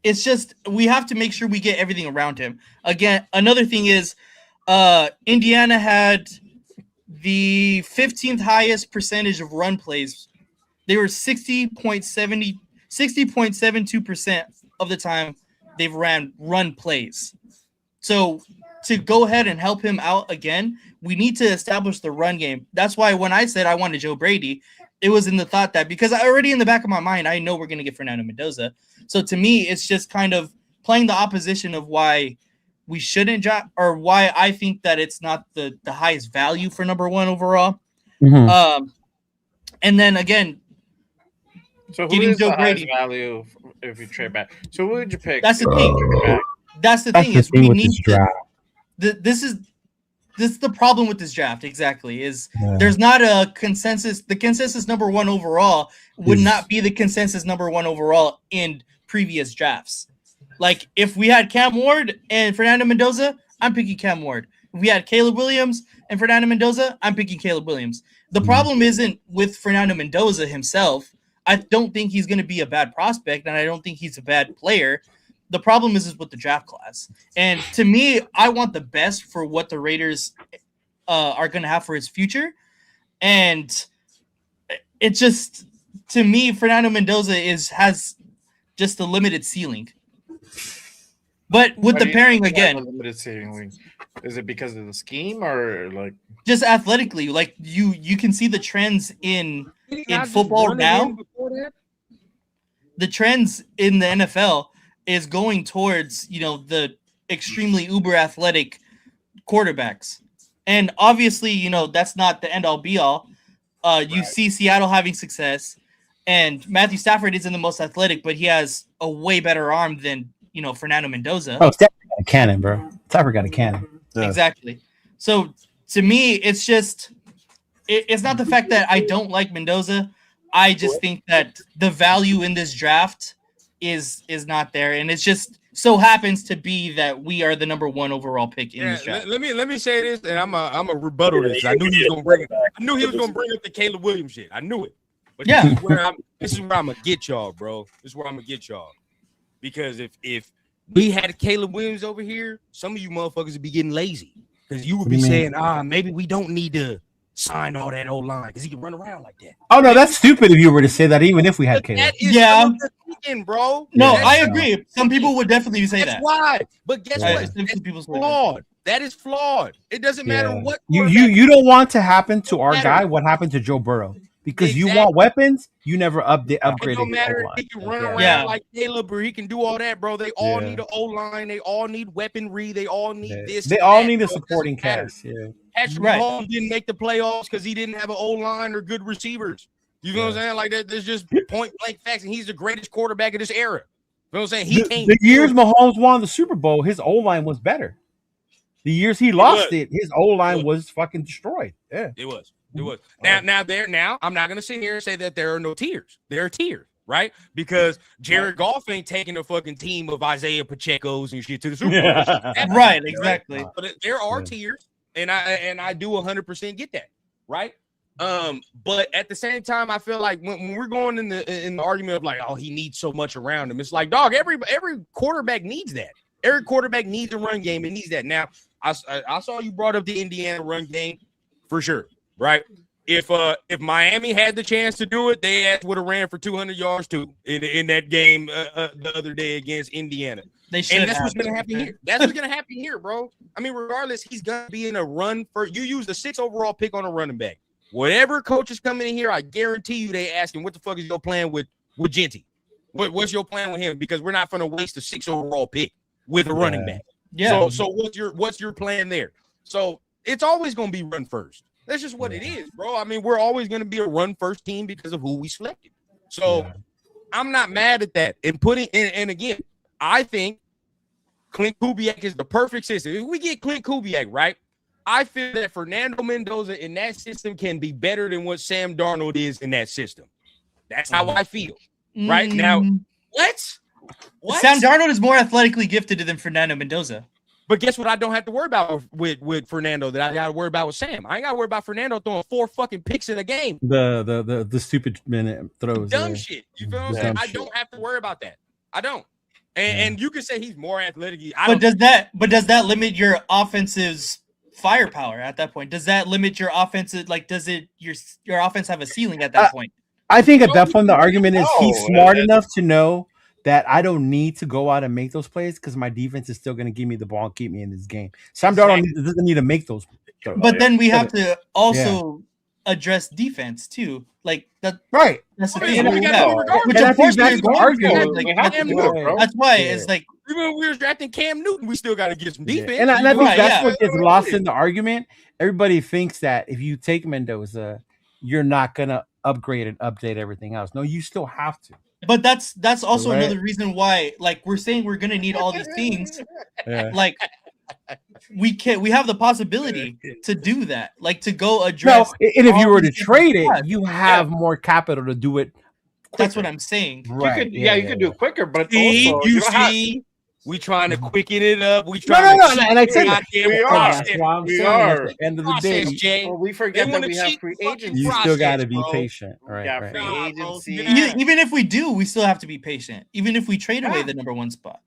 just we have to make sure we get everything around him. Again, another thing is Indiana had the 15th highest percentage of run plays. They were 60.72% of the time they've ran run plays. So to go ahead and help him out again, we need to establish the run game. That's why when I said I wanted Joe Brady, it was in the thought that because I already in the back of my mind, I know we're going to get Fernando Mendoza. So to me, it's just kind of playing the opposition of why we shouldn't drop, or why I think that it's not the highest value for number one overall. Mm-hmm. And then again, so who is the highest value if you trade back? So who would you pick? That's the thing. That's the thing is we need draft. This is the problem with this draft. Exactly, is there's not a consensus. The consensus number one overall would not be the consensus number one overall in previous drafts. Like if we had Cam Ward and Fernando Mendoza, I'm picking Cam Ward. If we had Caleb Williams and Fernando Mendoza, I'm picking Caleb Williams. The problem isn't with Fernando Mendoza himself. I don't think he's going to be a bad prospect, and I don't think he's a bad player. The problem is with the draft class. And to me, I want the best for what the Raiders are going to have for his future. And it just, to me, Fernando Mendoza has just a limited ceiling. But with the pairing again, limited ceiling. Is it because of the scheme or like just athletically? Like you can see the trends in football now. The trends in the NFL is going towards the extremely uber athletic quarterbacks, and obviously that's not the end all be all. You see Seattle having success, and Matthew Stafford isn't the most athletic, but he has a way better arm than Fernando Mendoza. Oh, Stafford got a cannon, bro. Stafford got a cannon. Exactly. So to me, it's just it's not the fact that I don't like Mendoza. I just think that the value in this draft is not there, and it just so happens to be that we are the number one overall pick in this draft. Let me say this, and I'm a rebuttal this. I knew he was gonna bring it. I knew he was gonna bring up the Caleb Williams shit. I knew it. But this is where I'm gonna get y'all, bro. This is where I'm gonna get y'all. Because if we had Caleb Williams over here, some of you motherfuckers would be getting lazy. Because you would be saying, maybe we don't need to sign all that old line because he can run around like that. Oh no, that's stupid if you were to say that, even if we had Caleb. Thinking, bro. No, I agree. Some people would definitely say that's that. Why? But guess what? That's flawed. That is flawed. It doesn't matter what you don't want to happen to our guy what happened to Joe Burrow. Because you want weapons, you never upgrade. It don't matter if he can run around like Caleb or he can do all that, bro. They all need an O-line. They all need weaponry. They all need this. They all need a supporting cast. Yeah. Patrick Mahomes didn't make the playoffs because he didn't have an O-line or good receivers. You know what I'm saying? Like that, there's just point blank facts, and he's the greatest quarterback of this era. You know what I'm saying? He can't. The years Mahomes won the Super Bowl, his O line was better. The years he lost it, his O line was fucking destroyed. Yeah, it was. Now, I'm not gonna sit here and say that there are no tiers. There are tiers, right? Because Jared Goff ain't taking a fucking team of Isaiah Pacheco's and shit to the Super Bowl. Right, exactly. But there are tiers, and I do 100% get that, right? But at the same time, I feel like when we're going in the argument of like, oh, he needs so much around him, it's like, dog, every quarterback needs that. Every quarterback needs a run game and needs that. Now, I saw you brought up the Indiana run game for sure, right? If Miami had the chance to do it, they would have ran for 200 yards too in that game the other day against Indiana. They should. And that's what's gonna happen here. That's what's gonna happen here, bro. I mean, regardless, he's gonna be in a run for. You use the 6th overall pick on a running back. Whatever coach is coming in here, I guarantee you they asking, what the fuck is your plan with Genty? What's your plan with him? Because we're not gonna waste a 6th overall pick with a running back. Yeah. So what's your plan there? So it's always gonna be run first. That's just what it is, bro. I mean, we're always gonna be a run first team because of who we selected. So I'm not mad at that. And again, I think Clint Kubiak is the perfect system. If we get Clint Kubiak right, I feel that Fernando Mendoza in that system can be better than what Sam Darnold is in that system. That's how I feel. Right now, what? Sam Darnold is more athletically gifted than Fernando Mendoza. But guess what? I don't have to worry about with Fernando that I got to worry about with Sam. I ain't got to worry about Fernando throwing 4 fucking picks in a game. The stupid minute throws. Dumb shit. You feel what I'm saying? I don't have to worry about that. I don't. And you can say he's more athletic. But does that limit your offensive's firepower at that point? Does that limit your offensive? Like, does it your offense have a ceiling at that point? I think at that point the argument is he's smart enough to know that I don't need to go out and make those plays because my defense is still going to give me the ball and keep me in this game. Sam Darnold doesn't need to make those. But then we have to also address defense too. Like that, right? That's the thing. Which of course that's the argument. That's why it's like even when we were drafting Cam Newton, we still got to get some defense. And I think that's what gets lost in the argument. Everybody thinks that if you take Mendoza, you're not gonna upgrade and update everything else. No, you still have to. But that's also another reason why, like, we're saying we're gonna need all these things. Like, we have the possibility to do that, like to go address. No, and if you were to trade it, you have more capital to do it quicker. That's what I'm saying. Right? You could do it quicker, but also we trying to quicken it up. We trying to. And I said we are. At the end of the day, well, we forget that we have free agency. You still got to be patient, right? We got free agency. Even if we do, we still have to be patient. Even if we trade away the number 1 spot.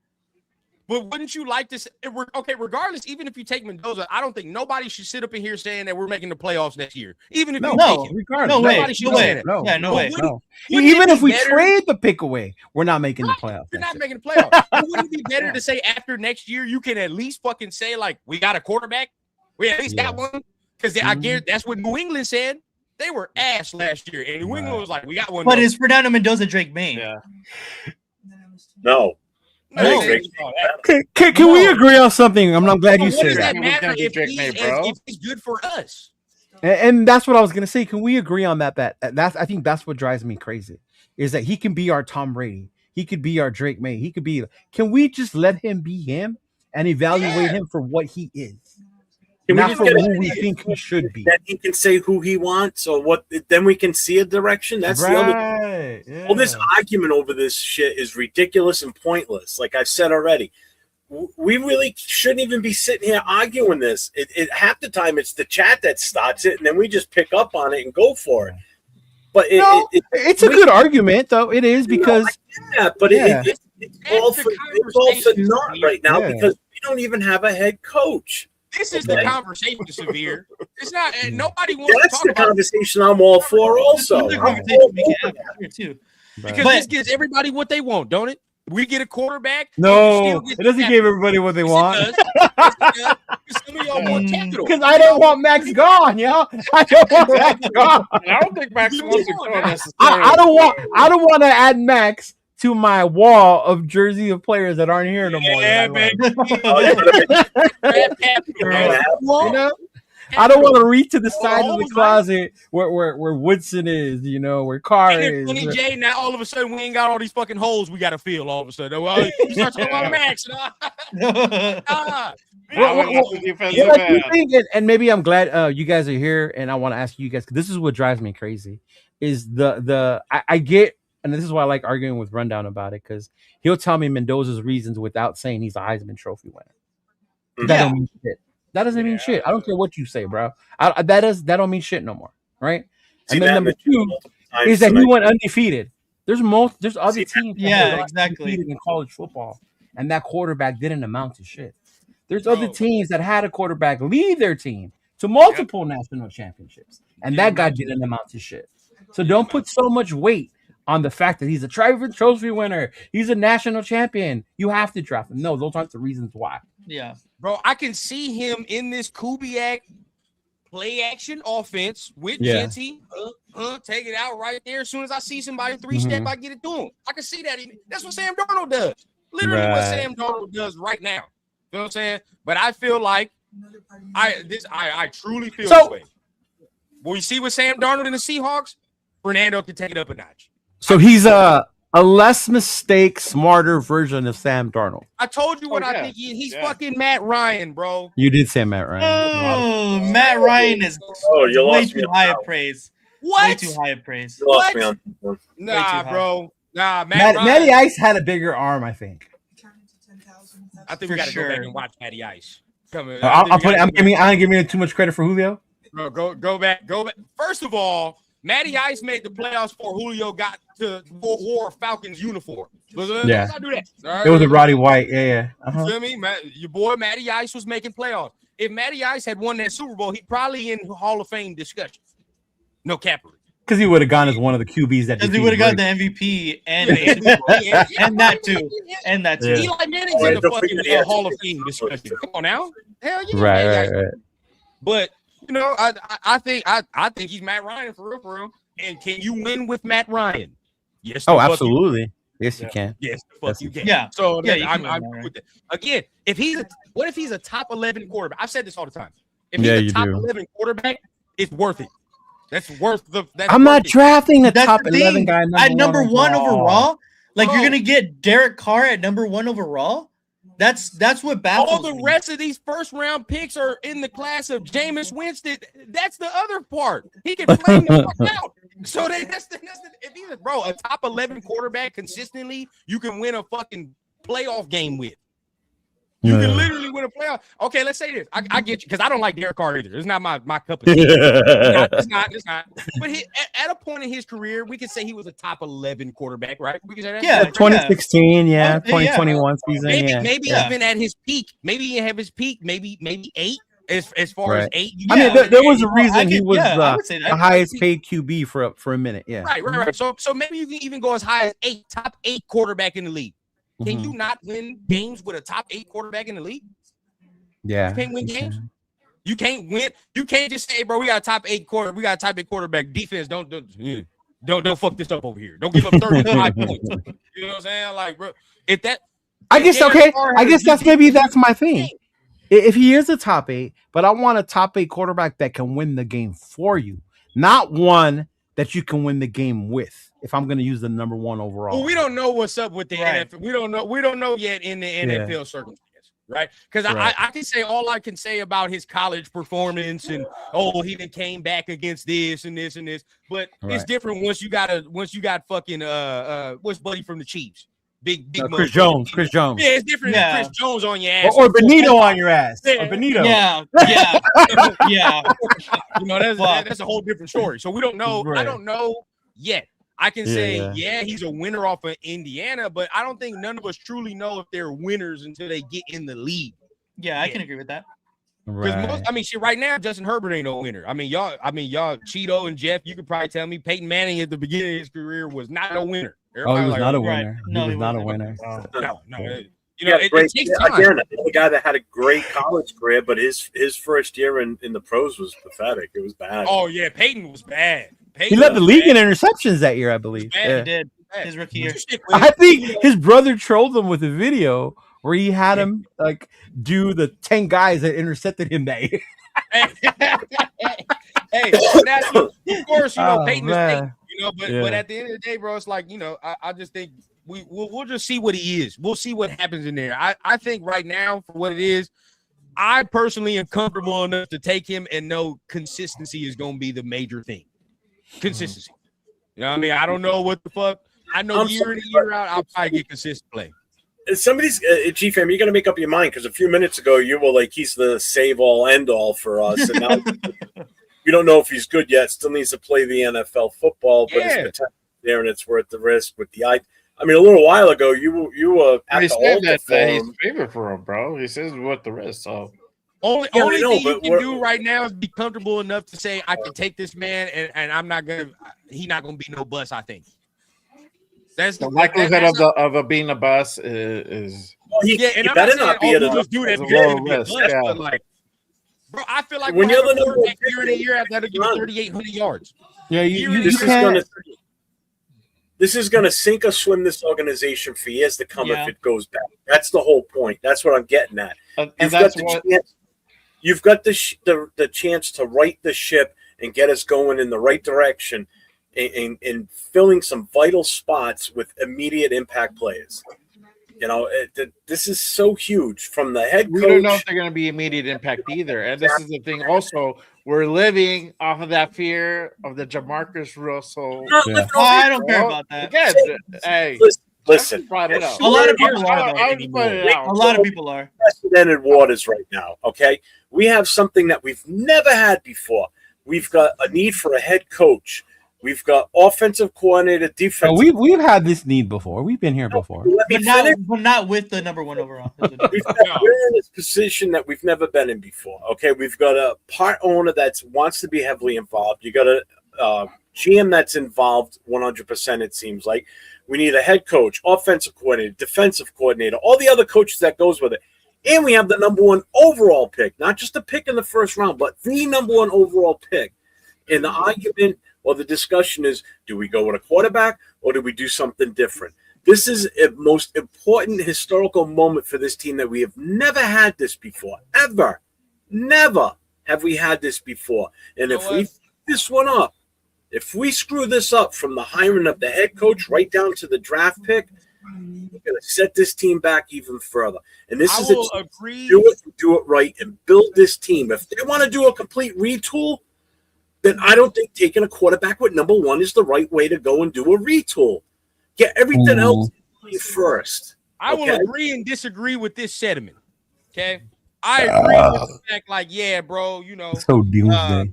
But wouldn't you like this? Okay, regardless, even if you take Mendoza, I don't think nobody should sit up in here saying that we're making the playoffs next year. Even if regardless, no way. Even if we trade the pick away, we're not making the playoffs. You're not making the playoffs. Wouldn't it be better to say after next year you can at least fucking say like we got a quarterback? We at least got one because I guarantee that's what New England said. They were ass last year, and New England was like, we got one. But is Fernando Mendoza Drake May? Yeah. No. Can we agree on something? I'm glad you said that. If he's good for us. And that's what I was gonna say. Can we agree on that? I think that's what drives me crazy. Is that he can be our Tom Brady. He could be our Drake May. He could be. Can we just let him be him and evaluate him for what he is? Not for who we think he should be. That he can say who he wants, or what? Then we can see a direction. That's the other. Yeah. Well, this argument over this shit is ridiculous and pointless. Like I've said already, we really shouldn't even be sitting here arguing this. Half the time it's the chat that starts it, and then we just pick up on it and go for it. But it's a good argument, though. It is because it's all for naught right now because we don't even have a head coach. This is the conversation, Severe. It's not. Nobody wants That's to talk the conversation I'm all for. Also, because this gives everybody what they want, don't it? We get a quarterback. No, it doesn't give everybody what they want. Some of y'all want capital. Because I don't want Max gone, yo. I don't want Max gone. I don't think Max wants to go necessarily. I don't want to add Max to my wall of jersey of players that aren't here no more. Yeah, man. I don't want to reach to the side of the holes, closet where Woodson is, where Carr And is. then Funny Jay, now all of a sudden we ain't got all these fucking holes we got to fill all of a sudden. Well, you start talking about Max. And maybe I'm glad you guys are here, and I want to ask you guys, 'cause this is what drives me crazy, is I get, and this is why I like arguing with Rundown about it, because he'll tell me Mendoza's reasons without saying he's a Heisman Trophy winner. That don't mean shit. That doesn't mean shit. I don't care what you say, bro. That don't mean shit no more, right? See, and then number two is that he went undefeated. There's other teams exactly in college football, and that quarterback didn't amount to shit. There's other teams that had a quarterback lead their team to multiple national championships, and that guy didn't amount to shit. So don't put so much weight on the fact that he's a trophy winner, he's a national champion. You have to draft him. No, those aren't the reasons why. Yeah, bro, I can see him in this Kubiak play action offense with Genty. Take it out right there. As soon as I see somebody three-step, I get it to him. I can see that. That's what Sam Darnold does. Literally what Sam Darnold does right now. You know what I'm saying? But I feel like I truly feel this way. When you see with Sam Darnold and the Seahawks, Fernando can take it up a notch. So he's a less mistake, smarter version of Sam Darnold. I told you what I think he's fucking Matt Ryan, bro. You did say Matt Ryan. Oh, Matt Ryan is way too high of praise. What? Way too high of praise. You lost me on Nah, bro. Nah, Matty Ice had a bigger arm, I think. I think we got to go back and watch Matty Ice. I'm giving too much credit for Julio. Bro, go back. First of all, Matty Ice made the playoffs before Julio got to wore a Falcons uniform. Let's not do that. Right? It was a Roddy White. Yeah. You feel me? Your boy Matty Ice was making playoffs. If Matty Ice had won that Super Bowl, he'd probably in Hall of Fame discussion. No capper. Because he would have gone as one of the QBs that. Because he would have got the MVP and that too. And that too. Eli Manning's in the fucking Hall of Fame discussion. Come on now. Hell yeah. Right. But I think he's Matt Ryan for real. And can you win with Matt Ryan? Yes. Oh, absolutely. Yes, you can. Yes, the fuck you can. Yeah. So I'm with that. Again, what if he's a top 11 quarterback? I've said this all the time. If he's a top 11 quarterback, it's worth it. That's worth the. I'm not drafting the top 11 guy at number one overall. Like you're gonna get Derek Carr at number 1 overall. That's what baffles all the rest of these first round picks are in the class of Jameis Winston. That's the other part. He can play the fuck out. So if he's a top 11 quarterback consistently, you can win a fucking playoff game with. You can literally win a playoff. Okay, let's say this. I get you because I don't like Derek Carr either. It's not my cup of tea. It's not. But at a point in his career, we could say he was a top 11 quarterback, right? We can say that. Yeah, 2016, 2021 season. Maybe even at his peak. Maybe he have his peak. Maybe 8. As far as 8. I mean, there was a reason he was the highest paid QB for a minute. Yeah. Right. So maybe you can even go as high as 8, top 8 quarterback in the league. Can you not win games with a top 8 quarterback in the league? Yeah. You can't win games. You can't win. You can't just say, hey, bro, we got a top 8 quarterback. Defense, don't fuck this up over here. Don't give up 35 points. You know what I'm saying? Like, bro, I guess that's my thing. If he is a top 8, but I want a top 8 quarterback that can win the game for you, not one that you can win the game with. If I'm going to use the number 1 overall, well, we don't know what's up with the NFL. We don't know yet in the NFL circumstance, right? Because I can say all I can say about his college performance and he then came back against this and this and this, but it's different once you got fucking what's buddy from the Chiefs. Big Chris Jones. Yeah, it's different than Chris Jones on your ass. Or Benito on your ass. Or Benito. Yeah. That's a whole different story. So we don't know. Right. I don't know yet. I can say, he's a winner off of Indiana, but I don't think none of us truly know if they're winners until they get in the league. Yeah, I can agree with that. Right. Right now, Justin Herbert ain't no winner. Y'all, Cheeto and Jeff, you could probably tell me Peyton Manning at the beginning of his career was not a winner. Everybody he was not a winner. No, he was not a winner. No. It takes time. Again, the guy that had a great college career, but his first year in the pros was pathetic. It was bad. Oh, yeah, Peyton was bad. He led the league in interceptions that year, I believe. Yeah. He did. His rookie year. I think his brother trolled him with a video where he had him do the 10 guys that intercepted him that year. Hey, now, of course, Peyton is Peyton, but at the end of the day, bro, it's like, I just think we'll just see what he is. We'll see what happens in there. I think right now, for what it is, I personally am comfortable enough to take him and know consistency is going to be the major thing. Consistency. You know what I mean? I don't know what the fuck. I know year in and year out, I'll probably get consistent play. Somebody's G-Fam, you got to make up your mind, because a few minutes ago you were like, he's the save-all, end-all for us, and now we don't know if he's good yet. Still needs to play the NFL football, but his potential there, and it's worth the risk with the eye. I mean, a little while ago, you were at the altar for him. He's favorite for him, bro. He says what the risk. So only thing you can do right now is be comfortable enough to say, I can take this man, and I'm not gonna. He's not gonna be no bust. I think. That's the likelihood of a being a bus is. Well, he better not be able to do that. But like, bro, I feel like when you're the quarterback year in a year, I've got to give 3,800 yards. Yeah, this is gonna sink or swim this organization for years to come if it goes back. That's the whole point. That's what I'm getting at. You've got the chance to right the ship and get us going in the right direction. In filling some vital spots with immediate impact players. This is so huge from the head coach. We don't know if they're going to be immediate impact either. And this is the thing also, we're living off of that fear of the Jamarcus Russell. I don't care about that. Again, hey, listen. A lot of people are. A lot of people are. Unprecedented waters right now, okay? We have something that we've never had before. We've got a need for a head coach. We've got offensive coordinator, defensive. We've had this need before. We've been here before, but not with the number one overall. We're in this position that we've never been in before. Okay, we've got a part owner that wants to be heavily involved. You got a GM that's involved 100%. It seems like we need a head coach, offensive coordinator, defensive coordinator, all the other coaches that goes with it, and we have the number one overall pick, not just a pick in the first round, but the number one overall pick. And the argument. Well, the discussion is, do we go with a quarterback or do we do something different? This is a most important historical moment for this team that we have never had this before, ever. Never have we had this before. And if we fuck this one up, if we screw this up from the hiring of the head coach right down to the draft pick, we're going to set this team back even further. And this is do it right and build this team. If they want to do a complete retool, then I don't think taking a quarterback with number one is the right way to go and do a retool. Get everything else first. I will agree and disagree with this sentiment. Okay, I agree with the fact, like, yeah, bro, so doomsday.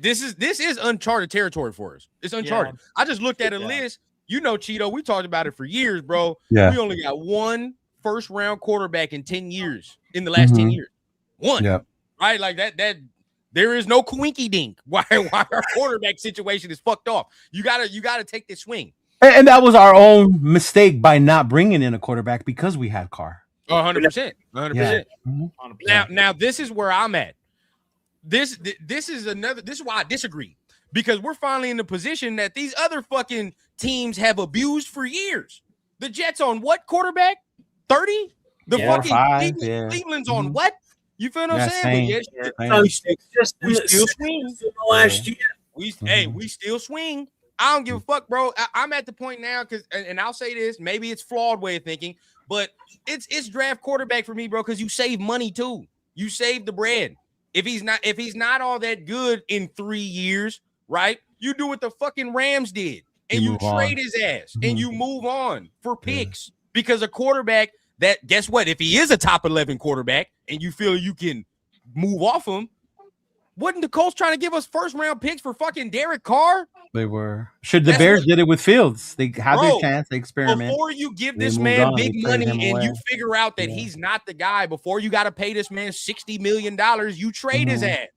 This is uncharted territory for us. It's uncharted. Yeah. I just looked at a list. Cheeto, we talked about it for years, bro. Yeah. We only got one first round quarterback in 10 years in the last 10 years. One. Yeah. Right? Like that. There is no quinky dink. Why our quarterback situation is fucked off. You gotta take this swing. And that was our own mistake by not bringing in a quarterback because we had Carr. 100%. 100%. Now this is where I'm at. This is why I disagree. Because we're finally in the position that these other fucking teams have abused for years. The Jets on what quarterback? 30? The fucking Cleveland's on what? You feel what I'm saying? We still swing. Last year, we still swing. I don't give a fuck, bro. I'm at the point now and I'll say this, maybe it's flawed way of thinking, but it's draft quarterback for me, bro, because you save money too. You save the bread. If he's not all that good in 3 years, right? You do what the fucking Rams did, and you trade his ass, and you move on for picks because a quarterback. That guess what? If he is a top 11 quarterback and you feel you can move off him, wasn't the Colts trying to give us first round picks for fucking Derek Carr? They were. The Bears did it with Fields. They had their chance. They experiment. Before you give this man big money and you figure out that he's not the guy, before you got to pay this man $60 million, you trade his ass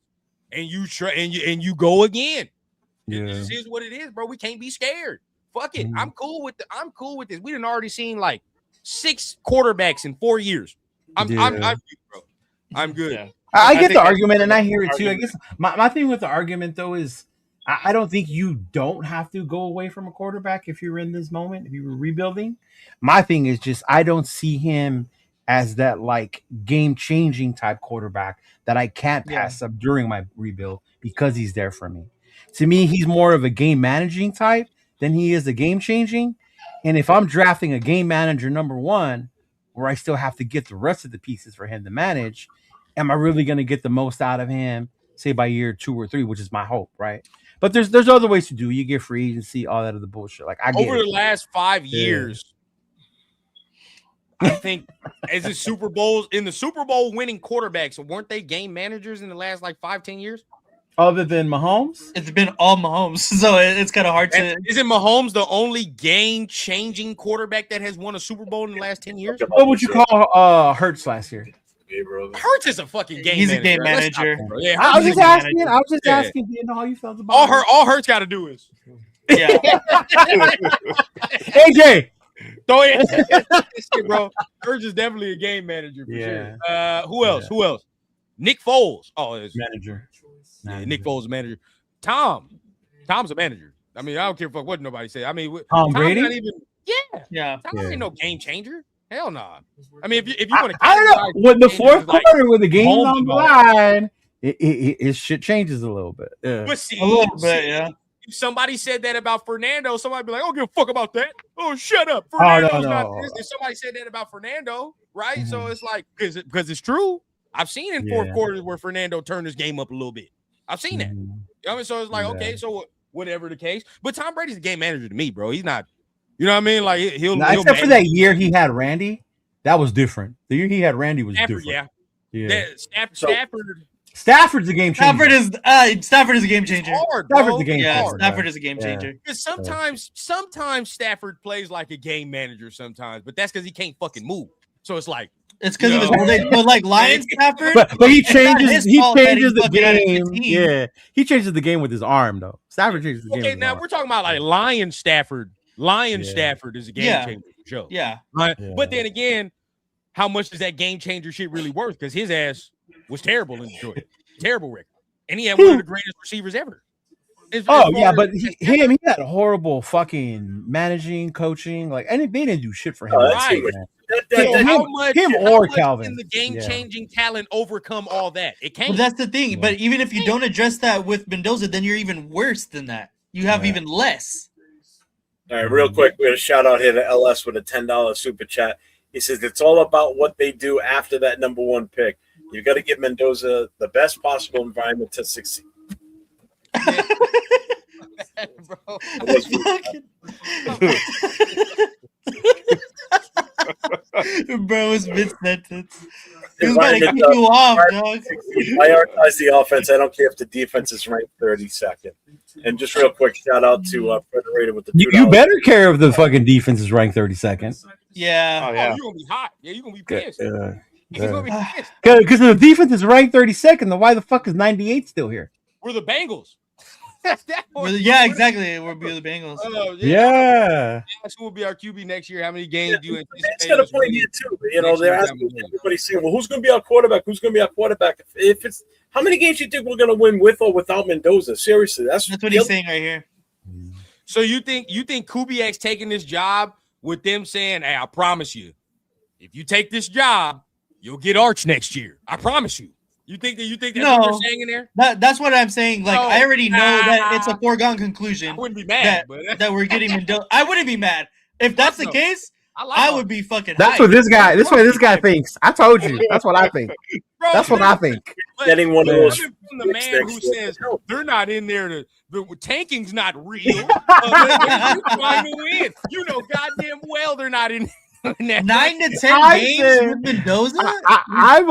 and you go again. Yeah. This is what it is, bro. We can't be scared. Fuck it. I'm cool with this. We done already seen like 6 quarterbacks in 4 years. I'm good, bro. I'm good. Yeah. I get the argument, and I hear it too. I guess my thing with the argument though is I don't think you don't have to go away from a quarterback if you're in this moment, if you were rebuilding. My thing is just I don't see him as that like game changing type quarterback that I can't pass up during my rebuild because he's there for me. To me, he's more of a game managing type than he is a game changing. And if I'm drafting a game manager number one, where I still have to get the rest of the pieces for him to manage, am I really going to get the most out of him, say by year 2 or 3, which is my hope, right? But there's other ways to do. You get free agency, all that other bullshit. Like I get over the last 5 years, I think as the Super Bowls in the Super Bowl winning quarterbacks, weren't they game managers in the last like 5-10 years? Other than Mahomes, it's been all Mahomes, so it's kind of hard to. Isn't Mahomes the only game-changing quarterback that has won a Super Bowl in the last 10 years? What would you call Hurts last year? Hurts is a fucking game He's manager. a game manager. Yeah, I was just asking. manager. I was just asking. Do you know how you felt about all Hurts got to do is Yeah. AJ. throw it, shit, bro. Hurts is definitely a game manager for sure. Who else? Who else? Nick Foles. Oh, it's Manager. Yeah, Nick Foles is a manager. Tom's a manager. I mean, I don't care what nobody say. I mean, Tom Brady. Not even, Yeah. Tom ain't no game changer. Hell no. Nah. I mean, if you want to, I don't know. When the fourth like quarter, with the game Mahomes on the line, it shit changes a little bit. Yeah. But see, A little bit, yeah. if somebody said that about Fernando, somebody be like, "I don't give a fuck about that." Oh, shut up. Fernando's not this. If somebody said that about Fernando, right? Mm-hmm. So it's like because it's true. I've seen in fourth quarters where Fernando turned his game up a little bit. I've seen that. You know what I mean? So it's like, okay, so whatever the case. But Tom Brady's a game manager to me, bro. He's not, you know what I mean? Like he'll except for that year he had Randy, that was different. The year he had Randy was different. Yeah. Stafford's a game changer. Stafford is a game changer. Hard, Stafford's a game changer. Stafford is a game changer. Because sometimes Stafford plays like a game manager sometimes, but that's because he can't fucking move. So it's like it's because of his old age. But like Lion Stafford, but he changes the game. Yeah, he changes the game with his arm though. Stafford changes the game. Okay, now we're talking about like Lion Stafford. Stafford is a game changer for sure. Yeah. But then again, how much is that game changer shit really worth? Because his ass was terrible in Detroit. Terrible record. And he had one of the greatest receivers ever. But he had horrible fucking managing, coaching, like, and they didn't do shit for him. Right. How much Calvin can the game-changing talent overcome all that? It can't. Well, that's the thing. Yeah. But even if you don't address that with Mendoza, then you're even worse than that. You have even less. All right, real quick, we got a shout out here to LS with a $10 super chat. He says it's all about what they do after that number one pick. You got to give Mendoza the best possible environment to succeed. Bro, it's mid-sentence. He's got to keep you off, dog. Prioritize the offense. I don't care if the defense is ranked 32nd. And just real quick, shout out to Federated with the $2. You better care if the fucking defense is ranked 32nd. Yeah. Oh, you're going to be hot. Yeah, you're going to be pissed. Because the defense is ranked 32nd, then why the fuck is 98 still here? We're the Bengals. Exactly. We'll be the Bengals. Yeah. That's who will be our QB next year. How many games do you anticipate? It's got a point here too. You know, they're asking everybody saying, "Well, who's going to be our quarterback? Who's going to be our quarterback?" If it's how many games do you think we're going to win with or without Mendoza? Seriously, that's what he's saying right here. So you think Kubiak's taking this job with them saying, "Hey, I promise you, if you take this job, you'll get Arch next year. I promise you." You think that's what they're saying in there? That's what I'm saying. Like, I already know that it's a foregone conclusion. I wouldn't be mad that we're getting Mendoza. I wouldn't be mad if that's the case. I would be fucking. That's what this guy. This is what this guy thinks. I told you. That's what I think. Bro, that's what I think. Getting one of those from the man who says they're not in there the tanking's not real. They're trying to win. You know, goddamn well they're not in. 9 to 10 games with Mendoza. I've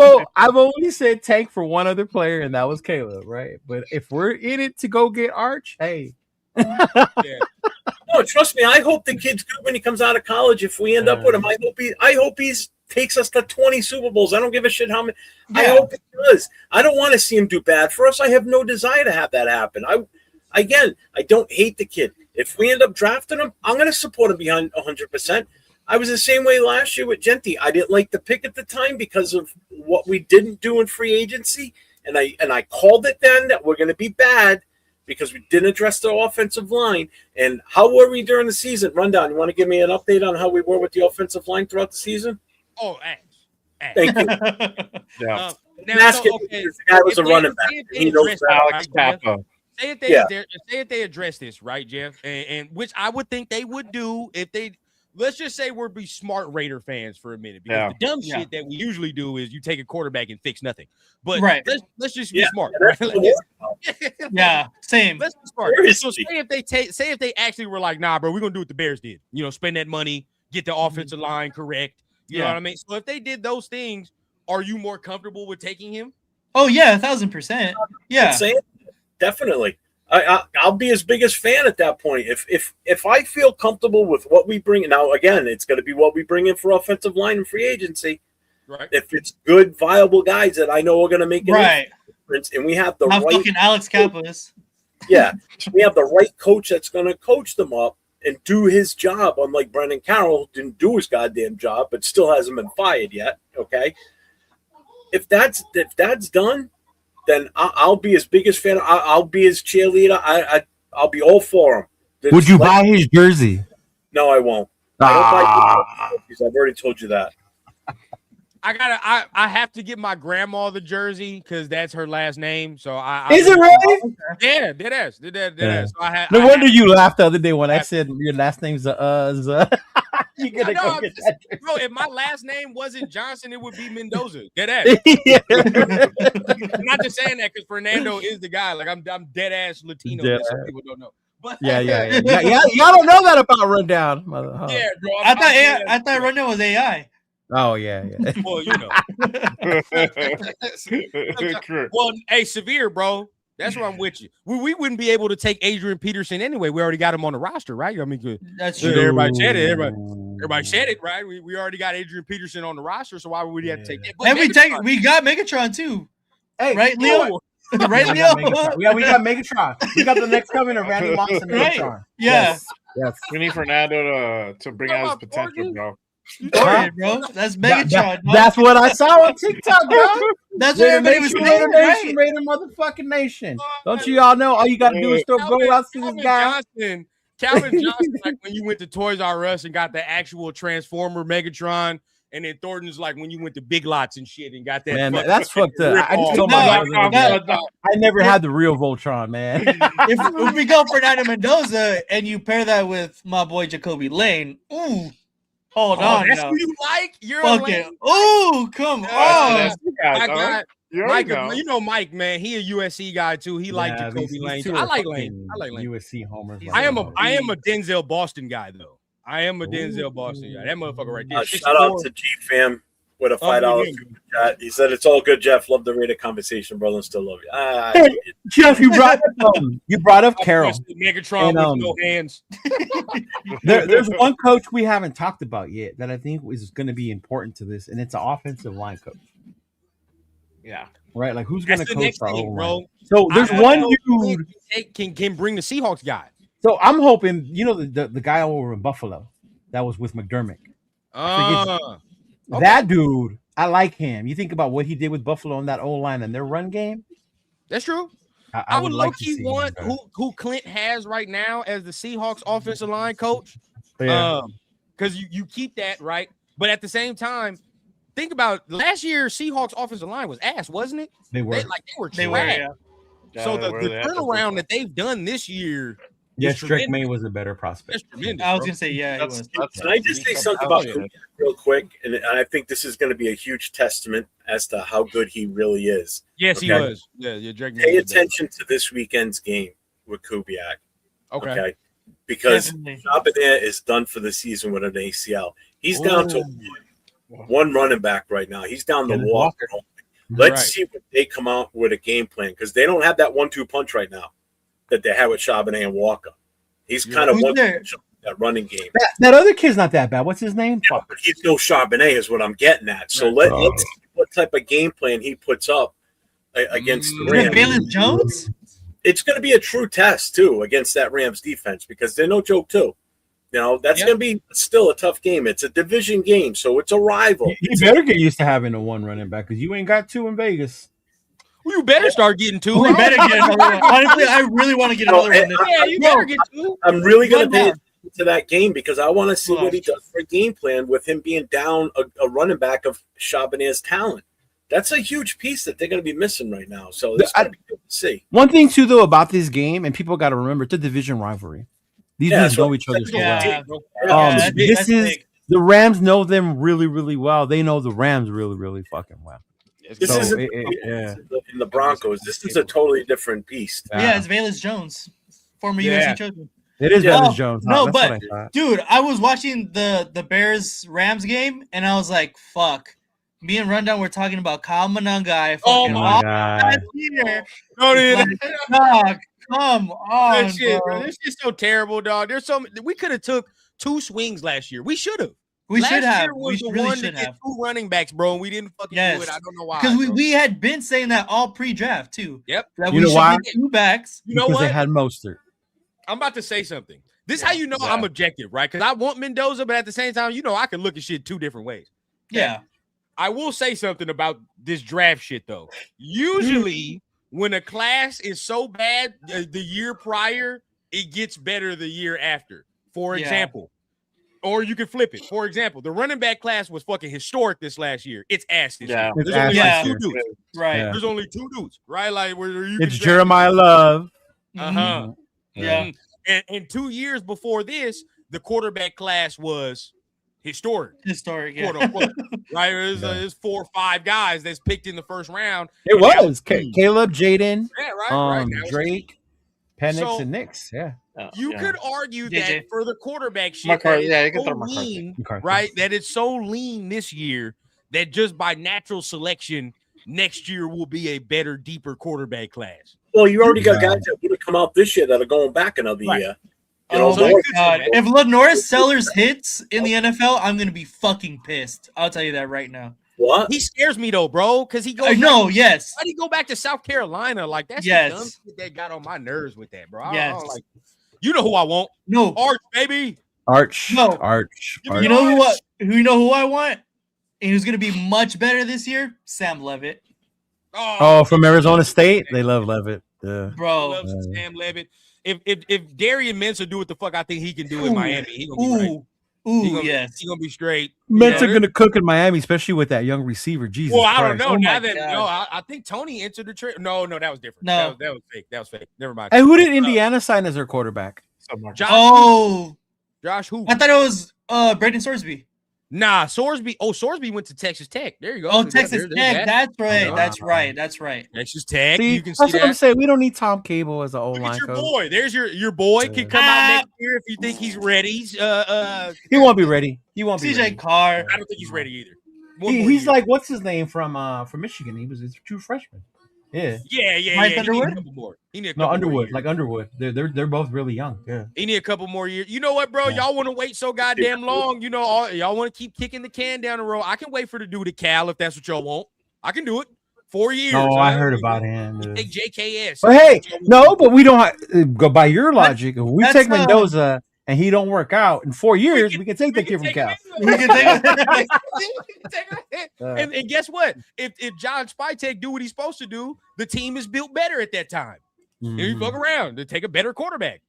only said tank for one other player, and that was Caleb, right? But if we're in it to go get Arch, hey. No, trust me. I hope the kid's good when he comes out of college. If we end up with him, I hope he's takes us to 20 Super Bowls. I don't give a shit how many. Yeah. I hope he does. I don't want to see him do bad for us. I have no desire to have that happen. I don't hate the kid. If we end up drafting him, I'm going to support him behind 100%. I was the same way last year with Genti. I didn't like the pick at the time because of what we didn't do in free agency, and I called it then that we're going to be bad because we didn't address the offensive line. And how were we during the season? Rundown. You want to give me an update on how we were with the offensive line throughout the season? Oh, Thank you. Yeah. Now, the guy was a running back. He knows Alex Papa. Say if they address this, right, Jeff, and which I would think they would do if they. Let's just say we're be smart Raider fans for a minute, because the dumb shit that we usually do is you take a quarterback and fix nothing. But let's just be smart. Right? Same. Let's be smart. So say if they actually were like, nah, bro, we're gonna do what the Bears did. Spend that money, get the offensive line correct. You know what I mean? So if they did those things, are you more comfortable with taking him? Oh yeah, 1,000%. Yeah, definitely. I'll be his biggest fan at that point. If I feel comfortable with what we bring now, again, it's going to be what we bring in for offensive line and free agency. Right. If it's good, viable guys that I know are going to make a difference, and we have the right fucking Alex Kappas. Yeah, we have the right coach that's going to coach them up and do his job. Unlike Brendan Carroll, didn't do his goddamn job, but still hasn't been fired yet. Okay, if that's done, then I'll be his biggest fan. I'll be his cheerleader. I'll be all for him. Would you buy his jersey? No, I won't. I don't buy jerseys. I've already told you that. I have to get my grandma the jersey because that's her last name. So Is it really? Yeah, it is. So no wonder you laughed the other day when I said your last name's You gotta go get that jersey. Bro, if my last name wasn't Johnson, it would be Mendoza. Dead ass. I'm not just saying that because Fernando is the guy. Like I'm dead ass Latino. That some people don't know. But yeah. Y'all don't know that about Rundown. Yeah, bro. I thought Rundown was AI. Oh yeah. Well, Well, hey, Severe, bro. That's where I'm with you. We wouldn't be able to take Adrian Peterson anyway. We already got him on the roster, right? I mean, that's true. Everybody said it. Everybody said it, right? We already got Adrian Peterson on the roster, so why would we have to take that? But and we got Megatron too. Hey, right, Leo? Right, Leo? We got Megatron. We got the next coming of Randy Moss and Megatron. Yes. We need Fernando to bring out his potential, bro. Bro, that's Megatron. That's what I saw on TikTok, bro. That's what everybody was saying. Raider motherfucking nation. Don't you all know? All you gotta do is go out to this guy. Calvin Johnson, like when you went to Toys R Us and got the actual Transformer Megatron, and then Thornton's like when you went to Big Lots and shit and got that. Man, that's fucked up. I just told I never had the real Voltron, man. if we go Fernando Mendoza and you pair that with my boy Jacoby Lane, ooh. Hold on, that's who you like? You're fucking. Oh, come on! Mike, you know Mike, man. He a USC guy too. He liked Jacoby Lane. I like Lane. USC homers. I am a Denzel Boston guy though. I am a Denzel Boston guy. That motherfucker right there. Shout out to G Fam with a $5 super chat. He said it's all good, Jeff. Love the Raider conversation, brother. And still love you. Hey, Jeff, you brought up Carroll. Megatron with no hands. There's one coach we haven't talked about yet that I think is going to be important to this, and it's an offensive line coach. Yeah. Right? Like who's going to coach our own line? So there's one dude can bring the Seahawks guy. So I'm hoping, the guy over in Buffalo that was with McDermott. That dude, I like him. You think about what he did with Buffalo on that O-line and their run game. That's true. I would like to see want who Clint has right now as the Seahawks offensive line coach. Yeah. Because you keep that, right? But at the same time, think about last year Seahawks offensive line was ass, wasn't it? They were trash. So the turnaround that they've done this year. Yes, Drake May was a better prospect. That's tremendous. I was gonna say, yeah. Can I just say something about him real quick? And I think this is going to be a huge testament as to how good he really is. Yes, he was. Yeah, Drake May. Pay attention to this weekend's game with Kubiak. Okay. Because Charbonnet is done for the season with an ACL. He's down to one running back right now. He's down to Walker. Let's see what they come out with a game plan because they don't have that 1-2 punch right now that they have with Charbonnet and Walker. He's kind of one that running game. That other kid's not that bad. What's his name? Yeah, but he's no Charbonnet is what I'm getting at. So let's see what type of game plan he puts up against the Rams. Valence Jones? It's going to be a true test, too, against that Rams defense because they're no joke, too. That's going to be still a tough game. It's a division game, so it's a rival. You better get used to having a one running back because you ain't got two in Vegas. Well, you better start getting two. You better get another one. Honestly, I really want to get another one. Yeah, you better get two. I'm really going to pay to that game because I want to see what he does for a game plan with him being down a running back of Chabonier's talent. That's a huge piece that they're going to be missing right now. So this is going to be good to see. One thing too, though, about this game, and people got to remember, it's a division rivalry. These dudes know each other so well. The Rams know them really, really well. They know the Rams really, really fucking well. This isn't in the Broncos. This is a totally different beast. Yeah, it's Velus Jones, former USC chosen. It is Velus Jones. No, but dude, I was watching the Bears Rams game, and I was like, "Fuck." Me and Rundown were talking about Kyle Monunga. Oh my god! Dog, come on, bro. This is so terrible, dog. There's so we could have took 2 swings last year. We should have. We should have. Was the one that did 2 running backs, bro, and we didn't fucking do it. I don't know why. Because we had been saying that all pre-draft too. Yep. That you know why? 2 backs. You know because what? They had Mostert. I'm about to say something. This is how you know I'm objective, right? Because I want Mendoza, but at the same time, I can look at shit 2 different ways. Yeah. I will say something about this draft shit, though. Usually, when a class is so bad the year prior, it gets better the year after. For example, or you can flip it. For example, the running back class was fucking historic this last year. It's ass this year. There's only 2 dudes. Right. Yeah. There's only 2 dudes, right? Like it's Jeremiah Love. Uh-huh. Yeah. And 2 years before this, the quarterback class was historic, quote unquote. Right? There's 4 or 5 guys that's picked in the first round. It was Caleb, Jaden, right. Drake, Penix, and Nix. Yeah. You could argue that for the quarterback shit, right? That it's so lean this year that just by natural selection, next year will be a better, deeper quarterback class. Well, you already got guys that would have come out this year that are going back another year. Oh my god! If Lenoir Sellers hits in the NFL, I'm gonna be fucking pissed. I'll tell you that right now. What? He scares me though, bro, because he goes. I know. Yes. Why did he go back to South Carolina? Like that's the dumb shit that got on my nerves with that, bro. I don't like. You know who I want? No, Arch, baby. Arch. No, Arch. You know who? You know who I want, and who's gonna be much better this year? Sam Levitt. Oh, from Arizona State, they love Levitt. Yeah. Bro, Sam Levitt. If Darian Mensah do what the fuck I think he can do in Miami, he gonna be right. He's gonna be straight. Mensah gonna cook in Miami, especially with that young receiver. Jesus. Well, I don't Christ. know. Now that I think Tony entered the trade. No, that was different. No, that was fake. That was fake. Never mind. Hey, who did Indiana sign as their quarterback? Josh. Josh who? I thought it was Braden Sorsby. Nah, Sorsby. Oh, Sorsby went to Texas Tech. There you go. Oh, Texas Tech. That's right. That's right. Texas Tech. See, you can that's see what I'm saying. We don't need Tom Cable as an O-line coach. Boy, there's your boy. Can come out next year if you think he's ready. He won't be ready. He won't be CJ ready. Carr. I don't think he's ready either. He's like, what's his name from Michigan? He was a true freshman. Yeah. Mike Underwood? He need a couple no, Underwood. Like Underwood. They're both really young. Yeah. He need a couple more years. You know what, bro? Yeah. Y'all want to wait so goddamn long. You know, y'all want to keep kicking the can down the road. I can wait for the dude at Cal if that's what y'all want. I can do it. 4 years. No, I heard about him. Take JKS. But hey, no, but we don't go by your logic. If we take Mendoza and he don't work out in 4 years, we can take the kid from Cal. We can take it. And guess what? If John Spytek do what he's supposed to do, the team is built better at that time. And you fuck around to take a better quarterback.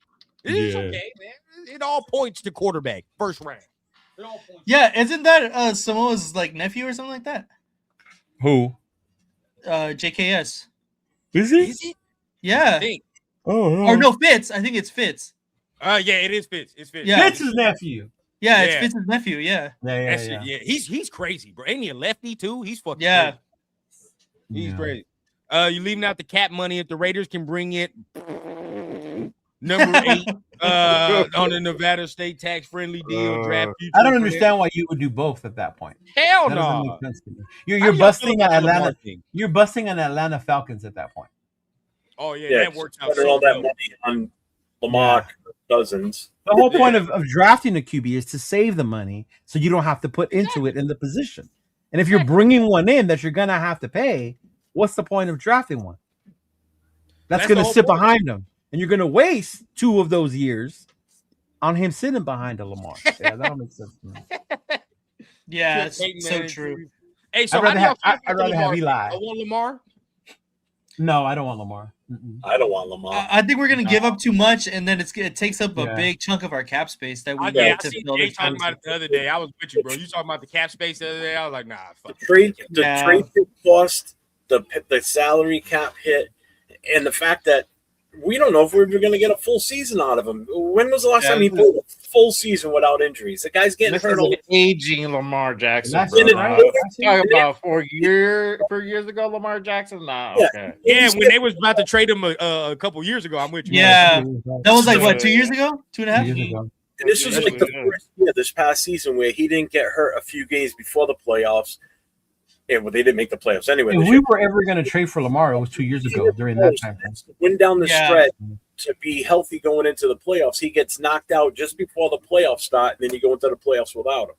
It's okay, man. It all points to quarterback first round. Yeah, isn't that Samoa's like nephew or something like that? Who? JKS. Is he? Is it? Yeah. Oh, or no, Fitz. I think it's Fitz. Yeah, it is Fitz. It's Fitz. Yeah. Fitz's nephew. Yeah, it's Fitz's nephew. Yeah. Yeah. He's crazy, bro. Ain't he a lefty too? He's fucking crazy. He's crazy. You leaving out the cap money if the Raiders can bring it number 8 on the Nevada state tax-friendly deal draft. I don't understand why you would do both at that point. Hell that no. Make sense to me. You're busting on Atlanta. You're busting on Atlanta Falcons at that point. Oh yeah, that works out. All that money on Lamar Cousins. The whole point of drafting a QB is to save the money so you don't have to put into it in the position. And if you're bringing one in that you're going to have to pay, what's the point of drafting one? That's going to sit behind him. And you're going to waste 2 of those years on him sitting behind a Lamar. Yeah, that'll make sense to me. Yeah, it's so true. Hey, so I'd rather have Eli. I want Lamar. No, I don't want Lamar. I don't want Lamar. I think we're gonna give up too much, and then it takes up a big chunk of our cap space that we need to fill. Jay talking about it the other day. I was with you, bro. You talking about the cap space the other day? I was like, nah. Fuck. The trade cost, the salary cap hit, and the fact that we don't know if we're going to get a full season out of him. When was the last time he played a full season without injuries? The guy's getting hurt. An aging Lamar Jackson. Talking about 4 years ago, Lamar Jackson. Nah, okay. Yeah, when they was about to trade him a couple years ago, I'm with you. Yeah, that was like what, 2 years ago, 2.5 years ago. And this was like the first year this past season where he didn't get hurt a few games before the playoffs. Yeah, well, they didn't make the playoffs anyway. If we were ever going to trade for Lamar, it was 2 years ago during that time. Went down the stretch to be healthy going into the playoffs. He gets knocked out just before the playoffs start, and then you go into the playoffs without him.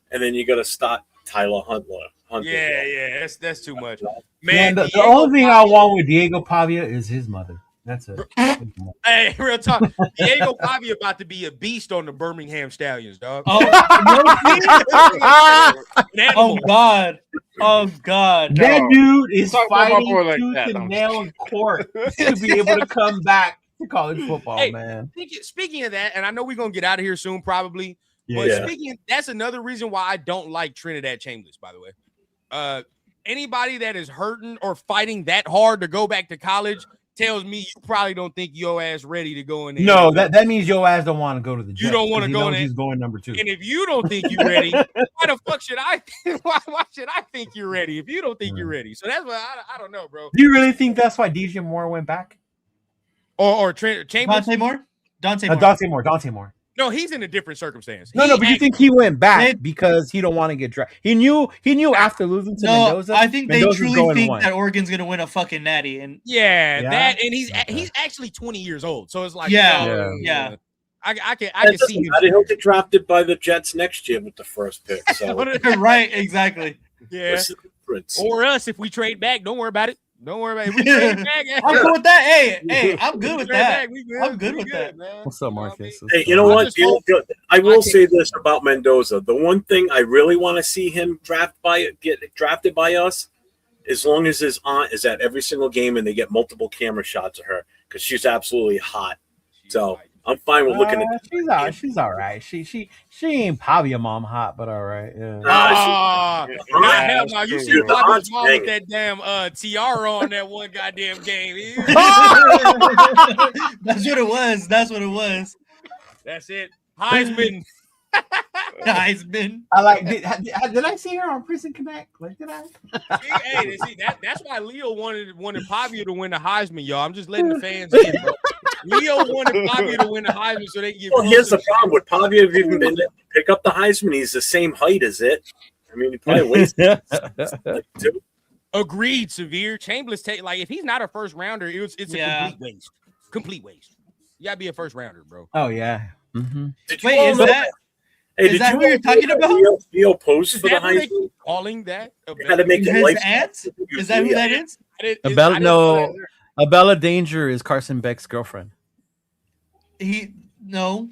And then you got to start Tyler Huntley. Yeah, that's too much. Man, the only thing I want with Diego Pavia is his mother. That's it. Hey, real talk. Diego Pavia about to be a beast on the Birmingham Stallions, dog. Oh God. Oh God. That dude is fighting tooth and nail in court to be able to come back to college football, man. Speaking of that, and I know we're gonna get out of here soon, probably. But that's another reason why I don't like Trinidad Chambers, by the way. Anybody that is hurting or fighting that hard to go back to college tells me you probably don't think your ass ready to go in there. No, that means your ass don't want to go to the Jets. You don't want to go in there. He's going number 2. And if you don't think you're ready, why the fuck should I? Why should I think you're ready if you don't think you're ready? So that's why I don't know, bro. Do you really think that's why DJ Moore went back? Or Chambers? Dante Moore. No, he's in a different circumstance. No, but you think he went back because he don't want to get drafted? He knew after losing to Mendoza. I think they truly think that Oregon's gonna win a fucking natty, and that, and he's actually 20 years old, so it's like yeah. I can see him. He'll get drafted by the Jets next year with the first pick. So right, exactly. Yeah, or us if we trade back. Don't worry about it. Don't worry about it. We trade back. I'm good with that. Hey, I'm good with that. I'm good with that. Man. What's up, Marcus? Hey, you know what? I will say this about Mendoza. The one thing I really want to see him get drafted by us, as long as his aunt is at every single game and they get multiple camera shots of her, because she's absolutely hot. So I'm fine with looking at. She's all right. She ain't Pavia mom hot, but all right. Yeah. Hell no! You see Pavia's mom with that damn tiara on that one goddamn game. That's what it was. That's it. Heisman. Heisman. I like. Did I see her on Prison Connect? Like, did I? See, that's why Leo wanted Pavia to win the Heisman, y'all. I'm just letting the fans in, bro. Leo wanted Pavia to win the Heisman so they can get. Well, here's the problem with Pavia. If even been to pick up the Heisman, he's the same height as it. I mean, he probably weighs like 2. Agreed, Severe. Chambliss if he's not a first rounder, it's a complete waste. Complete waste. You gotta be a first rounder, bro. Oh yeah. Mm-hmm. Wait, is that? Hey, is that who you're talking about? Leo post for the Heisman. Calling that? How to make it life? Is that who that is? Abella Danger is Carson Beck's girlfriend. No.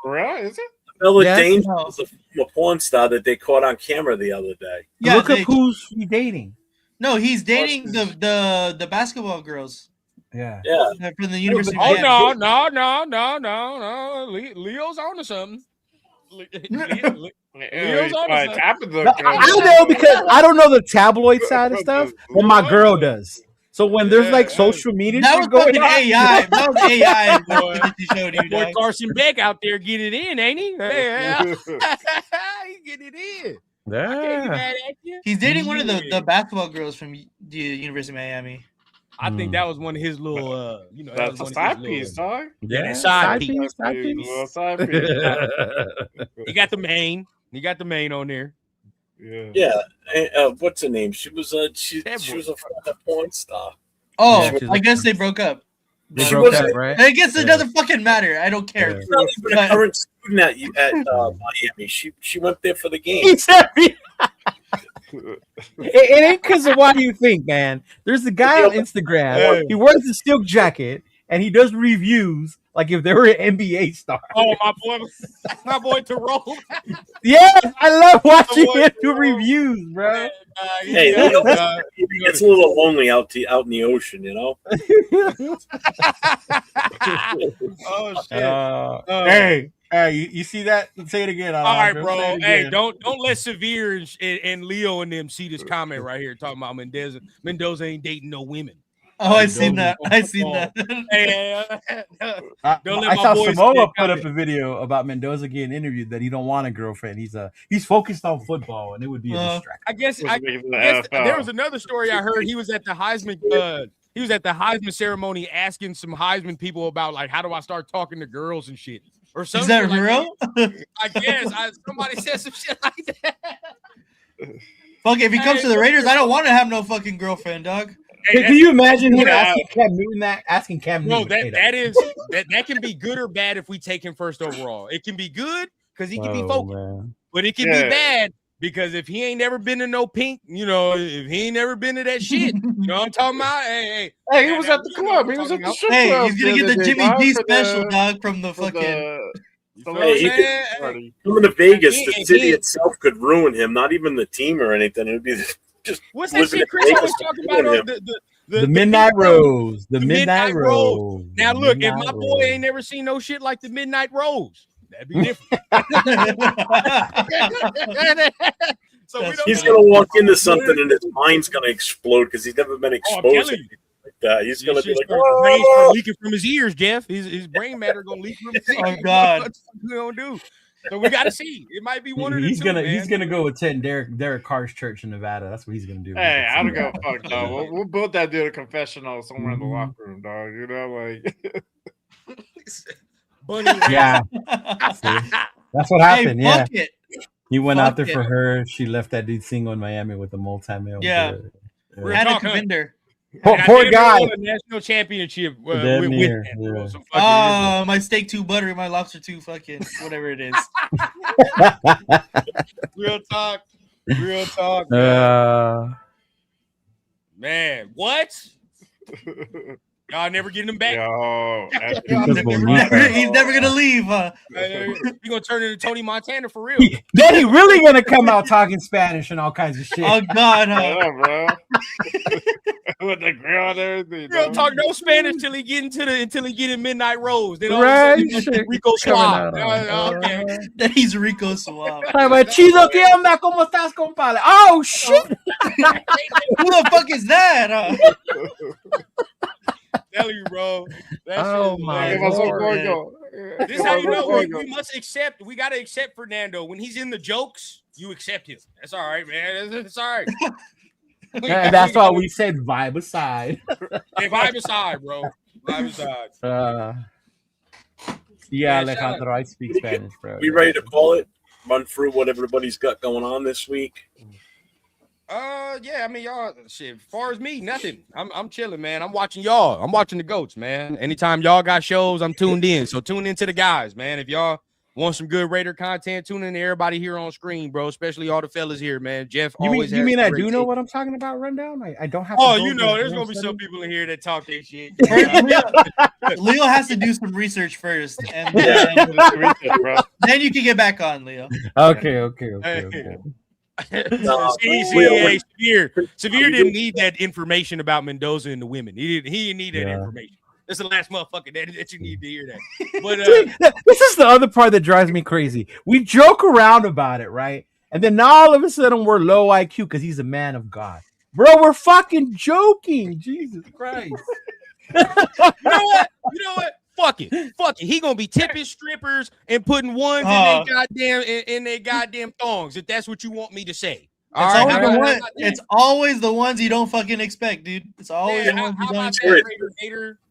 Right? Is it? Abella Danger was a porn star that they caught on camera the other day. Yeah, look up who's he dating. No, he's dating the basketball girls. Yeah. From the University. Oh no! Leo's on to something. Leo's on to something. I know because I don't know the tabloid side of stuff, but my girl does. So when there's like social media, that was going AI. That was AI. Boy, Carson Beck out there getting it in, ain't he? He's getting it in. Yeah. I can't be mad at you. He's dating one of the basketball girls from the University of Miami. I think that was one of his little, that's a side piece, dog. Yeah, side piece. Side piece. He got the main. He got the main on there. Yeah. What's her name? She was a porn star. Oh, I guess they broke up. They broke up, right? I guess it doesn't fucking matter. I don't care. She's not even a current student at Miami. She went there for the game. It ain't because of what you think, man. There's a guy on Instagram. He wears a silk jacket and he does reviews like if they were an NBA star. Oh, my boy Terrell. Yes, I love watching him do reviews, bro. Hey, it's a little lonely out in the ocean, you know. Oh shit! Hey, you see that? Say it again. All right, bro. Hey, don't let Severe and Leo and them see this comment right here talking about Mendoza. Mendoza ain't dating no women. Oh, I seen that. I seen that. Hey, don't let I my saw boys Samoa put up a video about Mendoza getting interviewed that he don't want a girlfriend. He's focused on football, and it would be a distraction. I guess there was another story I heard. He was at the Heisman. He was at the Heisman ceremony asking some Heisman people about like how do I start talking to girls and shit. Or something. Is that real? I guess somebody said some shit like that. Fuck, if he comes to the Raiders, I don't want to have no fucking girlfriend, dog. Hey, can you imagine him asking Cam Newton that? Asking Cam Newton. No, that can be good or bad if we take him first overall. It can be good because he can be focused, man. But it can be bad because if he ain't never been to no pink, you know, if he ain't never been to that shit, you know what I'm talking about? Hey, he was at the club. He was at the strip club. Hey, he's gonna get the Jimmy G special, dog, from the fucking. Coming to Vegas, the city itself could ruin him. Not even the team or anything. It would be just. What's that shit Chris was talking about? The Midnight Rose. The Midnight Rose. Now look, if my boy ain't never seen no shit like the Midnight Rose, that'd be different. So he's gonna walk into something and his mind's gonna explode because he's never been exposed to like that. He's gonna be like, "Oh, leaking from his ears, Jeff. His brain matter gonna leak from his ears." Oh God, what we gonna do? So we gotta see. It might be one of the two. He's gonna go attend Derek Carr's church in Nevada. That's what he's gonna do. Hey, I don't go fuck dog. We'll build that dude a confessional somewhere in the locker room, dog. You know, like. Yeah, that's what happened. Hey, he went out there for her. She left that dude single in Miami with a multi-male. Yeah, had a contender. Poor guy. A national championship with that. Oh, my steak too buttery, my lobster too fucking whatever it is. Real talk. Man, what? Y'all never getting him back. Yo, he's never gonna leave. He gonna turn into Tony Montana for real. Then he really gonna come out talking Spanish and all kinds of shit. Oh God, bro. With the grill and everything. He don't talk no Spanish until he get in Midnight Rose. Then all right, of a sudden, Rico Suave. Okay. Then he's Rico Suave. Chido, ¿qué onda? ¿Cómo estás, compadre? Oh shit! Who the fuck is that? Tell you, bro. Oh my God. This is how you know we must accept. We gotta accept Fernando when he's in the jokes. You accept him. That's all right, man. It's all right. And that's why we said vibe aside. Hey, vibe aside, bro. Vibe aside. Yeah, Alejandro, I speak Spanish, bro. We ready to call it? Run through what everybody's got going on this week. Yeah, I mean, y'all, shit, as far as me, nothing. I'm chilling, man. I'm watching y'all. I'm watching the GOATs, man. Anytime y'all got shows, I'm tuned in. So tune into the guys, man. If y'all want some good Raider content, tune in to everybody here on screen, bro. Especially all the fellas here, man. Jeff always You mean I do know what I'm talking about, Rundown? I don't have to Oh, you know, there's going to be some people in here that talk their shit. Leo has to do some research first. And then you can get back on, Leo. Okay. Severe didn't need that information about Mendoza and the women. He didn't need that information. That's the last motherfucker that you need to hear that. But this is the other part that drives me crazy. We joke around about it, right? And then all of a sudden we're low IQ because he's a man of God. Bro, we're fucking joking. Jesus Christ. You know what? Fuck it. He gonna be tipping strippers and putting ones in their goddamn thongs, if that's what you want me to say. It's always the ones you don't fucking expect, dude. It's always the ones you don't expect.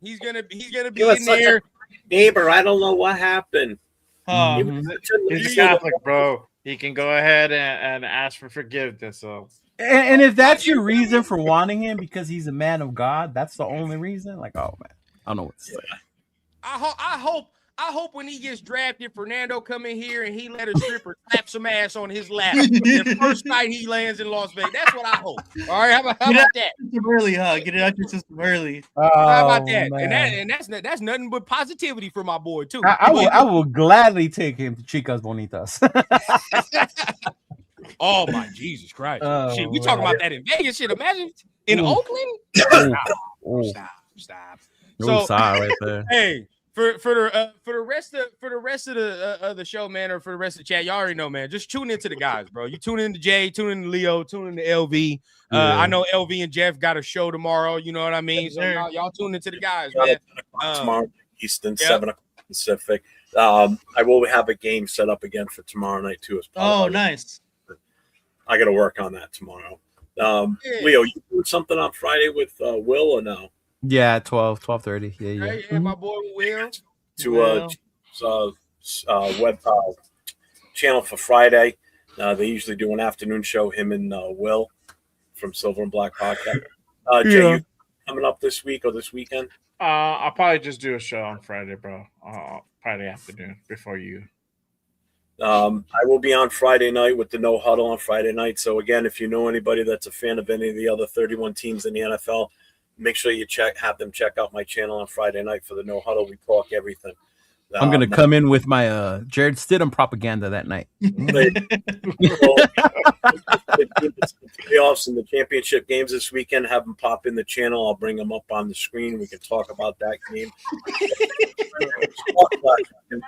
He's gonna be in there. Neighbor, I don't know what happened. He's Catholic, bro. He can go ahead and ask for forgiveness. So, and if that's your reason for wanting him because he's a man of God, that's the only reason. Like, oh man, I don't know what to say. I I hope when he gets drafted, Fernando come in here and he let a stripper slap some ass on his lap the first night he lands in Las Vegas. That's what I hope. All right, how about that? Early, huh? Get it out your system early. How about that? And that's nothing but positivity for my boy too. I will gladly take him to Chicas Bonitas. Oh my Jesus Christ! Oh, shit, we talking about that in Vegas. Shit, imagine in Oakland. Stop. So right there. Hey, for the rest of the show, man, or for the rest of the chat, y'all already know, man. Just tune into the guys, bro. You tune in to Jay, tune in to Leo, tune in to LV. I know LV and Jeff got a show tomorrow. You know what I mean? So y'all tune into the guys, man. Tomorrow Eastern, 7 o'clock Pacific. I will have a game set up again for tomorrow night too. Oh, nice. I got to work on that tomorrow. Leo, you doing something on Friday with Will or no? Yeah, 12:30. Yeah. Yeah, my boy Will. To web channel for Friday. They usually do an afternoon show, him and Will from Silver and Black Podcast. Jay, you coming up this week or this weekend? I'll probably just do a show on Friday, bro. Friday afternoon before you. I will be on Friday night with the No Huddle on Friday night. So again, if you know anybody that's a fan of any of the other 31 teams in the NFL, make sure you have them check out my channel on Friday night for the No Huddle. We talk everything. I'm gonna come in with my Jared Stidham propaganda that night. Playoffs and the championship games this weekend. Have them pop in the channel. I'll bring them up on the screen. We can talk about that game.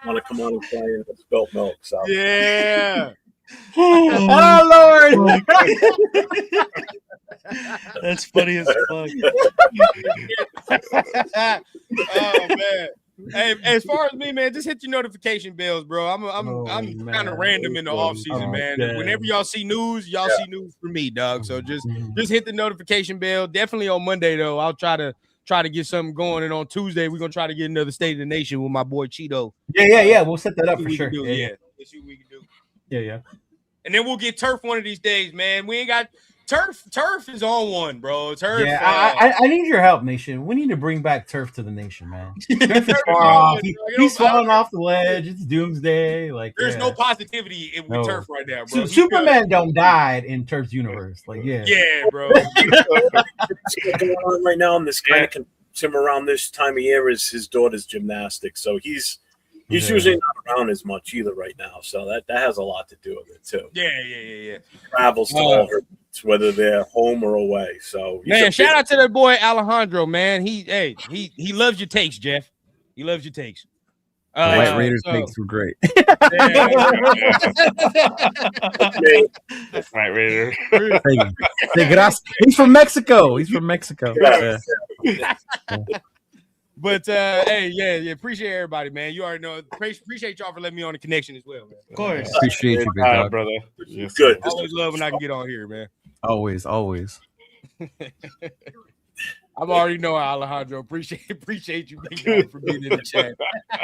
Want to come on and play in the spilt milk? So yeah. Oh Lord. That's funny as fuck. Oh man. Hey, as far as me, man, just hit your notification bells, bro. I'm kind of random in the off season, man. Whenever y'all see news, see news for me, dog. So just hit the notification bell. Definitely on Monday though, I'll try to get something going, and on Tuesday we're gonna try to get another State of the Nation with my boy Cheeto. Yeah. We'll set that up for sure. Let's see what we can do. Yeah. And then we'll get turf one of these days, man. We ain't got turf. Turf is on one, bro. Turf. Yeah, I need your help, Nation. We need to bring back turf to the nation, man. Turf is far off. He's falling off the ledge. It's doomsday. There's no positivity with turf right now, bro. Superman don't die in turf's universe. Yeah, bro. What's going on right now, and this kind of confused him around this time of year is his daughter's gymnastics. So he's usually not around as much either right now. So that has a lot to do with it too. Yeah. He travels to all her, whether they're home or away. So man, shout out to that boy Alejandro, man. He loves your takes, Jeff. He loves your takes. White Raiders takes were great. White Raider. He's from Mexico. Yeah. But hey, appreciate everybody, man. You already know. Appreciate y'all for letting me on the connection as well, man. Of course. Appreciate you, big dog. brother. Good. Always love when I can get on here, man. Always. I'm already know Alejandro. Appreciate you, big dog, for being in the chat.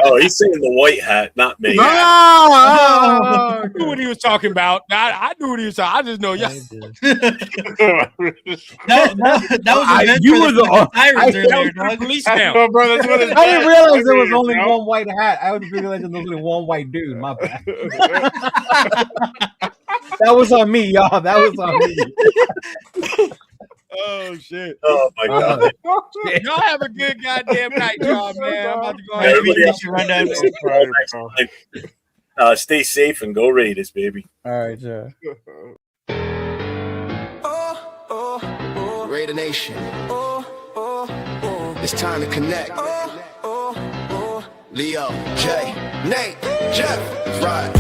Oh, he's saying the white hat, not me. I knew what he was talking about. I knew what he was talking. I just know y'all. That was police now. I didn't realize there was only one white hat. I was realizing there was only one white dude. My bad. That was on me, y'all. That was on me. Oh shit! Oh my god! Y'all have a good goddamn night, y'all, man. I'm about to go ahead and stay safe and go Raiders, baby. All right, yeah. Raider Nation. It's time to connect. Leo, Jay, Nate, Jeff, right.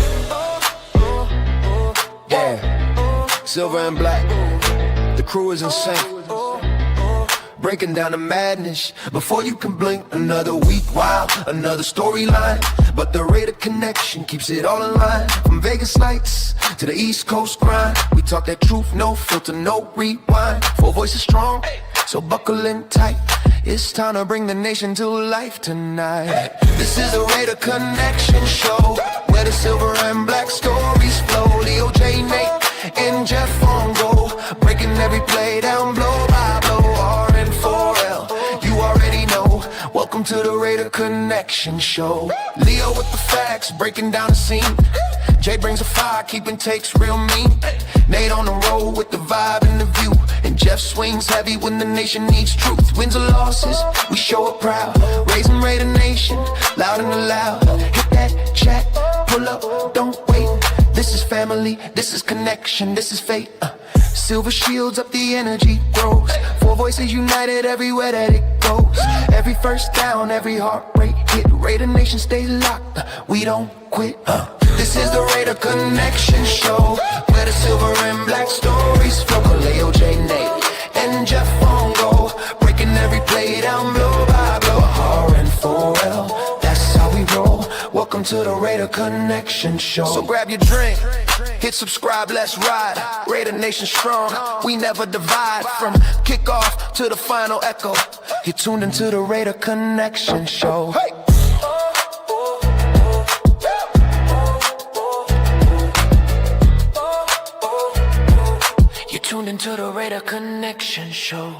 Yeah, silver and black. The crew is insane. Breaking down the madness before you can blink. Another week, wow, another storyline. But the Raider connection keeps it all in line. From Vegas nights to the East Coast grind. We talk that truth, no filter, no rewind. Four voices strong, so buckle in tight. It's time to bring the nation to life tonight. This is a Raider Connection show, where the silver and black stories flow. Leo, J, Nate, and Jeff on go, breaking every play down blow by blow. R and 4L, you already know. Welcome to the Raider Connection Show. Leo with the facts, breaking down the scene. Jay brings a fire, keeping takes real mean. Nate on the road with the vibe and the view. And Jeff swings heavy when the nation needs truth. Wins or losses, we show up proud. Raising Raider Nation, loud and loud. Hit that chat, pull up, don't wait. This is family, this is connection, this is fate. Silver shields up, the energy grows. Four voices united everywhere that it goes. Every first down, every heart rate hit. Raider Nation stay locked, we don't quit. This is the Raider Connection Show, where the silver and black stories flow. Kaleo, J, Nate, and Jeff on go, breaking every play down blow by blow. R and 4L, that's how we roll. Welcome to the Raider Connection Show. So grab your drink, hit subscribe, let's ride. Raider Nation strong, we never divide. From kickoff to the final echo, you're tuned into the Raider Connection Show. Hey! You're tuned into the Raider Connection Show.